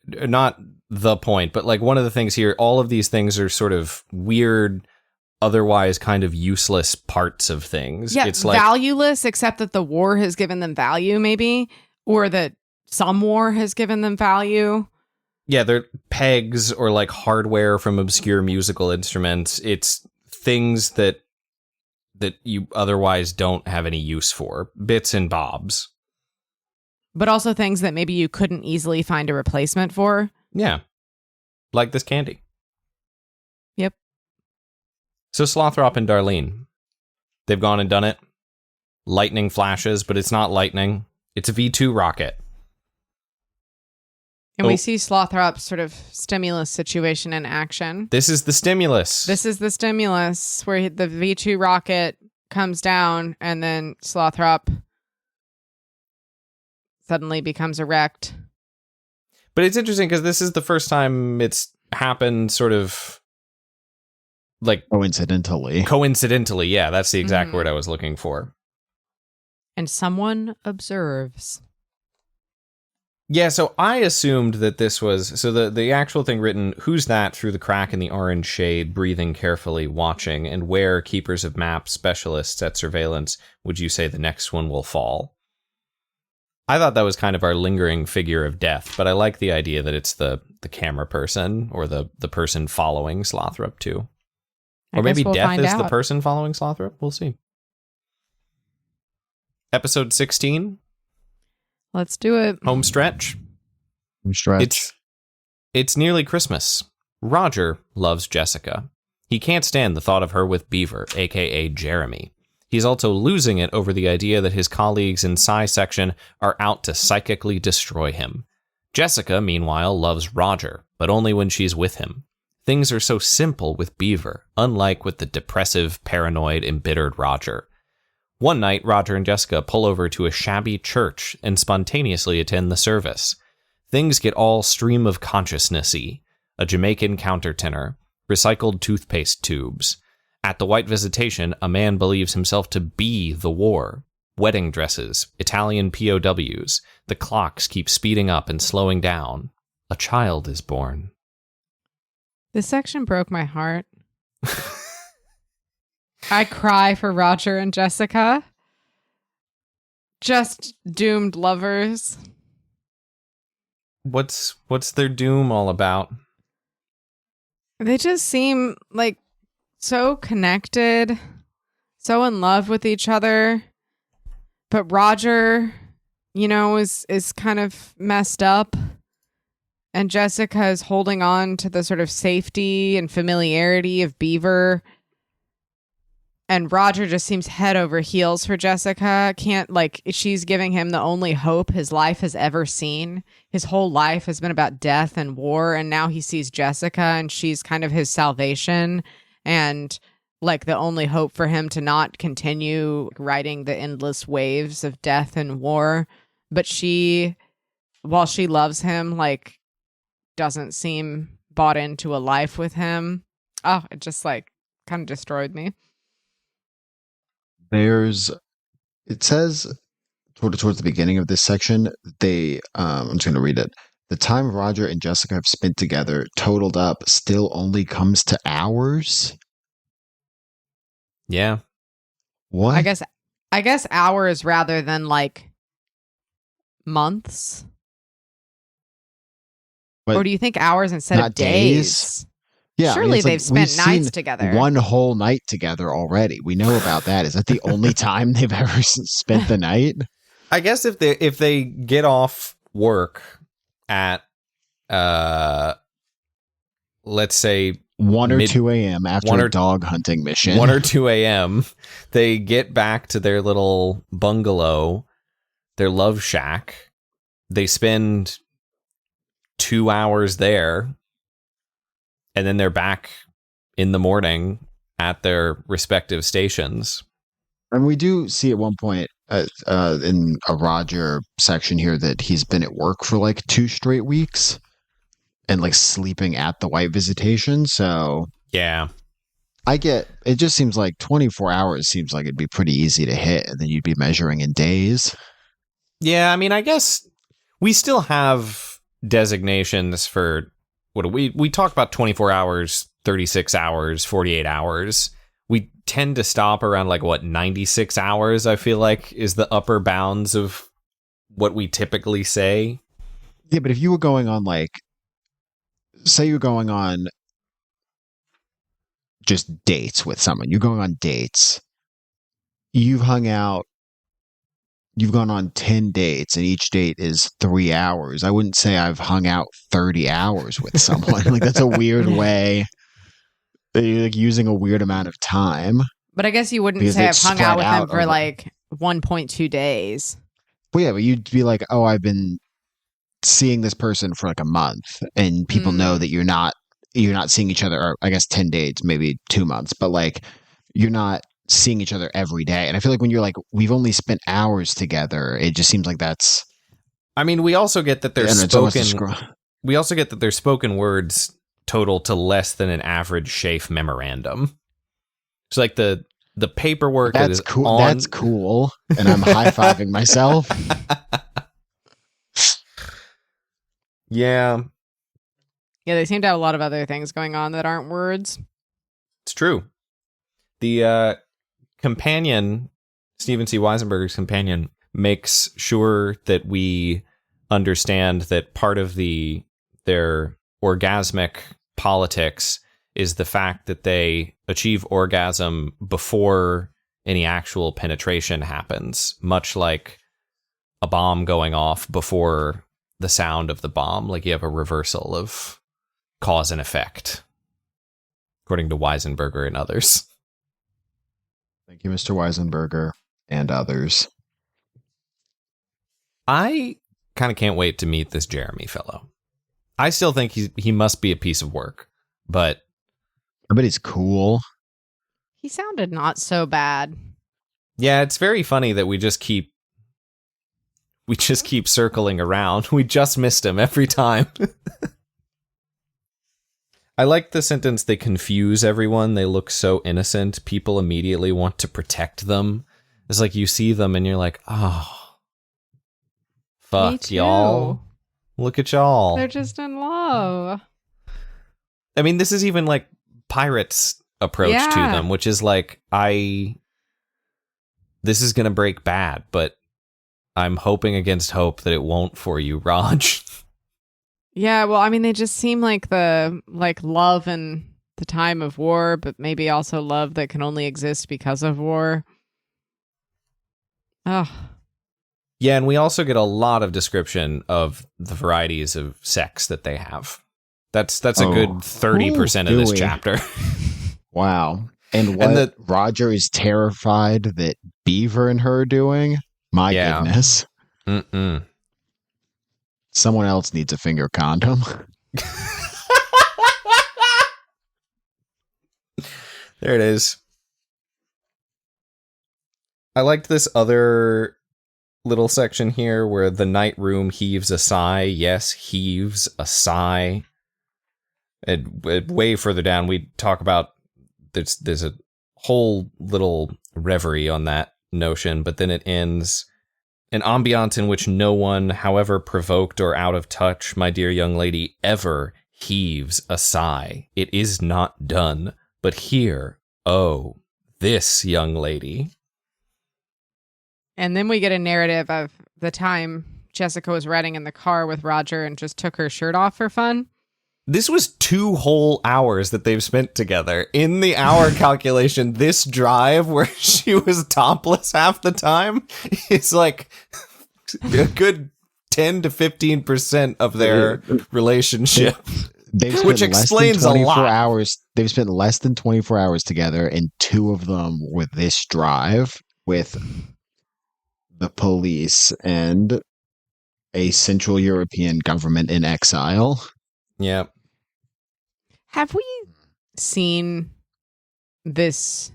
not the point, but like one of the things here, all of these things are sort of weird, otherwise kind of useless parts of things. Yeah, it's like valueless, except that the war has given them value, maybe, or that some war has given them value. Yeah, they're pegs or like hardware from obscure musical instruments. It's things that you otherwise don't have any use for. Bits and bobs. But also things that maybe you couldn't easily find a replacement for. Yeah. Like this candy. Yep. So Slothrop and Darlene, they've gone and done it. Lightning flashes, but it's not lightning. It's a V2 rocket. And we see Slothrop's sort of stimulus situation in action. This is the stimulus. This is the stimulus where the V2 rocket comes down and then Slothrop suddenly becomes erect. But it's interesting because this is the first time it's happened sort of like coincidentally. Yeah, that's the exact word I was looking for. And someone observes. Yeah, so I assumed that this was... So the actual thing written, who's that through the crack in the orange shade, breathing carefully, watching, and where, keepers of maps, specialists at surveillance, would you say the next one will fall? I thought that was kind of our lingering figure of death, but I like the idea that it's the camera person or the person following Slothrop too. I Or maybe guess we'll death find is the out. person following Slothrop. We'll see. Episode 16, Let's do it. home stretch. Stretch. It's nearly Christmas. Roger loves Jessica. He can't stand the thought of her with Beaver, aka Jeremy. He's also losing it over the idea that his colleagues in Psi section are out to psychically destroy him. Jessica, meanwhile, loves Roger, but only when she's with him. Things are so simple with Beaver, unlike with the depressive, paranoid, embittered Roger. One night, Roger and Jessica pull over to a shabby church and spontaneously attend the service. Things get all stream of consciousness-y. A Jamaican countertenor, recycled toothpaste tubes. At the White Visitation, a man believes himself to be the war. Wedding dresses, Italian POWs. The clocks keep speeding up and slowing down. A child is born. This section broke my heart. I cry for Roger and Jessica. Just doomed lovers. What's their doom all about? They just seem like so connected, so in love with each other. But Roger, is kind of messed up. And Jessica is holding on to the sort of safety and familiarity of Beaver. And Roger just seems head over heels for Jessica. She's giving him the only hope his life has ever seen. His whole life has been about death and war. And now he sees Jessica and she's kind of his salvation. And like the only hope for him to not continue riding the endless waves of death and war. But she, while she loves him, doesn't seem bought into a life with him. Oh, it just kind of destroyed me. It says towards the beginning of this section, I'm just going to read it. The time Roger and Jessica have spent together, totaled up, still only comes to hours. Yeah. What? I guess hours rather than months. But or do you think hours instead not of days? Yeah, Surely it's they've we've spent nights seen together. One whole night together already. We know about that. Is that the only time they've ever spent the night? I guess if they get off work at let's say 1 or 2 a.m. after a dog hunting mission. 1 or 2 a.m. They get back to their little bungalow, their love shack. They spend 2 hours there, and then they're back in the morning at their respective stations. And we do see at one point in a Roger section here that he's been at work for 2 straight weeks and sleeping at the White Visitation. So yeah, I get it. Just seems like 24 hours seems like it'd be pretty easy to hit, and then you'd be measuring in days. Yeah, I mean, I guess we still have designations for what do we talk about 24 hours, 36 hours, 48 hours. We tend to stop around 96 hours, I feel like, is the upper bounds of what we typically say. Yeah, but if you were going on say you're going on just dates with someone, you're going on dates, you've hung out, you've gone on 10 dates, and each date is 3 hours. I wouldn't say I've hung out 30 hours with someone. That's a weird way. You're using a weird amount of time. But I guess you wouldn't Because say I've it's hung out spread with out him for 1.2 days. Well, yeah, but you'd be like, oh, I've been seeing this person for a month, and people know that you're not seeing each other, or I guess 10 dates, maybe 2 months, but you're not seeing each other every day. And I feel like when you're we've only spent hours together, it just seems like that's. I mean, we also get that there's we also get that their spoken words total to less than an average Schaaf memorandum. It's the paperwork That's that is cool. on. That's cool. And I'm high-fiving myself. Yeah, Yeah, they seem to have a lot of other things going on that aren't words. it's true. The companion, Stephen C. Weisenberger's companion, makes sure that we understand that part of their orgasmic politics is the fact that they achieve orgasm before any actual penetration happens, much like a bomb going off before the sound of the bomb. Like you have a reversal of cause and effect, according to Weisenberger and others. Thank you, Mr. Weisenberger and others. I kind of can't wait to meet this Jeremy fellow. I still think he must be a piece of work, but I bet he's cool. He sounded not so bad. yeah, it's very funny that we just keep circling around. We just missed him every time. I like the sentence, they confuse everyone. They look so innocent. People immediately want to protect them. It's like you see them and you're like, oh, Me fuck too. y'all. Look at y'all. They're just in love. I mean, this is even like Pirate's approach to Yeah. them, which is like, this is going to break bad, but I'm hoping against hope that it won't for you, Raj. Yeah, well, I mean, they just seem like love in the time of war, but maybe also love that can only exist because of war. Oh, Yeah, and we also get a lot of description of the varieties of sex that they have. That's a good 30% of this Dewey. chapter. Wow. And what And the- Roger is terrified that Beaver and her are doing? My Yeah. goodness. Mm-mm. Someone else needs a finger condom. There it is. I liked this other little section here where the night room heaves a sigh. Yes, heaves a sigh. And way further down, we talk about there's a whole little reverie on that notion, but then it ends. An ambiance in which no one, however provoked or out of touch, my dear young lady, ever heaves a sigh. It is not done. But here, oh, this young lady. and then we get a narrative of the time Jessica was riding in the car with Roger and just took her shirt off for fun. This was 2 whole hours that they've spent together. In the hour calculation, this drive where she was topless half the time is like a good 10 to 15% of their relationship. They've spent Which less explains than a 24 lot. hours. They've spent less than 24 hours together, and 2 of them with this drive with the police and a Central European government in exile. Yeah. Have we seen this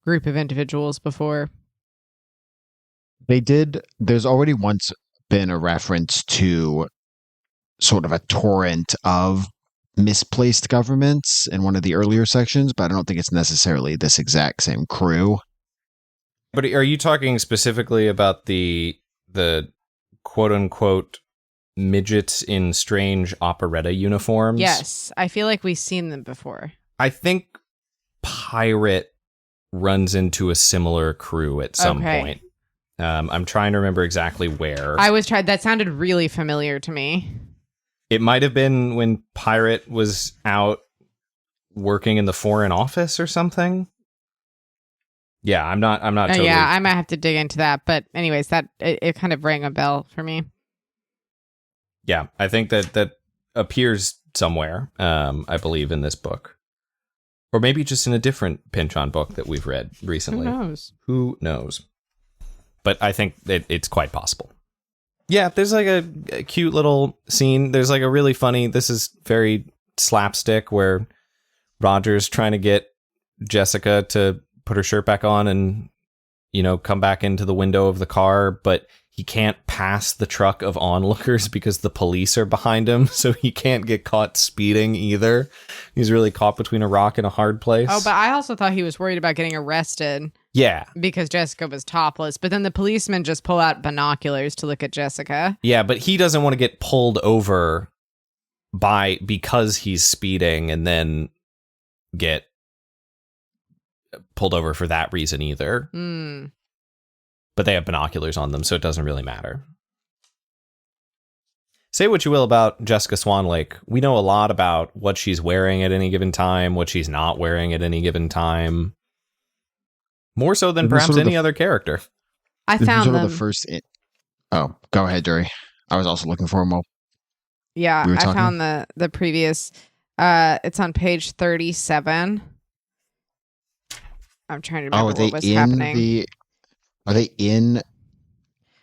group of individuals before? They did. There's already once been a reference to sort of a torrent of misplaced governments in one of the earlier sections, but I don't think it's necessarily this exact same crew. But are you talking specifically about the quote unquote midgets in strange operetta uniforms? Yes, I feel like we've seen them before. I think Pirate runs into a similar crew at some Okay. point. I'm trying to remember exactly where. That sounded really familiar to me. It might have been when Pirate was out working in the Foreign Office or something. Yeah, I'm not totally. Yeah, I might have to dig into that. But anyways, that it kind of rang a bell for me. Yeah, I think that appears somewhere, I believe, in this book. Or maybe just in a different Pynchon book that we've read recently. Who knows? Who knows? But I think it's quite possible. Yeah, there's like a cute little scene. There's like a really funny, this is very slapstick, where Roger's trying to get Jessica to put her shirt back on and, come back into the window of the car, but he can't pass the truck of onlookers because the police are behind him, so he can't get caught speeding either. He's really caught between a rock and a hard place. Oh, but I also thought he was worried about getting arrested Yeah. because Jessica was topless. But then the policemen just pull out binoculars to look at Jessica. Yeah, but he doesn't want to get pulled over because he's speeding and then get pulled over for that reason either. Hmm. But they have binoculars on them, so it doesn't really matter. Say what you will about Jessica Swan Lake. We know a lot about what she's wearing at any given time, what she's not wearing at any given time. More so than perhaps any other character. I found them. The first. Oh, go ahead, Duri. I was also looking for them. Yeah, I found the previous. It's on page 37. I'm trying to remember what was happening. Are they in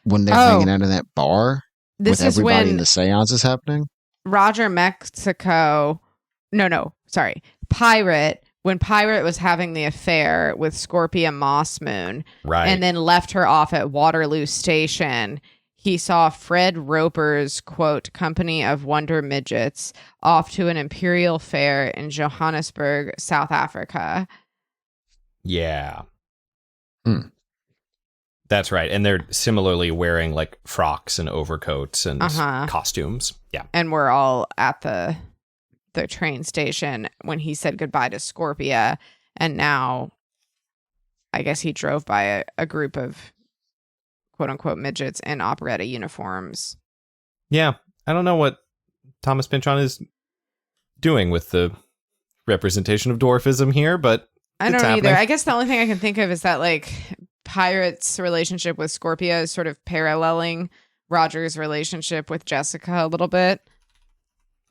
when they're hanging out in that bar? This with is everybody when in the seance is happening? Roger Mexico. No, sorry. Pirate. When Pirate was having the affair with Scorpia Mossmoon, right, and then left her off at Waterloo Station, he saw Fred Roper's, quote, company of wonder midgets off to an imperial fair in Johannesburg, South Africa. Yeah. That's right. And they're similarly wearing like frocks and overcoats and costumes. Yeah. And we're all at the train station when he said goodbye to Scorpia. And now I guess he drove by a group of quote unquote midgets in operetta uniforms. Yeah. I don't know what Thomas Pynchon is doing with the representation of dwarfism here, but I don't know either. I guess the only thing I can think of is that like Pirate's relationship with Scorpia is sort of paralleling Roger's relationship with Jessica a little bit.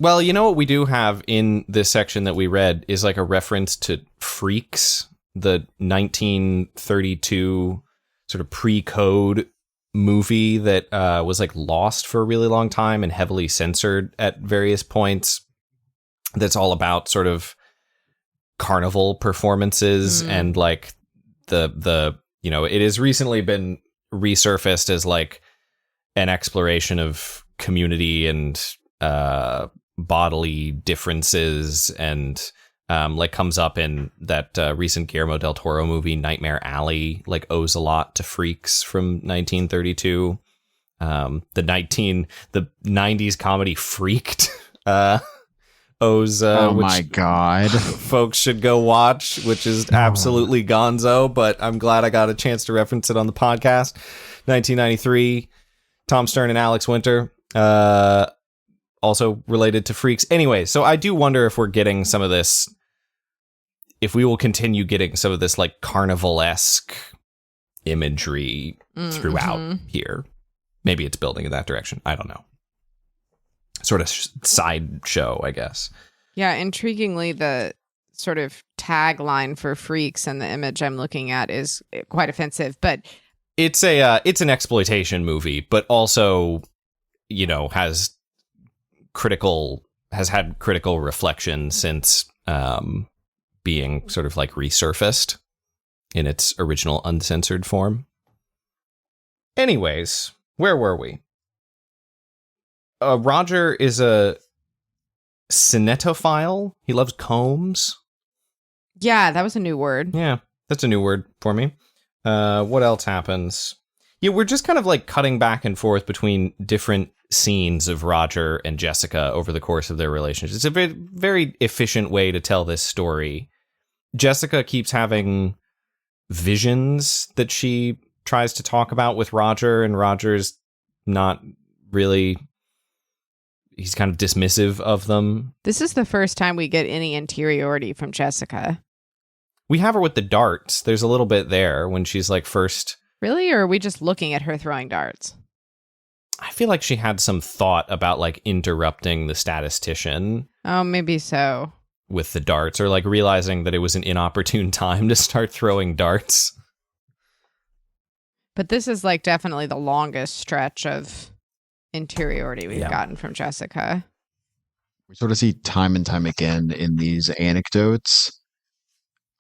Well, you know what we do have in this section that we read is like a reference to Freaks, the 1932 sort of pre-code movie that was like lost for a really long time and heavily censored at various points. That's all about sort of carnival performances and like the you know, it has recently been resurfaced as like an exploration of community and bodily differences and like comes up in that recent Guillermo del Toro movie Nightmare Alley, like owes a lot to Freaks from 1932. The 90s comedy Freaked owes oh my god, folks should go watch, which is absolutely gonzo, but I'm glad I got a chance to reference it on the podcast. 1993, Tom Stern and Alex Winter, also related to Freaks. Anyway, so I do wonder if we're getting some of this, if we will continue getting some of this like carnival-esque imagery throughout here. Maybe it's building in that direction. I don't know. Sort of sideshow, I guess. Yeah, intriguingly, the sort of tagline for Freaks and the image I'm looking at is quite offensive, but it's an exploitation movie, but also, you know, has had critical reflection since being sort of like resurfaced in its original uncensored form. Anyways, where were we? Roger is a cinetophile. He loves combs. Yeah, that was a new word. Yeah, that's a new word for me. What else happens? Yeah, we're just kind of like cutting back and forth between different scenes of Roger and Jessica over the course of their relationship. It's a very, very efficient way to tell this story. Jessica keeps having visions that she tries to talk about with Roger, and Roger's not really... He's kind of dismissive of them. This is the first time we get any interiority from Jessica. We have her with the darts. There's a little bit there when she's like first... Really? Or are we just looking at her throwing darts? I feel like she had some thought about like interrupting the statistician. Oh, maybe so. With the darts, or like realizing that it was an inopportune time to start throwing darts. But this is like definitely the longest stretch of interiority we've gotten from Jessica. We sort of see time and time again in these anecdotes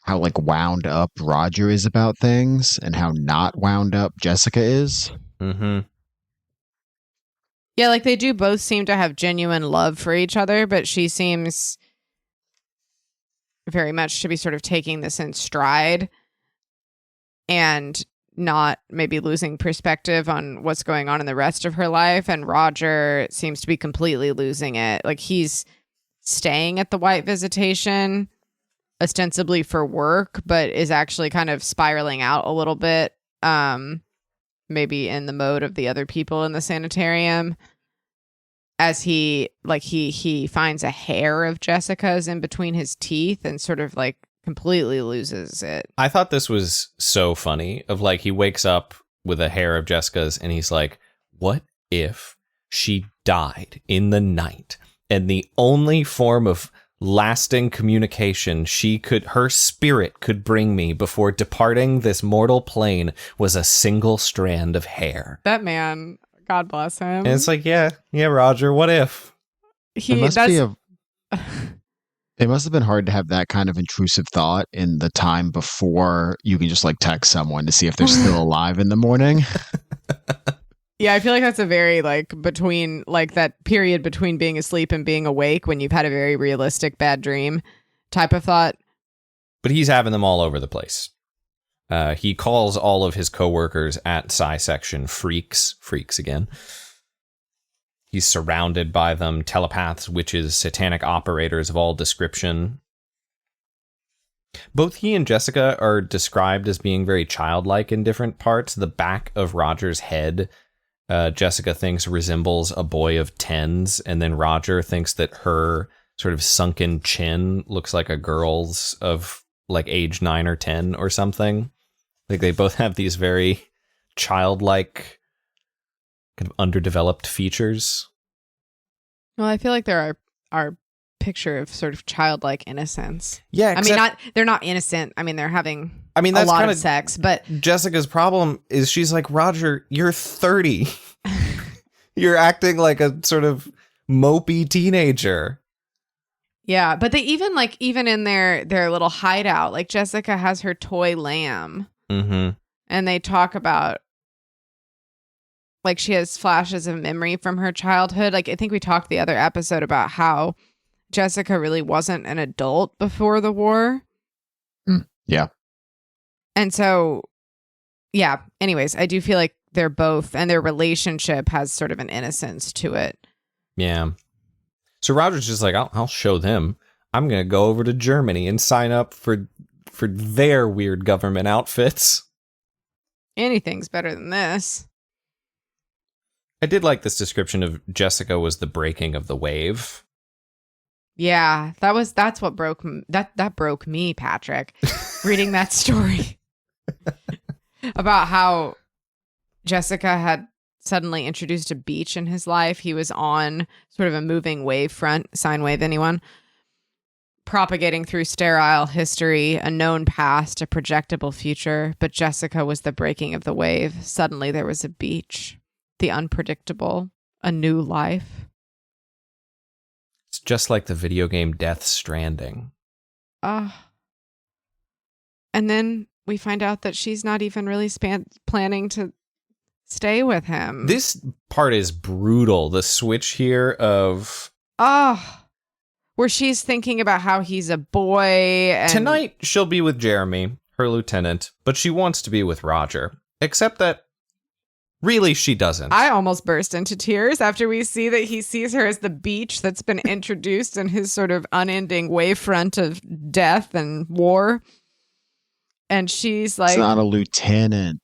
how like wound up Roger is about things and how not wound up Jessica is. Mm-hmm. Yeah, like they do both seem to have genuine love for each other, but she seems very much to be sort of taking this in stride and not maybe losing perspective on what's going on in the rest of her life. And Roger seems to be completely losing it. Like he's staying at the White Visitation ostensibly for work, but is actually kind of spiraling out a little bit maybe in the mode of the other people in the sanitarium, as he finds a hair of Jessica's in between his teeth and sort of like completely loses it. I thought this was so funny of like, he wakes up with a hair of Jessica's and he's like, what if she died in the night and the only form of lasting communication her spirit could bring me before departing this mortal plane was a single strand of hair. That man, God bless him. And it's like, yeah, Roger, what if? It must have been hard to have that kind of intrusive thought in the time before you can just like text someone to see if they're still alive in the morning. Yeah, I feel like that's a very like between like that period between being asleep and being awake when you've had a very realistic bad dream type of thought. But he's having them all over the place. He calls all of his coworkers at Psi Section freaks again. He's surrounded by them, telepaths, witches, satanic operators of all description. Both he and Jessica are described as being very childlike in different parts. The back of Roger's head, Jessica thinks resembles a boy of 10s, and then Roger thinks that her sort of sunken chin looks like a girl's of like age 9 or 10 or something. Like they both have these very childlike, kind of underdeveloped features. Well, I feel like they're our picture of sort of childlike innocence. Yeah, I mean, they're not innocent. I mean, they're having that's a lot kinda of sex, but Jessica's problem is she's like, Roger, you're 30. You're acting like a sort of mopey teenager. yeah, but they even in their little hideout, like Jessica has her toy lamb, and they talk about like she has flashes of memory from her childhood. Like I think we talked the other episode about how Jessica really wasn't an adult before the war. Yeah. And so, yeah, anyways, I do feel like they're both, and their relationship has sort of an innocence to it. Yeah. So Roger's just like, I'll show them. I'm going to go over to Germany and sign up for their weird government outfits. Anything's better than this. I did like this description of Jessica was the breaking of the wave. Yeah, that's what broke that broke me, Patrick, reading that story about how Jessica had suddenly introduced a beach in his life. He was on sort of a moving wave front, sine wave anyone, propagating through sterile history, a known past, a projectable future, but Jessica was the breaking of the wave. Suddenly there was a beach, the unpredictable, a new life. It's just like the video game Death Stranding. And then we find out that she's not even really planning to stay with him. This part is brutal. The switch here of... where she's thinking about how he's a boy. And tonight, she'll be with Jeremy, her lieutenant, but she wants to be with Roger. Except that, really, she doesn't. I almost burst into tears after we see that he sees her as the beach that's been introduced in his sort of unending wavefront of death and war. And she's like... It's not a lieutenant.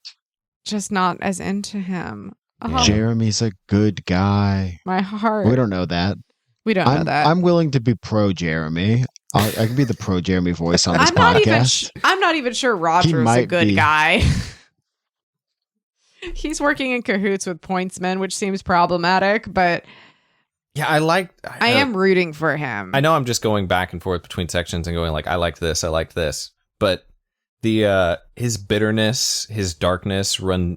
Just not as into him. Jeremy's a good guy. My heart. We don't know that. We don't know that. I'm willing to be pro Jeremy. I can be the pro Jeremy voice on this podcast. I'm not even sure Roger's a good guy. He's working in cahoots with pointsmen, which seems problematic, but yeah, I am rooting for him. I know I'm just going back and forth between sections and going like, I liked this, but the his bitterness, his darkness run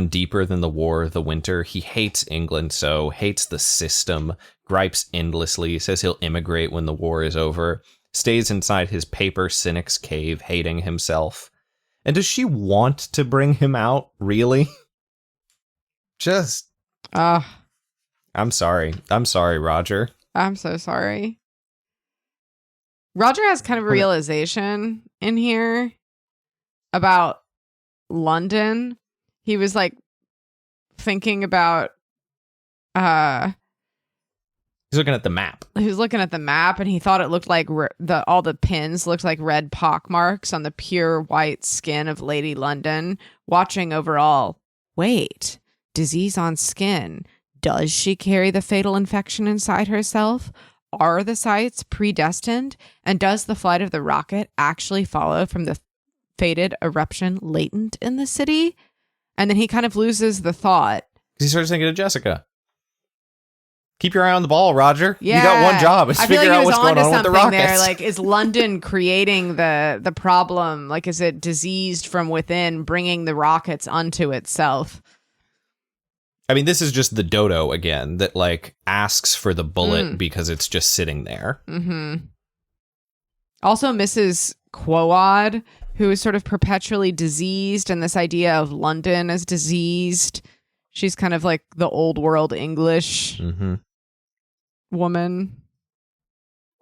deeper than the war, the winter. He hates England, so hates the system, gripes endlessly, says he'll immigrate when the war is over, stays inside his paper cynic's cave, hating himself. And does she want to bring him out, really? Just... I'm sorry, Roger. I'm so sorry. Roger has kind of a realization in here about London. He was like thinking about... He's looking at the map. He was looking at the map, and he thought it looked like all the pins looked like red pock marks on the pure white skin of Lady London, watching over all wait, disease on skin. Does she carry the fatal infection inside herself? Are the sites predestined? And does the flight of the rocket actually follow from the fated eruption latent in the city? And then he kind of loses the thought. He starts thinking of Jessica. Keep your eye on the ball, Roger. Yeah. You got one job. Is I feel figure like he out was what's going onto on with the something rockets. there. Like, is London creating the problem? Like, is it diseased from within, bringing the rockets unto itself? I mean, this is just the dodo again that like asks for the bullet because it's just sitting there. Mm-hmm. Also, Mrs. Quoad, who is sort of perpetually diseased, and this idea of London as diseased. She's kind of like the old world English woman.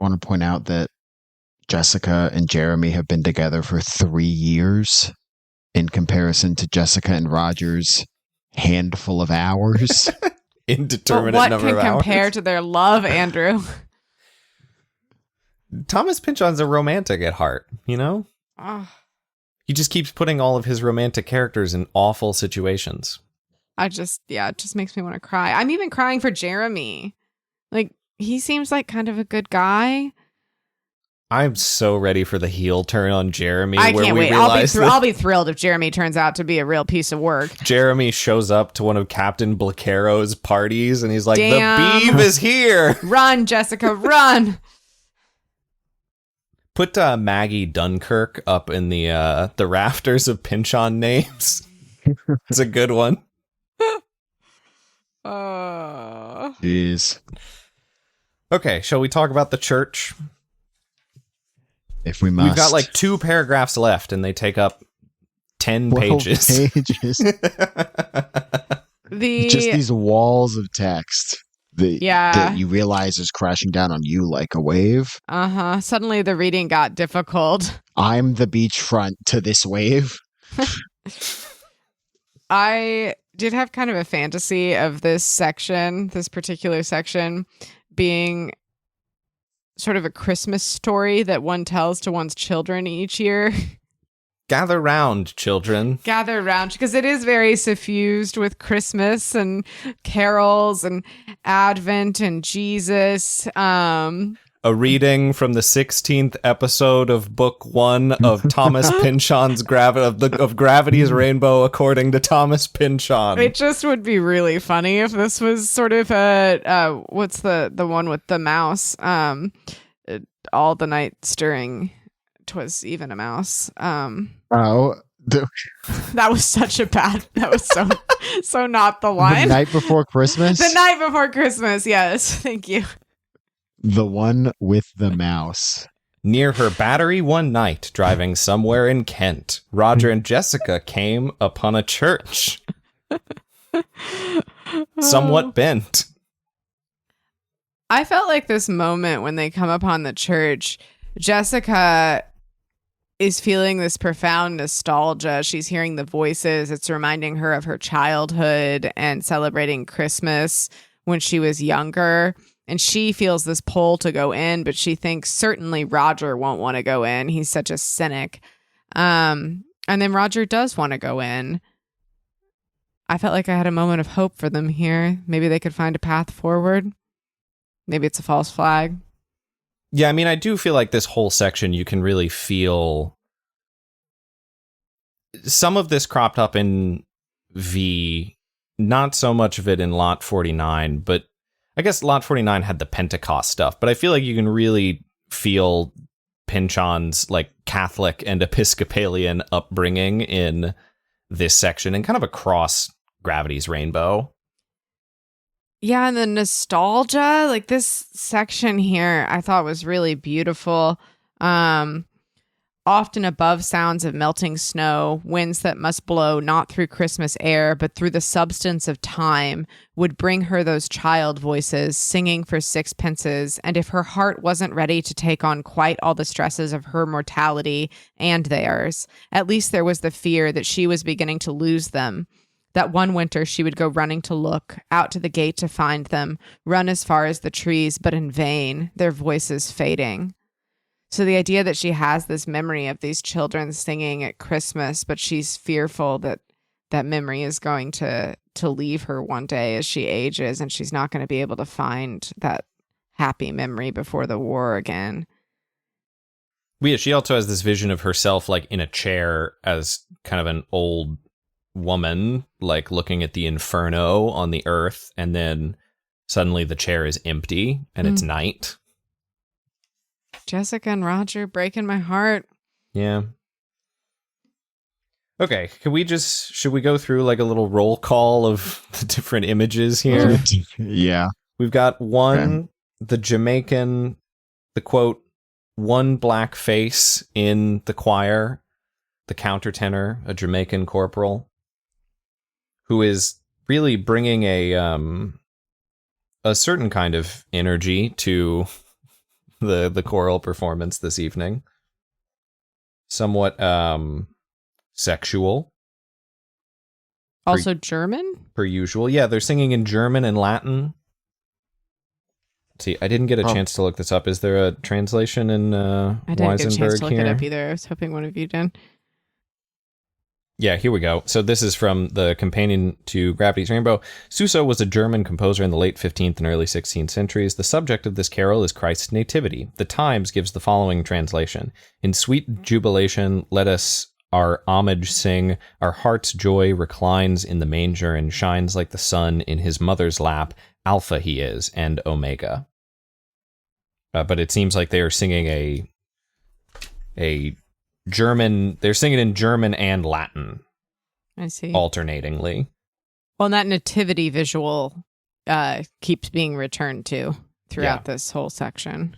I want to point out that Jessica and Jeremy have been together for 3 years in comparison to Jessica and Roger's handful of hours. Indeterminate But what number can of hours. compare to their love, Andrew? Thomas Pynchon's a romantic at heart, you know? Oh, He just keeps putting all of his romantic characters in awful situations. it just makes me want to cry. I'm even crying for Jeremy. Like, he seems like kind of a good guy. I'm so ready for the heel turn on Jeremy. I where can't we wait. realize that I'll be thrilled if Jeremy turns out to be a real piece of work. Jeremy shows up to one of Captain Blacaro's parties and he's like, Damn. the Beeve is here. Run, Jessica, run! Put Maggie Dunkirk up in the rafters of Pynchon names. It's a good one. Jeez. Okay, shall we talk about the church? If we must. We've got like 2 paragraphs left and they take up 10 pages. pages. Just these walls of text that you realize is crashing down on you like a wave. Suddenly the reading got difficult. I'm the beachfront to this wave. I did have kind of a fantasy of this particular section, being sort of a Christmas story that one tells to one's children each year. Gather round, children. Gather around, because it is very suffused with Christmas and carols and Advent and Jesus. A reading from the 16th episode of Book 1 of Thomas Pynchon's of Gravity's Rainbow according to Thomas Pynchon. It just would be really funny if this was sort of a what's the one with the mouse? All the night stirring, 'twas even a mouse. That was such a bad. That was so not the line. The night before Christmas. The night before Christmas. Yes, thank you. The one with the mouse. Near her battery one night, driving somewhere in Kent, Roger and Jessica came upon a church. Somewhat bent. I felt like this moment when they come upon the church, Jessica is feeling this profound nostalgia. She's hearing the voices. It's reminding her of her childhood and celebrating Christmas when she was younger. And she feels this pull to go in, but she thinks certainly Roger won't want to go in. He's such a cynic. And then Roger does want to go in. I felt like I had a moment of hope for them here. Maybe they could find a path forward. Maybe it's a false flag. Yeah, I mean, I do feel like this whole section, you can really feel some of this cropped up in V, not so much of it in Lot 49, but I guess Lot 49 had the Pentecost stuff, but I feel like you can really feel Pynchon's like Catholic and Episcopalian upbringing in this section and kind of across Gravity's Rainbow. Yeah, and the nostalgia, like this section here, I thought was really beautiful. Often above sounds of melting snow, winds that must blow not through Christmas air, but through the substance of time, would bring her those child voices singing for sixpences. And if her heart wasn't ready to take on quite all the stresses of her mortality and theirs, at least there was the fear that she was beginning to lose them. That one winter she would go running to look, out to the gate to find them, run as far as the trees, but in vain, their voices fading. So the idea that she has this memory of these children singing at Christmas, but she's fearful that that memory is going to leave her one day as she ages, and she's not going to be able to find that happy memory before the war again. Yeah, she also has this vision of herself like in a chair as kind of an old woman, like looking at the inferno on the earth, and then suddenly the chair is empty and it's night. Jessica and Roger breaking my heart. Yeah. Okay, should we go through like a little roll call of the different images here? Yeah. We've got one, the Jamaican, the quote, one black face in the choir, the countertenor, a Jamaican corporal, who is really bringing a certain kind of energy to the choral performance this evening. Somewhat sexual. Also German? Per usual. Yeah, they're singing in German and Latin. See, I didn't get a chance to look this up. Is there a translation in I didn't get a chance to look here? it up either. I was hoping one of you did. Yeah, here we go. So this is from the companion to Gravity's Rainbow. Suso was a German composer in the late 15th and early 16th centuries. The subject of this carol is Christ's nativity. The Times gives the following translation. In sweet jubilation, let us our homage sing. Our heart's joy reclines in the manger and shines like the sun in his mother's lap. Alpha he is, and Omega. But it seems like they are singing a German. They're singing in German and Latin. I see. Alternatingly. Well, and that nativity visual keeps being returned to throughout this whole section.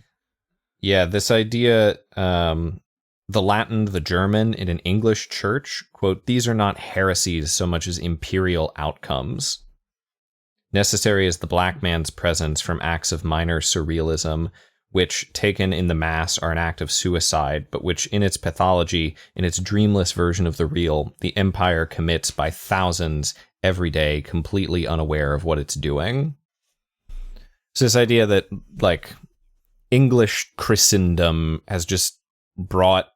Yeah, this idea, the Latin, the German, in an English church, quote, these are not heresies so much as imperial outcomes. Necessary is the black man's presence from acts of minor surrealism, which, taken in the mass, are an act of suicide, but which, in its pathology, in its dreamless version of the real, the empire commits by thousands every day, completely unaware of what it's doing. So this idea that, like, English Christendom has just brought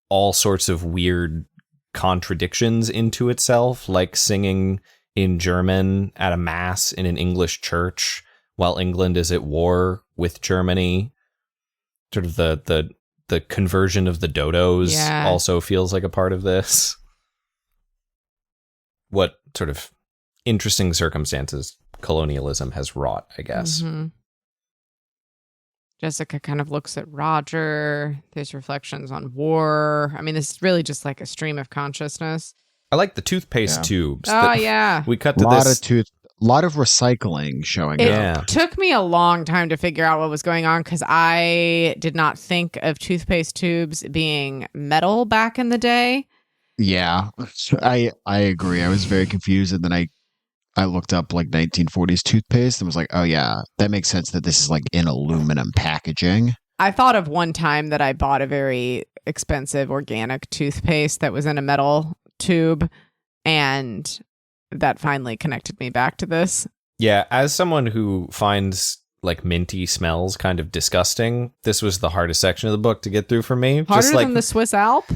all sorts of weird contradictions into itself, like singing in German at a mass in an English church while England is at war with Germany. Sort of the conversion of the dodos also feels like a part of this. What sort of interesting circumstances colonialism has wrought, I guess. Mm-hmm. Jessica kind of looks at Roger. There's reflections on war. I mean, this is really just like a stream of consciousness. I like the toothpaste tubes. Oh, yeah. We cut to this. Lot of recycling showing up. It took me a long time to figure out what was going on because I did not think of toothpaste tubes being metal back in the day. Yeah, I agree. I was very confused, and then I looked up like 1940s toothpaste and was like, oh yeah, that makes sense that this is like in aluminum packaging. I thought of one time that I bought a very expensive organic toothpaste that was in a metal tube, and that finally connected me back to this. Yeah, as someone who finds like minty smells kind of disgusting, this was the hardest section of the book to get through for me. Harder Just like than the Swiss Alp?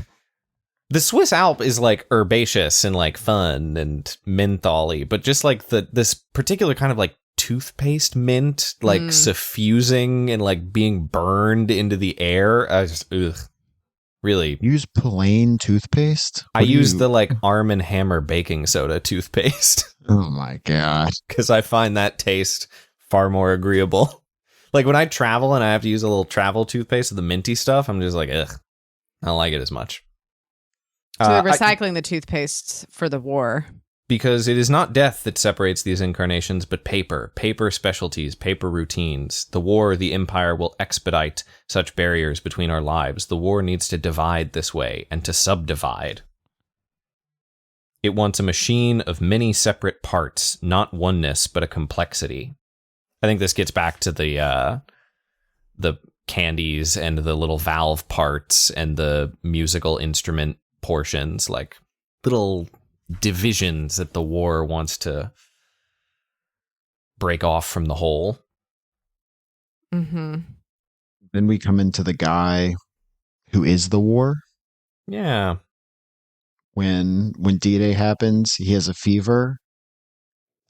The Swiss Alp is like herbaceous and like fun and mentholy, but just like this particular kind of like toothpaste mint, like suffusing and like being burned into the air. I just, really. Use plain toothpaste? I use the like Arm & Hammer baking soda toothpaste. Oh my God. Because I find that taste far more agreeable. Like when I travel and I have to use a little travel toothpaste with the minty stuff, I'm just like, ugh, I don't like it as much. So they're recycling the toothpastes for the war. Because it is not death that separates these incarnations, but paper specialties, paper routines. The war, the empire will expedite such barriers between our lives. The war needs to divide this way and to subdivide. It wants a machine of many separate parts, not oneness, but a complexity. I think this gets back to the candies and the little valve parts and the musical instrument portions, like little divisions that the war wants to break off from the whole. Mm-hmm. Then we come into the guy who is the war. Yeah. when D-Day happens, he has a fever.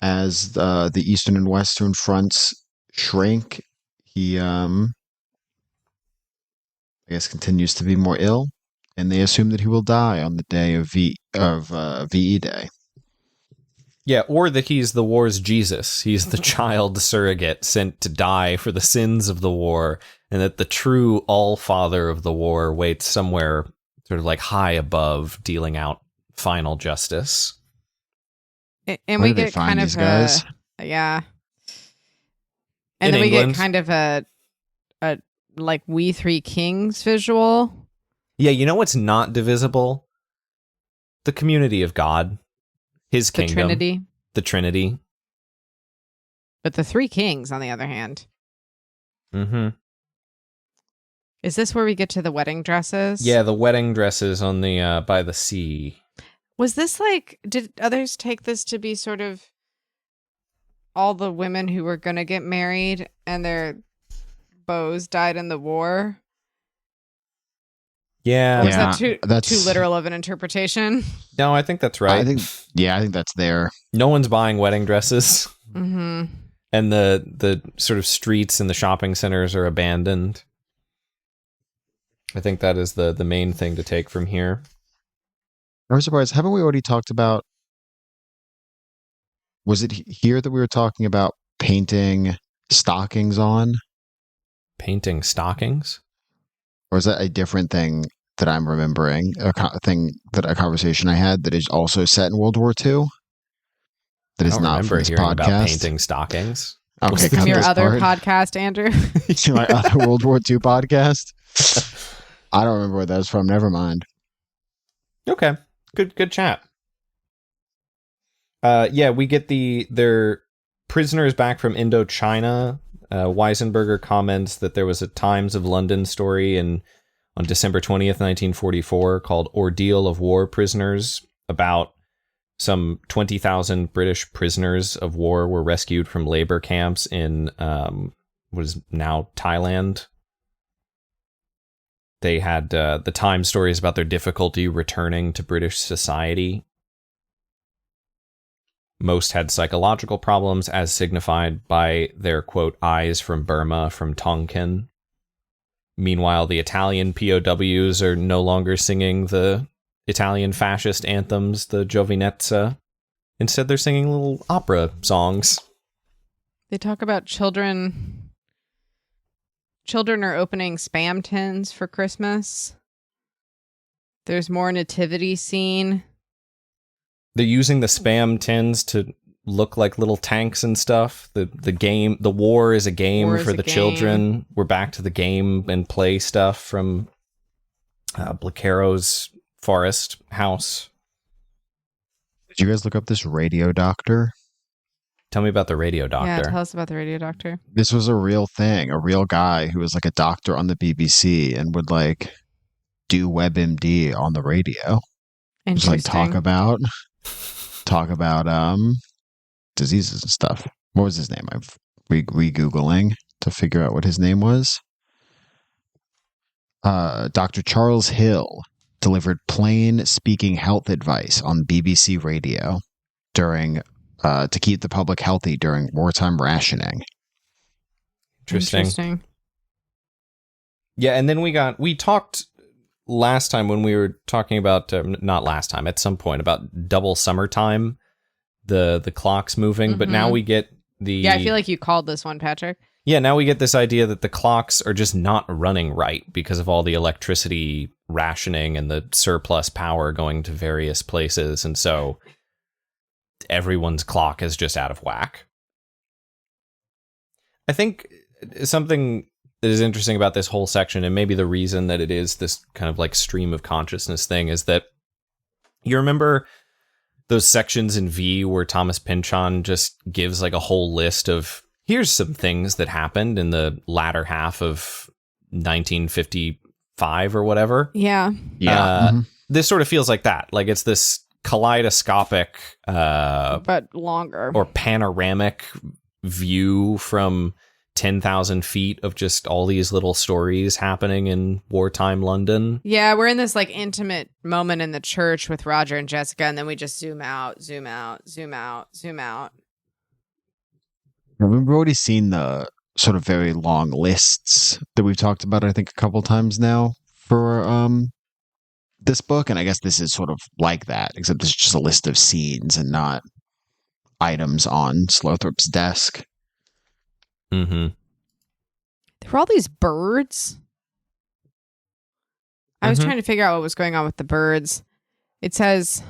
As the eastern and western fronts shrink, he I guess continues to be more ill, and they assume that he will die on the day of VE Day. Yeah, or that he's the war's Jesus. He's the child surrogate sent to die for the sins of the war, and that the true all-father of the war waits somewhere sort of like high above, dealing out final justice. And Where we do they get find kind these of guys? yeah. In And then we England. get kind of a like We Three Kings visual. Yeah, you know what's not divisible? The community of God. His The kingdom. Trinity. The Trinity. But the Three Kings, on the other hand. Mm-hmm. Is this where we get to the wedding dresses? Yeah, the wedding dresses on the by the sea. Was this like, did others take this to be sort of all the women who were going to get married and their beaux died in the war? Yeah. Or was Yeah, that too that's- literal of an interpretation? No, I think that's right. I think that's there. No one's buying wedding dresses, Mm-hmm. and the sort of streets and the shopping centers are abandoned. I think that is the main thing to take from here. I was surprised. Haven't we already talked about? Was it here that we were talking about painting stockings on, Painting stockings? or is that a different thing that I'm remembering? A conversation I had that is also set in World War II. That I is don't not remember for this hearing about podcast. painting stockings. Okay, From cut your this other part. podcast, Andrew? My other World War II podcast. I don't remember where that was from. Never mind. Okay, good chat. Yeah, we get their prisoners back from Indochina. Weisenberger comments that there was a Times of London story on December 20th, 1944, called "Ordeal of War Prisoners," about some 20,000 British prisoners of war were rescued from labor camps in what is now Thailand. They had the Times stories about their difficulty returning to British society. Most had psychological problems, as signified by their, quote, eyes from Burma, from Tonkin. Meanwhile, the Italian POWs are no longer singing the Italian fascist anthems, the Giovinezza. Instead, they're singing little opera songs. They talk about children. Children are opening Spam tins for Christmas. There's more nativity scene. They're using the Spam tins to look like little tanks and stuff. The war is a game War is for a the game. children. We're back to the game and play stuff from Blacaro's forest house. Did you guys look up this radio doctor? Tell me about the radio doctor. Yeah, tell us about the radio doctor. This was a real thing, a real guy who was like a doctor on the BBC and would like do WebMD on the radio. Just like talk about diseases and stuff. What was his name? I've re-googling to figure out what his name was. Dr. Charles Hill delivered plain speaking health advice on BBC radio during to keep the public healthy during wartime rationing. Interesting. Yeah, and then we talked last time when we were talking about not last time, at some point, about double summertime, the clocks moving, but now we get the I feel like you called this one, Patrick. Yeah, now we get this idea that the clocks are just not running right because of all the electricity rationing and the surplus power going to various places, and so everyone's clock is just out of whack. I think something that is interesting about this whole section, and maybe the reason that it is this kind of like stream of consciousness thing, is that you remember those sections in V where Thomas Pynchon just gives like a whole list of here's some things that happened in the latter half of 1955 or whatever. Yeah. This sort of feels like that. Like it's this kaleidoscopic But longer. or panoramic view from 10,000 feet of just all these little stories happening in wartime London. Yeah, we're in this like intimate moment in the church with Roger and Jessica, and then we just zoom out, zoom out, zoom out, zoom out. We've already seen the sort of very long lists that we've talked about, I think, a couple times now for this book, and I guess this is sort of like that, except it's just a list of scenes and not items on Slothrop's desk. Mm-hmm. There were all these birds. I was Mhm. trying to figure out what was going on with the birds. It says,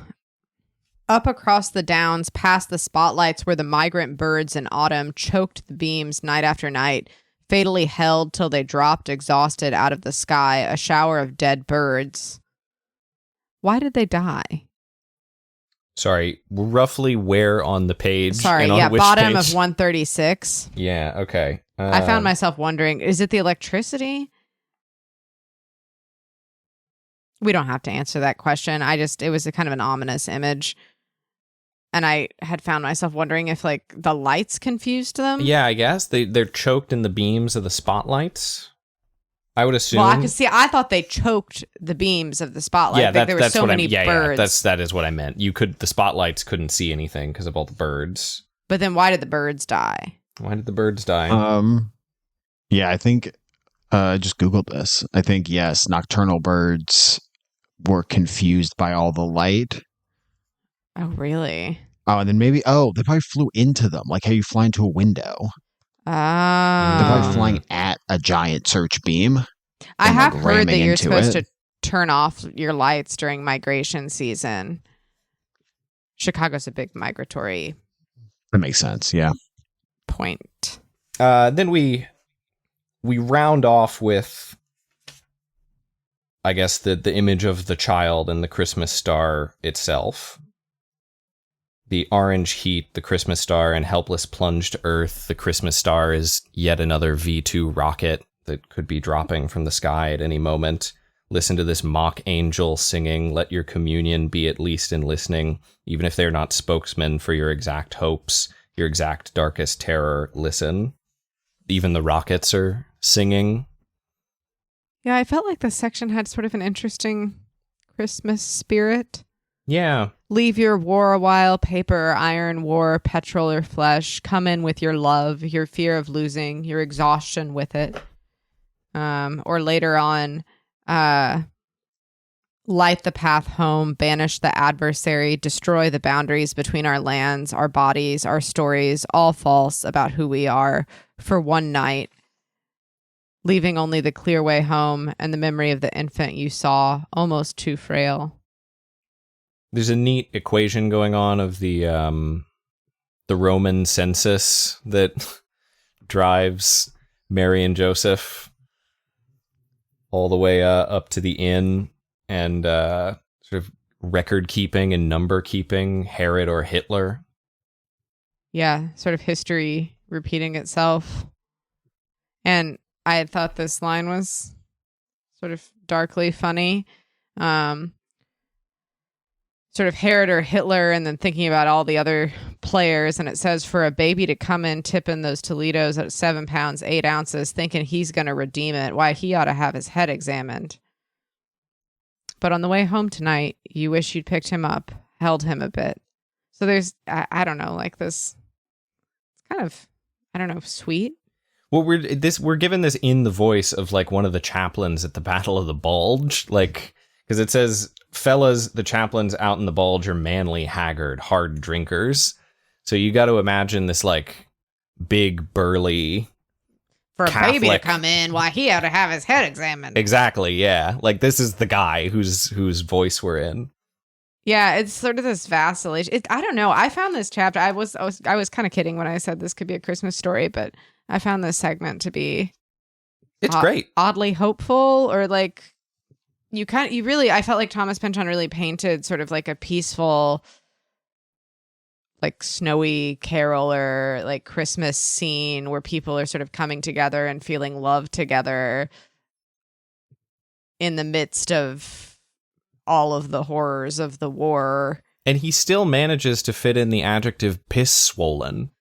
up across the downs, past the spotlights where the migrant birds in autumn choked the beams night after night, fatally held till they dropped exhausted out of the sky, a shower of dead birds. Why did they die? Sorry, roughly where on the page? Sorry, and on yeah, which bottom page? of 136. Yeah, okay. I found myself wondering, is it the electricity? We don't have to answer that question. It was a kind of an ominous image. And I had found myself wondering if like the lights confused them. Yeah, I guess they're choked in the beams of the spotlights. I would assume. Well, I thought they choked the beams of the spotlight. Yeah, Like, there were that's so what many birds. that is what I meant. The spotlights couldn't see anything because of all the birds. But then why did the birds die? Why did the birds die? Yeah, I think I just Googled this. I think, yes, nocturnal birds were confused by all the light. Oh, really? Oh, and then maybe, they probably flew into them, like how you fly into a window. They're probably Oh. flying at a giant search beam. I and, have like, heard that ramming you're into supposed it. to turn off your lights during migration season. Chicago's a big migratory That makes sense, yeah. point. Then we round off with, I guess, the image of the child and the Christmas star itself. The orange heat, the Christmas star, and helpless plunge to Earth. The Christmas star is yet another V-2 rocket that could be dropping from the sky at any moment. Listen to this mock angel singing, let your communion be at least in listening, even if they're not spokesmen for your exact hopes, your exact darkest terror, listen. Even the rockets are singing. Yeah, I felt like this section had sort of an interesting Christmas spirit. Yeah. Leave your war a while, paper, iron, war, petrol, or flesh. Come in with your love, your fear of losing, your exhaustion with it. Or later on, light the path home, banish the adversary, destroy the boundaries between our lands, our bodies, our stories, all false about who we are, for one night, leaving only the clear way home and the memory of the infant you saw, almost too frail. There's a neat equation going on of the Roman census that drives Mary and Joseph all the way up to the inn, and sort of record keeping and number keeping, Herod or Hitler. Yeah, sort of history repeating itself. And I had thought this line was sort of darkly funny. Sort of Herod or Hitler, and then thinking about all the other players. And it says, for a baby to come in tipping those Toledos at 7 pounds, 8 ounces, thinking he's going to redeem it, why, he ought to have his head examined. But on the way home tonight, you wish you'd picked him up, held him a bit. So there's, I don't know, like this, it's kind of, I don't know, sweet. Well, we're given this in the voice of like one of the chaplains at the Battle of the Bulge, like, because it says, fellas, the chaplains out in the bulge are manly, haggard, hard drinkers. So you got to imagine this like big, burly For a baby to Catholic. come in, why, he ought to have his head examined. Exactly, yeah. Like this is the guy whose voice we're in. Yeah, it's sort of this vacillation. I don't know. I found this chapter. I was kind of kidding when I said this could be a Christmas story, but I found this segment to be It's great. oddly hopeful, or like I felt like Thomas Pynchon really painted sort of like a peaceful, like snowy carol or like Christmas scene where people are sort of coming together and feeling love together in the midst of all of the horrors of the war. And he still manages to fit in the adjective piss swollen.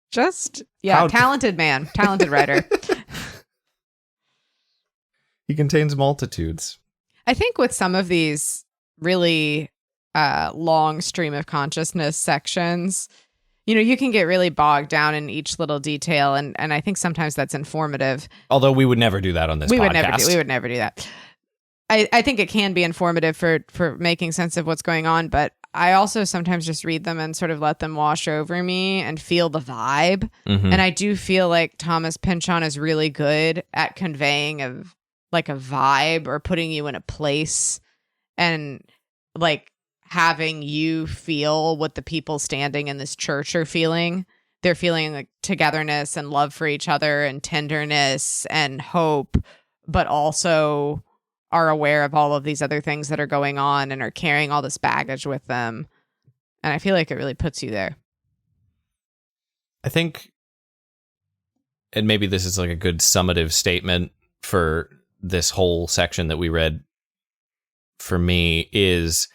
Just Yeah, How- talented man, talented writer. He contains multitudes. I think with some of these really long stream of consciousness sections, you can get really bogged down in each little detail, and I think sometimes that's informative. Although we would never do that on this podcast. We would never do that. I think it can be informative for making sense of what's going on, but I also sometimes just read them and sort of let them wash over me and feel the vibe. Mhm. And I do feel like Thomas Pynchon is really good at conveying a vibe or putting you in a place and like having you feel what the people standing in this church are feeling. They're feeling like togetherness and love for each other and tenderness and hope, but also are aware of all of these other things that are going on and are carrying all this baggage with them. And I feel like it really puts you there. I think, and maybe this is like a good summative statement for this whole section that we read, for me, is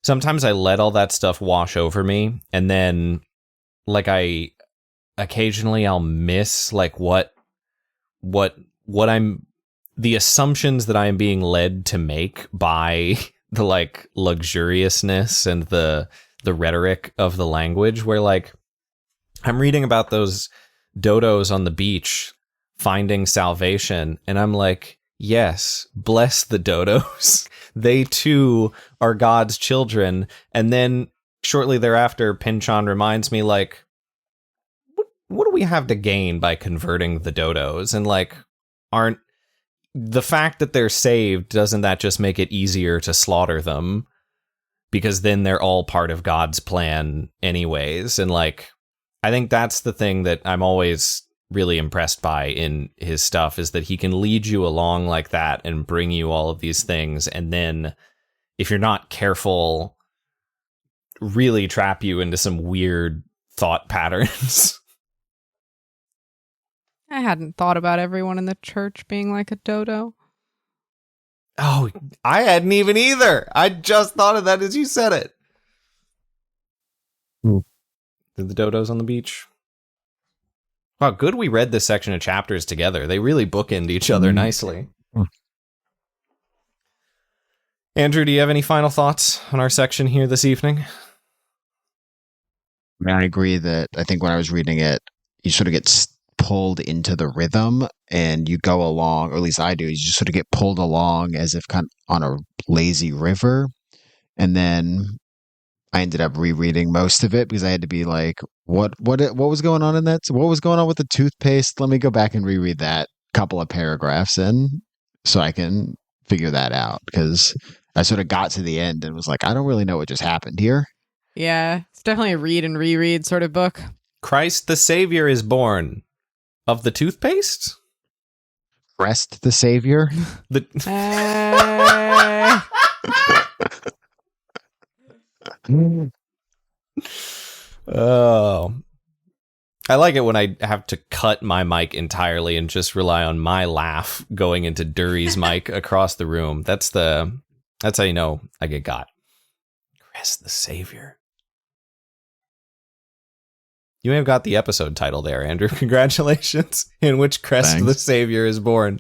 sometimes I let all that stuff wash over me, and then like occasionally I'll miss like what I'm, the assumptions that I am being led to make by the like luxuriousness and the rhetoric of the language, where like I'm reading about those dodos on the beach finding salvation, and I'm like, yes, bless the dodos. They too are God's children. And then shortly thereafter, Pynchon reminds me, like, what do we have to gain by converting the dodos? And like, aren't the fact that they're saved, doesn't that just make it easier to slaughter them? Because then they're all part of God's plan anyways. And like, I think that's the thing that I'm always really impressed by in his stuff, is that he can lead you along like that and bring you all of these things. And then if you're not careful, really trap you into some weird thought patterns. I hadn't thought about everyone in the church being like a dodo. Oh, I hadn't even either. I just thought of that as you said it. Ooh. Did the dodos on the beach? Wow, good we read this section of chapters together. They really bookend each other nicely. Andrew, do you have any final thoughts on our section here this evening? I mean, I agree that I think when I was reading it, you sort of get pulled into the rhythm and you go along, or at least I do, you just sort of get pulled along as if kind of on a lazy river. And then I ended up rereading most of it because I had to be like, what was going on in that? What was going on with the toothpaste? Let me go back and reread that couple of paragraphs in so I can figure that out, because I sort of got to the end and was like, I don't really know what just happened here. Yeah, it's definitely a read and reread sort of book. Christ the Savior is born of the toothpaste? Crest the Savior. The Oh, I like it when I have to cut my mic entirely and just rely on my laugh going into Duri's mic across the room. That's how you know I get got. Crest the Savior. You may have got the episode title there, Andrew. Congratulations. In which Crest Thanks. the Savior is born.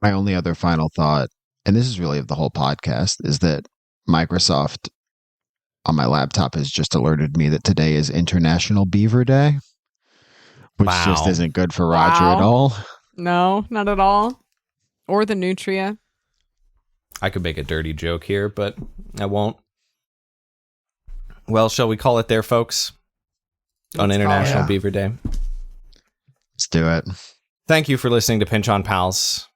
My only other final thought, and this is really of the whole podcast, is that Microsoft on my laptop has just alerted me that today is International Beaver Day, which just Wow. isn't good for Roger Wow. at all. No, not at all. Or the nutria. I could make a dirty joke here, but I won't. Well, shall we call it there, folks? On Let's call it. International Yeah. Beaver Day. Let's do it. Thank you for listening to Pynchon Pals.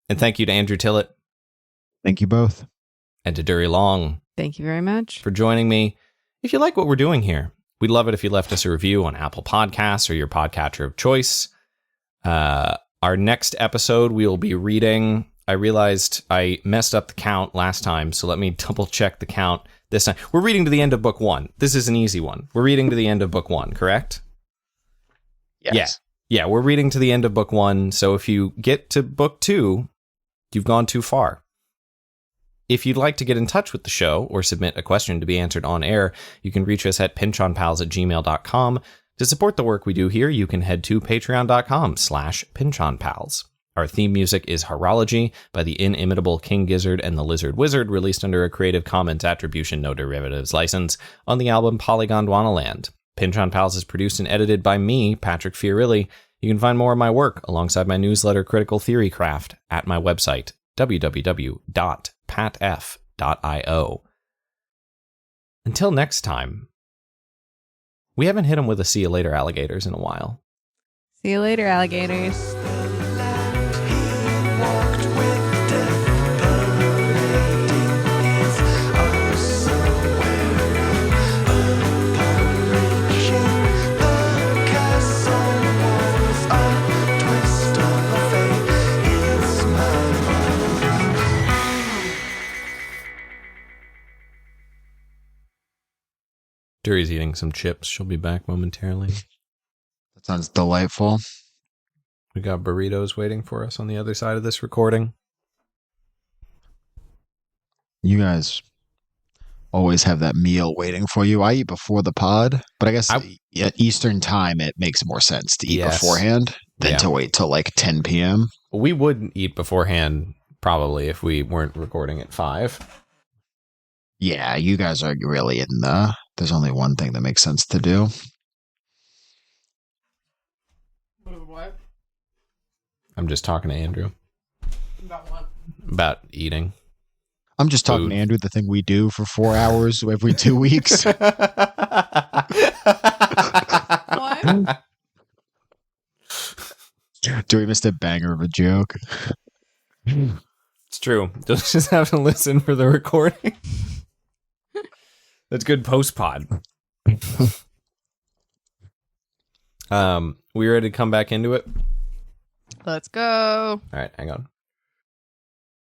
And thank you to Andrew Tillett Thank you both. and to Duri Long Thank you very much. for joining me. If you like what we're doing here, we'd love it if you left us a review on Apple Podcasts or your podcatcher of choice. Our next episode, we will be reading. I realized I messed up the count last time, so let me double check the count this time. We're reading to the end of book 1. This is an easy one. We're reading to the end of book 1, correct? Yes. Yeah, we're reading to the end of book 1, so if you get to book 2, you've gone too far. If you'd like to get in touch with the show or submit a question to be answered on air, you can reach us at pynchonpals@gmail.com To support the work we do here, you can head to patreon.com/PynchonPals. Our theme music is Horology by the inimitable King Gizzard and the Lizard Wizard, released under a Creative Commons Attribution No Derivatives license on the album Polygon Dwanaland. Pynchon Pals is produced and edited by me, Patrick Fiorilli. You can find more of my work alongside my newsletter Critical Theory Craft at my website, www.patf.io. Until next time, we haven't hit them with a see you later alligators in a while. See you later, alligators. Walked with death, parading his also wearing a apparition. The castle walls a twist of fate. It's my Duri's eating some chips. She'll be back momentarily. That sounds delightful. We got burritos waiting for us on the other side of this recording. You guys always have that meal waiting for you. I eat before the pod, but I guess at Eastern time it makes more sense to eat beforehand than to wait till like 10 p.m. We would eat beforehand probably if we weren't recording at 5. Yeah, you guys are really in the... There's only one thing that makes sense to do. What? I'm just talking to Andrew. About what? About eating. I'm just talking to Andrew, the thing we do for 4 hours every 2 weeks. What? Duri missed a banger of a joke. It's true. You'll just have to listen for the recording. That's good post-pod. We ready to come back into it? Let's go. All right, hang on.